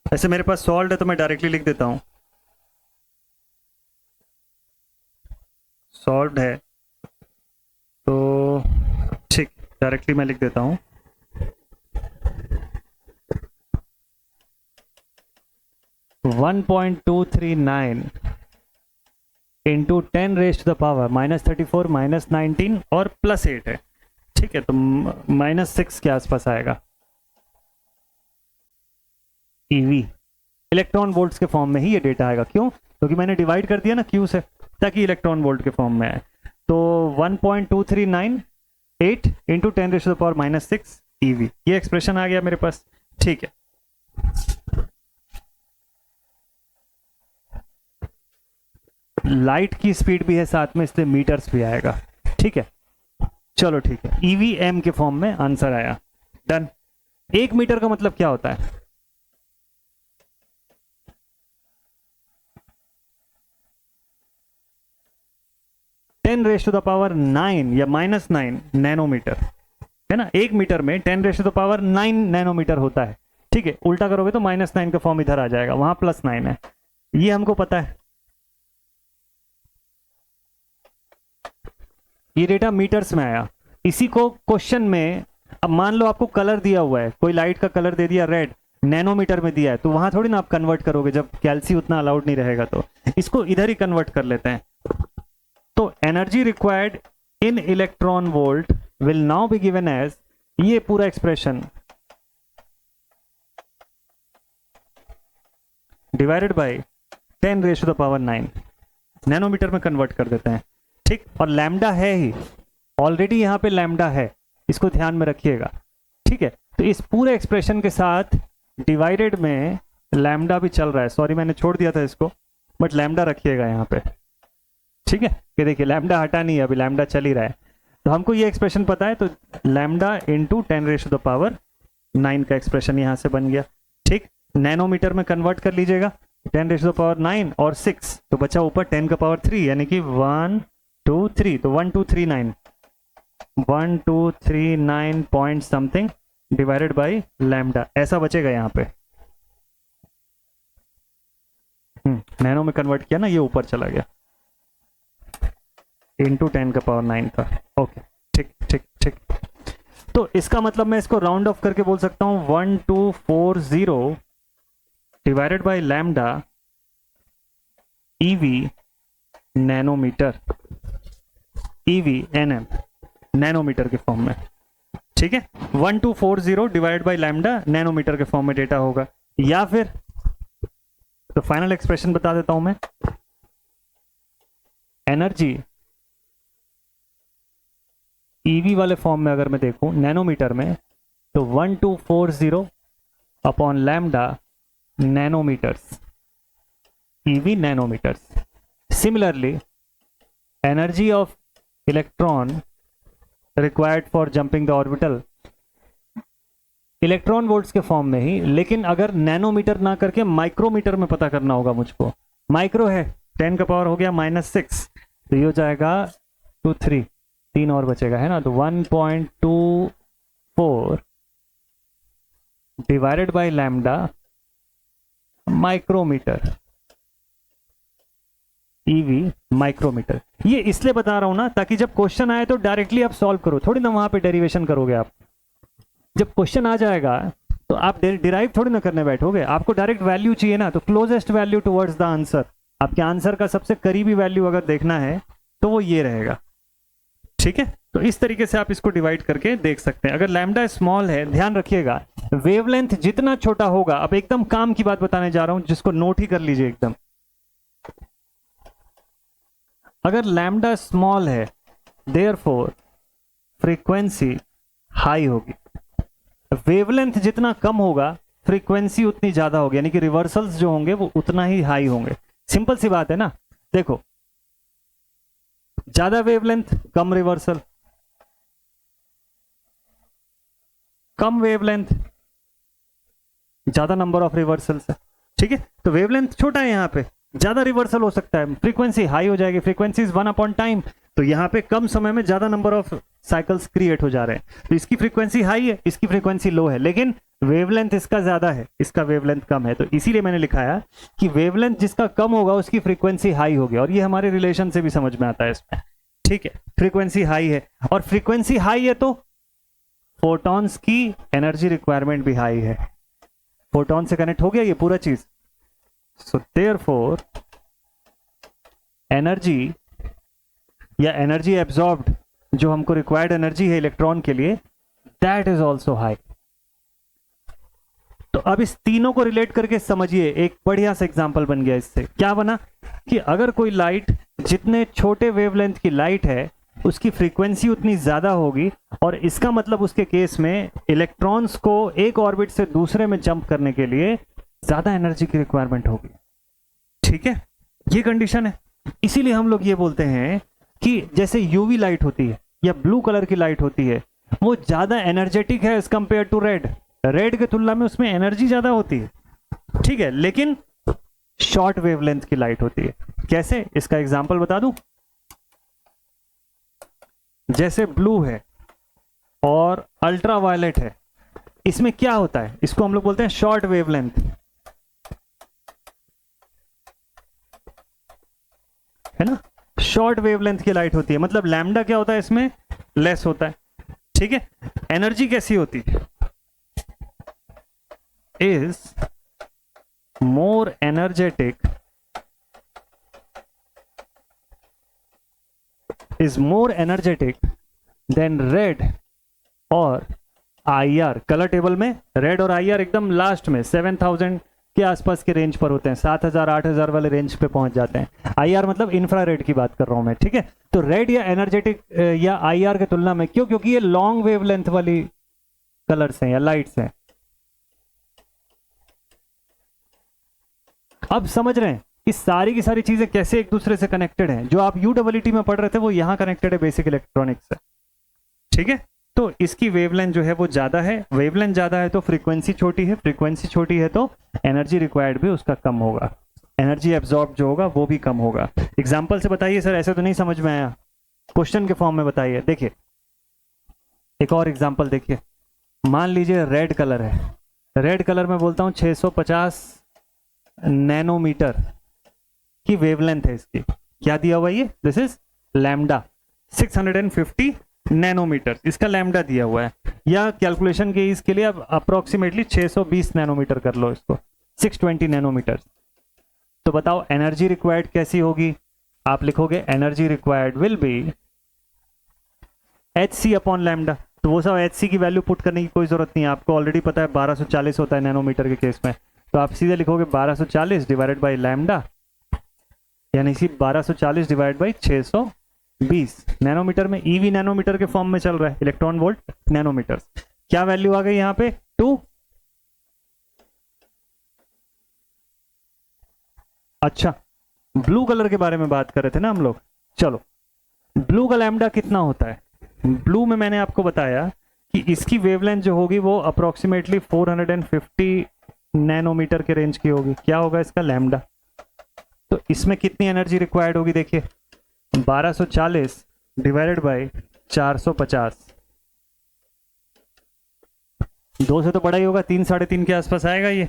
ऐसे मेरे पास सॉल्व है तो मैं डायरेक्टली लिख देता हूं, सॉल्व है तो ठीक, डायरेक्टली मैं लिख देता हूं 1.239 into 10 raise to the power minus 34 minus 19 और प्लस 8 है। ठीक है, तो माइनस 6 के आसपास आएगा। ईवी इलेक्ट्रॉन वोल्ट्स के फॉर्म में ही ये डेटा आएगा। क्यों? क्योंकि मैंने डिवाइड कर दिया ना क्यू से, ताकि इलेक्ट्रॉन वोल्ट के फॉर्म में आए। तो 1.2398 into 10 raise to the power minus 6 eV, ये एक्सप्रेशन आ गया मेरे पास। ठीक है, लाइट की स्पीड भी है साथ में, इसलिए मीटर्स भी आएगा। ठीक है, चलो ठीक है, ईवीएम के फॉर्म में आंसर आया। डन। 1 मीटर का मतलब क्या होता है? Ten raise to the power 9 या माइनस 9 नैनोमीटर है ना। 1 मीटर में 10 raise to the power 9 nanometre होता है। ठीक है, उल्टा करोगे तो माइनस 9 का फॉर्म इधर आ जाएगा, वहां प्लस 9 है, ये हमको पता है। ये डेटा मीटर्स में आया। इसी को क्वेश्चन में, अब मान लो आपको कलर दिया हुआ है, कोई लाइट का कलर दे दिया रेड, नैनोमीटर में दिया है, तो वहां थोड़ी ना आप कन्वर्ट करोगे, जब कैल्सी उतना अलाउड नहीं रहेगा। तो इसको इधर ही कन्वर्ट कर लेते हैं। तो energy required in electron volt will now be given as, ये पूरा expression divided by 10 raise to the power 9, nanometre में कन्वर्ट कर देते हैं। ठीक, और लैम्डा है ही ऑलरेडी, यहां पे लैम्डा है, इसको ध्यान में रखिएगा। ठीक है, तो इस पूरे एक्सप्रेशन के साथ डिवाइडेड में लैम्डा भी चल रहा है। सॉरी मैंने छोड़ दिया था इसको, बट लैम्डा रखिएगा यहाँ पे। ठीक है, ये देखिए लैम्डा हटा नहीं है, अभी लैम्डा चल ही रहा है। तो हमको ये एक्सप्रेशन पता है, तो lambda into 10 raise to the power 9 का एक्सप्रेशन यहाँ से बन गया। ठीक, नैनोमीटर में कन्वर्ट कर लीजिएगा, 10 रेज़ टू द पावर 9 और 6, तो बचा ऊपर 10 का पावर 3, यानी कि 1 2 3, तो 1239 point something divided by lambda, ऐसा बचेगा यहाँ पे। नैनो में कन्वर्ट किया ना, ये ऊपर चला गया, इंटू 10 का पावर 9 था। ओके, ठीक ठीक ठीक। तो इसका मतलब मैं इसको राउंड ऑफ करके बोल सकता हूँ 1240 divided by lambda eV nanometre, eV nm nanometre के फॉर्म में। ठीक है, 1240 डिवाइड बाय लैम्डा नैनोमीटर के फॉर्म में डेटा होगा। या फिर तो फाइनल एक्सप्रेशन बता देता हूं मैं, एनर्जी ईवी वाले फॉर्म में अगर मैं देखूं नैनोमीटर में, तो 1240 upon lambda nanometres, eV nanometres. Similarly energy of electron required for jumping the orbital, electron volts के फॉर्म में ही, लेकिन अगर नैनोमीटर ना करके माइक्रोमीटर में पता करना होगा मुझको। माइक्रो है 10 का पावर हो गया -6, तो ये हो जाएगा 3 और बचेगा है ना, तो 1.24 divided by lambda micrometre. EV micrometre. ये इसलिए बता रहा हूं ना ताकि जब क्वेश्चन आए तो डायरेक्टली आप सॉल्व करो, थोड़ी ना वहां पे डेरिवेशन करोगे आप। जब क्वेश्चन आ जाएगा तो आप डिराइव थोड़ी ना करने बैठोगे, आपको डायरेक्ट वैल्यू चाहिए ना, तो closest value towards the answer, आपके आंसर का सबसे करीबी वैल्यू अगर देखना है तो वो ये रहेगा। ठीक है, तो इस तरीके से आप इसको डिवाइड करके देख सकते हैं। अगर लैम्डा स्मॉल है, ध्यान रखिएगा वेवलेंथ जितना छोटा होगा, अब एकदम काम की बात बताने जा रहा हूं जिसको नोट ही कर लीजिए एकदम। अगर लैम्डा स्मॉल है देयरफॉर फ्रीक्वेंसी हाई होगी, वेवलेंथ जितना कम होगा फ्रीक्वेंसी उतनी ज्यादा होगी, यानी कि रिवर्सल्स जो होंगे वो उतना ही हाई होंगे। सिंपल सी बात है ना, देखो ज्यादा वेवलेंथ कम रिवर्सल, कम वेवलेंथ ज्यादा नंबर ऑफ रिवर्सल्स है। ठीक है, तो वेवलेंथ छोटा है, यहाँ पे ज्यादा रिवर्सल हो सकता है, फ्रीक्वेंसी हाई हो जाएगी, फ्रीक्वेंसी इज 1 अपॉन टाइम, तो यहाँ पे कम समय में ज्यादा नंबर ऑफ साइकिल्स क्रिएट हो जा रहे हैं। तो इसकी फ्रीक्वेंसी हाई है, इसकी फ्रीक्वेंसी लो है, लेकिन वेवलेंथ इसका ज्यादा है, इसका वेवलेंथ कम है, तो इसीलिए मैंने लिखाया कि वेवलेंथ जिसका कम होगा उसकी फ्रीक्वेंसी हाई होगी, और ये हमारे रिलेशन से भी समझ में आता है इसमें। ठीक है, फ्रीक्वेंसी हाई है, और फ्रीक्वेंसी हाई है तो फोटॉन्स की एनर्जी रिक्वायरमेंट भी हाई है, फोटॉन से कनेक्ट हो गया ये पूरा चीज। सो देयरफॉर एनर्जी या एनर्जी एब्जॉर्ब्ड, जो हमको रिक्वायर्ड एनर्जी है इलेक्ट्रॉन के लिए, दैट इज ऑल्सो हाई। तो अब इस तीनों को रिलेट करके समझिए, एक बढ़िया सा एग्जांपल बन गया इससे। क्या बना कि अगर कोई लाइट, जितने छोटे वेवलेंथ की लाइट है उसकी फ्रीक्वेंसी उतनी ज्यादा होगी, और इसका मतलब उसके केस में इलेक्ट्रॉन्स को एक ऑर्बिट से दूसरे में जंप करने के लिए ज्यादा एनर्जी की रिक्वायरमेंट होगी। ठीक है, ये कंडीशन है। इसीलिए हम लोग ये बोलते हैं कि जैसे यूवी लाइट होती है या ब्लू कलर की लाइट होती है, वो ज्यादा एनर्जेटिक है as compare to red, red के तुलना में उसमें एनर्जी ज्यादा होती है। ठीक है, लेकिन शॉर्ट वेवलेंथ की लाइट होती है। कैसे, इसका एग्जांपल बता दूं। जैसे ब्लू है और अल्ट्रा वायलेट है, इसमें क्या होता है, इसको हम लोग बोलते हैं शॉर्ट वेवलेंथ, है ना। शॉर्ट वेवलेंथ की लाइट होती है, मतलब लैम्डा क्या होता है इसमें, लेस होता है। ठीक है, एनर्जी कैसी होती है, is more energetic, is more energetic than red और IR। कलर टेबल में रेड और IR एकदम लास्ट में 7000 के आसपास के रेंज पर होते हैं, 7000 8000 वाले रेंज पे पहुंच जाते हैं। IR मतलब इंफ्रारेड की बात कर रहा हूं मैं। ठीक है, तो रेड या एनर्जेटिक या IR के तुलना में, क्यों, क्योंकि ये लॉन्ग वेवलेंथ वाली कलर्स हैं या लाइट्स हैं। अब समझ रहे हैं इस सारी की सारी चीजें कैसे एक दूसरे से कनेक्टेड हैं। जो आप UEET में पढ़ रहे थे वो यहां कनेक्टेड है बेसिक इलेक्ट्रॉनिक्स से। ठीक है, तो इसकी वेवलेंथ जो है वो ज्यादा है, वेवलेंथ ज्यादा है तो फ्रीक्वेंसी छोटी है, फ्रीक्वेंसी छोटी है तो एनर्जी रिक्वायर्ड भी उसका कम होगा, एनर्जी एब्जॉर्ब जो होगा वो भी कम होगा। एग्जाम्पल से बताइए सर, ऐसे तो नहीं समझ में आया, क्वेश्चन के फॉर्म में बताइए। देखिए एक और एग्जाम्पल देखिए, मान लीजिए रेड कलर है, रेड कलर में बोलता हूं 650 नैनोमीटर की वेवलेंथ है इसकी। क्या दिया हुआ ये, दिस इज लैम्डा 650 नैनोमीटर, इसका लैम्डा दिया हुआ है, या कैलकुलेशन के इसके लिए अब अप्रोक्सीमेटली 620 नैनोमीटर कर लो इसको, 620 नैनोमीटर। तो बताओ एनर्जी रिक्वायर्ड कैसी होगी, आप लिखोगे energy required will B HC upon lambda. तो वो सब HC की वैल्यू पुट करने की कोई जरूरत नहीं है, आपको ऑलरेडी पता है 1240 होता है नैनोमीटर के केस में, तो आप सीधे लिखोगे 1240 डिवाइडेड बाई लैम्डा, यानी कि 1240 डिवाइड बाई 620। नैनोमीटर में EV नैनोमीटर के फॉर्म में चल रहा है, इलेक्ट्रॉन वोल्ट नैनोमीटर। क्या वैल्यू आ गई यहां पे, 2। अच्छा, ब्लू कलर के बारे में बात कर रहे थे ना हम लोग, चलो ब्लू का लैम्डा कितना होता है। ब्लू में मैंने आपको बताया कि इसकी वेवलेंथ जो होगी वो अप्रोक्सीमेटली 450 नैनोमीटर के रेंज की होगी। क्या होगा इसका लैम्डा, तो इसमें कितनी एनर्जी रिक्वायर्ड होगी, देखिए 1240 डिवाइडेड बाय 450, 2 से तो बड़ा ही होगा, 3 3.5 के आसपास आएगा ये,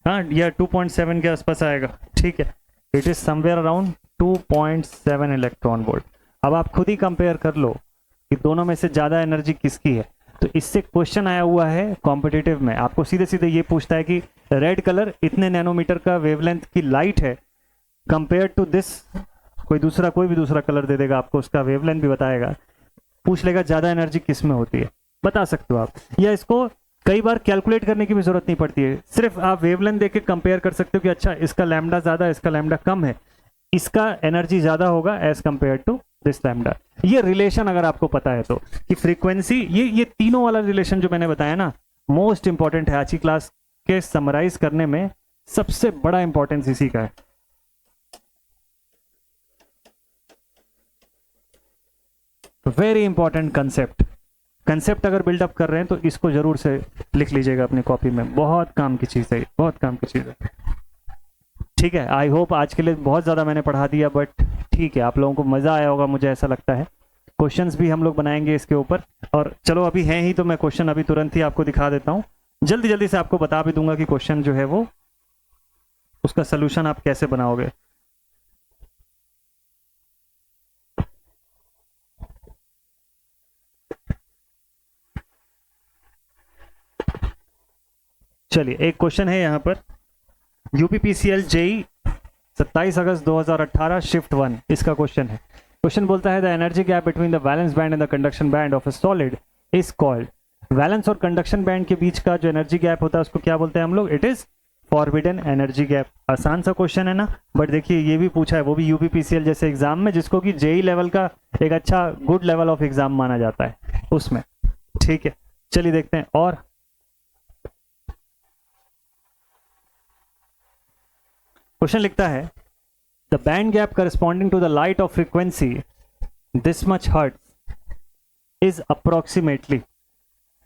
हाँ, या 2.7 के आसपास आएगा। ठीक है, it is somewhere around 2.7 electron volt. अब आप खुद ही कंपेयर कर लो कि दोनों में से ज़्यादा एनर्जी किसकी है। तो इससे क्वेश्चन आया हुआ है कॉम्पिटिटिव में, आपको सीधे सीधे ये पूछता है कि रेड कलर इतने नैनोमीटर का वेवलेंथ की लाइट है कंपेयर टू दिस, कोई भी दूसरा कलर दे देगा आपको, उसका वेवलेंथ भी बताएगा, पूछ लेगा ज़्यादा एनर्जी किस में होती है, बता सकते हो आप। या इसको कई बार कैलकुलेट करने की भी जरूरत नहीं पड़ती है, सिर्फ आप वेवलेंथ देख के कंपेयर कर सकते हो कि अच्छा इसका लैम्डा ज़्यादा, इसका लैम्डा कम है, इसका एनर्जी ज़्यादा होगा as compare to this lambda. ये रिलेशन अगर आपको पता है तो, कि फ्रीक्वेंसी, ये तीनों वाला रिलेशन जो मैंने बताया ना, मोस्ट इंपॉर्टेंट है। आज की क्लास के समराइज करने में सबसे बड़ा इंपॉर्टेंस इसी का है। वेरी इंपॉर्टेंट कंसेप्ट अगर बिल्डअप कर रहे हैं तो इसको जरूर से लिख लीजिएगा अपनी कॉपी में, बहुत काम की चीज़ है, बहुत काम की चीज़ है। ठीक है, आई होप आज के लिए बहुत ज़्यादा मैंने पढ़ा दिया, बट ठीक है, आप लोगों को मज़ा आया होगा, मुझे ऐसा लगता है। क्वेश्चंस भी हम लोग बनाएंगे इसके ऊपर, और चलो अभी हैं ही तो मैं क्वेश्चन अभी तुरंत ही आपको दिखा देता हूँ, जल्दी जल्दी से आपको बता भी दूंगा कि क्वेश्चन जो है वो, उसका सोल्यूशन आप कैसे बनाओगे। चलिए, एक क्वेश्चन है यहाँ पर, यूपीपीसीएल जेई 27 अगस्त 2018 शिफ्ट 1, इसका क्वेश्चन है। क्वेश्चन बोलता है the energy gap between the valence band and the conduction band of a solid is called. Valence और कंडक्शन बैंड के बीच का जो एनर्जी गैप होता है उसको क्या बोलते हैं हम लोग? It is forbidden energy gap. आसान सा क्वेश्चन है ना, बट देखिए ये भी पूछा है, वो भी यूपीपीसीएल जैसे एग्जाम में, जिसको कि जेई लेवल का एक अच्छा गुड लेवल ऑफ एग्जाम माना जाता है उसमें। ठीक है, चलिए देखते हैं। और क्वेश्चन लिखता है the band gap corresponding to the light of frequency this much hertz is approximately.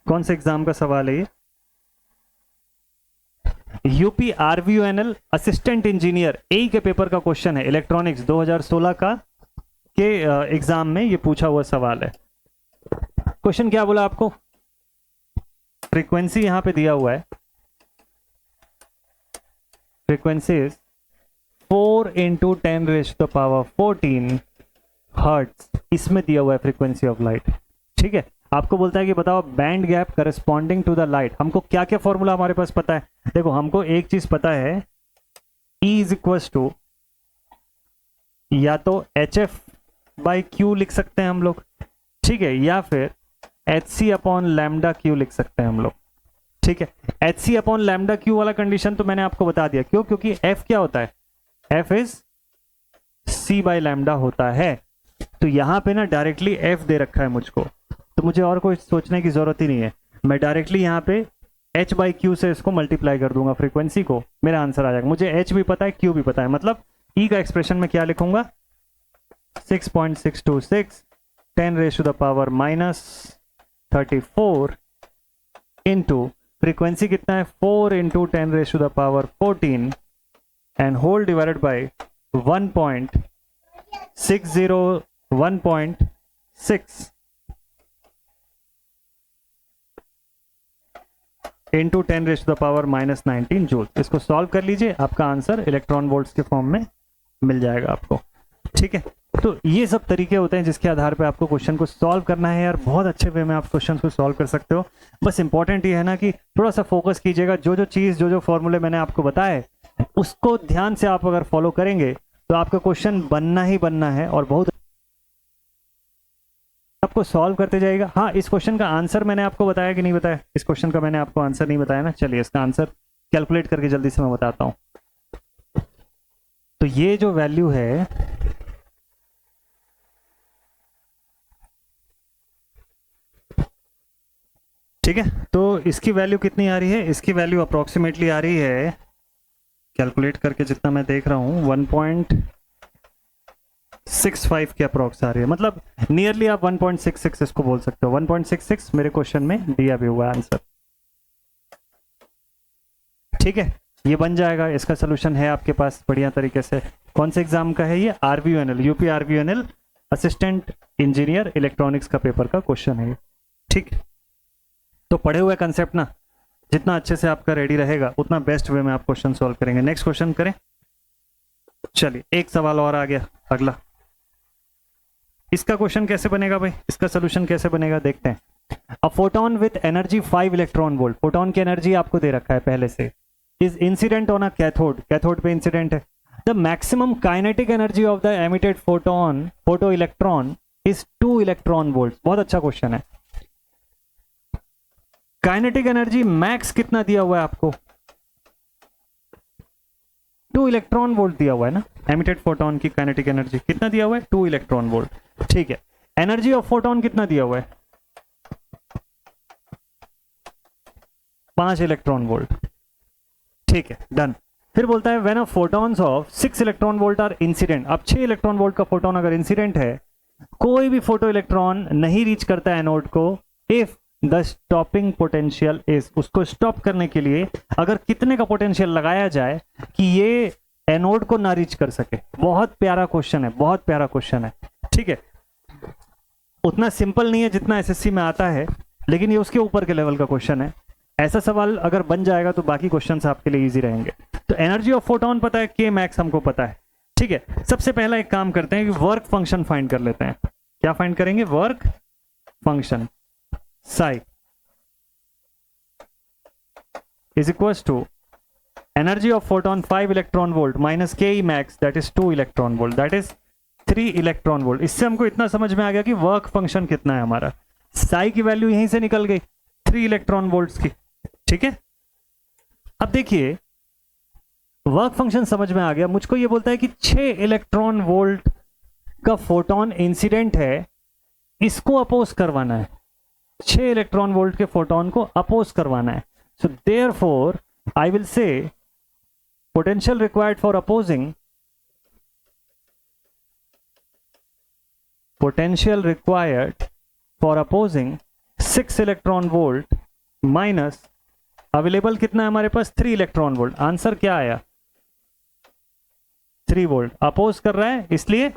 कौन से एग्जाम का सवाल है ये? UP RVUNL assistant engineer A के पेपर का क्वेश्चन है, इलेक्ट्रॉनिक्स 2016 का के एग्जाम में ये पूछा हुआ सवाल है। क्वेश्चन क्या बोला आपको? फ्रीक्वेंसी यहां पे दिया हुआ है, फ्रीक्वेंसी इज 4 into 10⁻14 हर्ट्ज, इसमें दिया हुआ है फ्रीक्वेंसी ऑफ लाइट। ठीक है, आपको बोलता है कि बताओ band gap corresponding to the light. हमको क्या क्या फॉर्मूला हमारे पास पता है? देखो, हमको एक चीज पता है, E इज इक्वल टू या तो HF/Q लिख सकते हैं हम लोग, ठीक है, या फिर HC/λQ लिख सकते हैं हम लोग। ठीक है, HC/λQ वाला कंडीशन तो मैंने आपको बता दिया, क्यों? क्योंकि F क्या होता है? F इज C/λ होता है। तो यहां पे ना डायरेक्टली F दे रखा है मुझको, तो मुझे और कोई सोचने की जरूरत ही नहीं है, मैं डायरेक्टली यहाँ पे H/Q से इसको मल्टीप्लाई कर दूंगा फ्रीक्वेंसी को, मेरा आंसर आ जाएगा। मुझे H भी पता है, Q भी पता है, मतलब E का एक्सप्रेशन में क्या लिखूंगा? 6.626 10⁻⁻34 इंटू फ्रीक्वेंसी कितना है? 4 into 10⁻14 and whole divided by 1.6 into 10⁻⁻19 joule. इसको सॉल्व कर लीजिए, आपका आंसर इलेक्ट्रॉन वोल्ट्स के फॉर्म में मिल जाएगा आपको। ठीक है, तो ये सब तरीके होते हैं जिसके आधार पे आपको क्वेश्चन को सॉल्व करना है यार। बहुत अच्छे वे में आप क्वेश्चन को सॉल्व कर सकते हो। बस इंपॉर्टेंट ये है ना कि थोड़ा सा फोकस कीजिएगा, जो फॉर्मूले मैंने आपको बताए उसको ध्यान से आप अगर फॉलो करेंगे तो आपका क्वेश्चन बनना ही बनना है, और बहुत आपको सॉल्व करते जाएगा। हाँ, इस क्वेश्चन का आंसर मैंने आपको बताया कि नहीं बताया? इस क्वेश्चन का मैंने आपको आंसर नहीं बताया ना। चलिए इसका आंसर कैलकुलेट करके जल्दी से मैं बताता हूं। तो ये जो वैल्यू है, ठीक है, तो इसकी वैल्यू कितनी आ रही है? इसकी वैल्यू अप्रोक्सीमेटली आ रही है, कैलकुलेट करके जितना मैं देख रहा हूं, 1.65 के अप्रोक्स आ रही है, मतलब नियरली आप 1.66 इसको बोल सकते हो। 1.66 मेरे क्वेश्चन में दिया भी हुआ आंसर। ठीक है, ये बन जाएगा, इसका सोल्यूशन है आपके पास बढ़िया तरीके से। कौन से एग्जाम का है ये? आरवीयूएनएल, UP RVUNL assistant engineer electronics का पेपर का क्वेश्चन है। ठीक, तो पढ़े हुए कंसेप्ट ना जितना अच्छे से आपका रेडी रहेगा उतना बेस्ट वे में आप क्वेश्चन सॉल्व करेंगे। नेक्स्ट क्वेश्चन करें। चलिए, एक सवाल और आ गया। अगला, इसका क्वेश्चन कैसे बनेगा भाई, इसका सोल्यूशन कैसे बनेगा देखते हैं। A photon with energy 5 electron volt, photon की एनर्जी आपको दे रखा है पहले से, is incident on a cathode, cathode पे इंसिडेंट है। The maximum kinetic energy of the emitted photon, photo electron is 2 electron volt. बहुत अच्छा क्वेश्चन है। काइनेटिक एनर्जी मैक्स कितना दिया हुआ है आपको, 2 इलेक्ट्रॉन वोल्ट दिया हुआ है ना। एमिटेड फोटोन की काइनेटिक एनर्जी कितना दिया हुआ है, 2 इलेक्ट्रॉन वोल्ट, ठीक है। एनर्जी ऑफ फोटोन कितना दिया हुआ है, 5 इलेक्ट्रॉन वोल्ट, ठीक है, डन। फिर बोलता है when a photons of 6 electron volt are incident, अब 6 इलेक्ट्रॉन वोल्ट का फोटोन अगर इंसिडेंट है, कोई भी फोटो इलेक्ट्रॉन नहीं रीच करता है एनोड को, if the stopping potential is, उसको स्टॉप करने के लिए अगर कितने का पोटेंशियल लगाया जाए कि ये एनोड को ना रीच कर सके। बहुत प्यारा क्वेश्चन है, बहुत प्यारा क्वेश्चन है, ठीक है। उतना सिंपल नहीं है जितना एसएससी में आता है, लेकिन ये उसके ऊपर के लेवल का क्वेश्चन है। ऐसा सवाल अगर बन जाएगा तो बाकी क्वेश्चंस आपके लिए इजी रहेंगे। तो एनर्जी ऑफ फोटोन पता है, के मैक्स हमको पता है, ठीक है। सबसे पहला एक काम करते हैं कि वर्क फंक्शन फाइंड कर लेते हैं। क्या फाइंड करेंगे, work function psi is equals to energy of photon 5 electron volt minus K E max, that is 2 electron volt, that is 3 electron volt. इससे हमको इतना समझ में आ गया कि वर्क फंक्शन कितना है हमारा। साई की वैल्यू यहीं से निकल गई 3 इलेक्ट्रॉन वोल्ट्स की, ठीक है। अब देखिए वर्क फंक्शन समझ में आ गया। मुझको ये बोलता है कि 6 इलेक्ट्रॉन वोल्ट का फोटोन इंसिडेंट है, इसको अपोज करवाना है, 6 इलेक्ट्रॉन वोल्ट के फोटोन को अपोज करवाना है। So therefore I will say potential required for opposing, potential required for opposing 6 electron volt minus available कितना है हमारे पास, 3 इलेक्ट्रॉन वोल्ट। आंसर क्या आया, 3 वोल्ट। अपोज कर रहा है इसलिए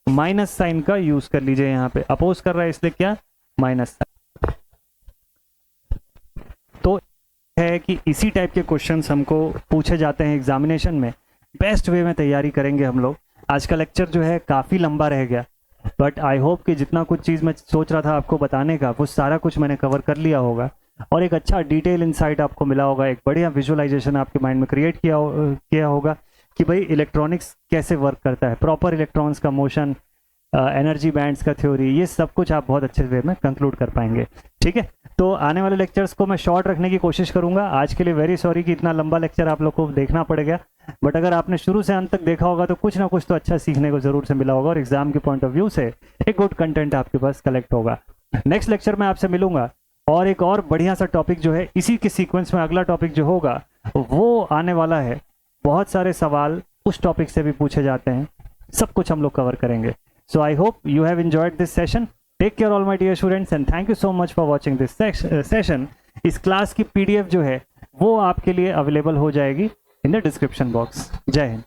माइनस साइन का यूज कर लीजिए, यहां पे अपोज कर रहा है इसलिए क्या, माइनस साइन। तो है कि इसी टाइप के क्वेश्चंस हमको पूछे जाते हैं एग्जामिनेशन में। बेस्ट वे में तैयारी करेंगे हम लोग। आज का लेक्चर जो है काफी लंबा रह गया, बट आई होप कि जितना कुछ चीज़ मैं सोच रहा था आपको बताने का, वो सारा कुछ मैंने कवर कर लिया होगा और एक अच्छा डिटेल इंसाइट आपको मिला होगा, एक बढ़िया विजुअलाइजेशन आपके माइंड में क्रिएट किया होगा कि भाई इलेक्ट्रॉनिक्स कैसे वर्क करता है, प्रॉपर इलेक्ट्रॉन्स का मोशन, एनर्जी बैंड्स का थ्योरी, ये सब कुछ आप बहुत अच्छे वे में कंक्लूड कर पाएंगे, ठीक है। तो आने वाले लेक्चर्स को मैं शॉर्ट रखने की कोशिश करूंगा। आज के लिए वेरी सॉरी कि इतना लंबा लेक्चर आप लोग को देखना पड़ गया, बट अगर आपने शुरू से अंत तक देखा होगा तो कुछ ना कुछ तो अच्छा सीखने को जरूर से मिला होगा और एग्जाम के पॉइंट ऑफ व्यू से एक गुड कंटेंट आपके पास कलेक्ट होगा। नेक्स्ट लेक्चर में आपसे मिलूंगा और एक और बढ़िया सा टॉपिक जो है इसी के सीक्वेंस में अगला टॉपिक जो होगा वो आने वाला है। बहुत सारे सवाल उस टॉपिक से भी पूछे जाते हैं, सब कुछ हम लोग कवर करेंगे। So I hope you have enjoyed this session. Take care all my dear students and thank you so much for watching this session. इस क्लास की PDF जो है वो आपके लिए अवेलेबल हो जाएगी इन द डिस्क्रिप्शन बॉक्स। जय हिंद।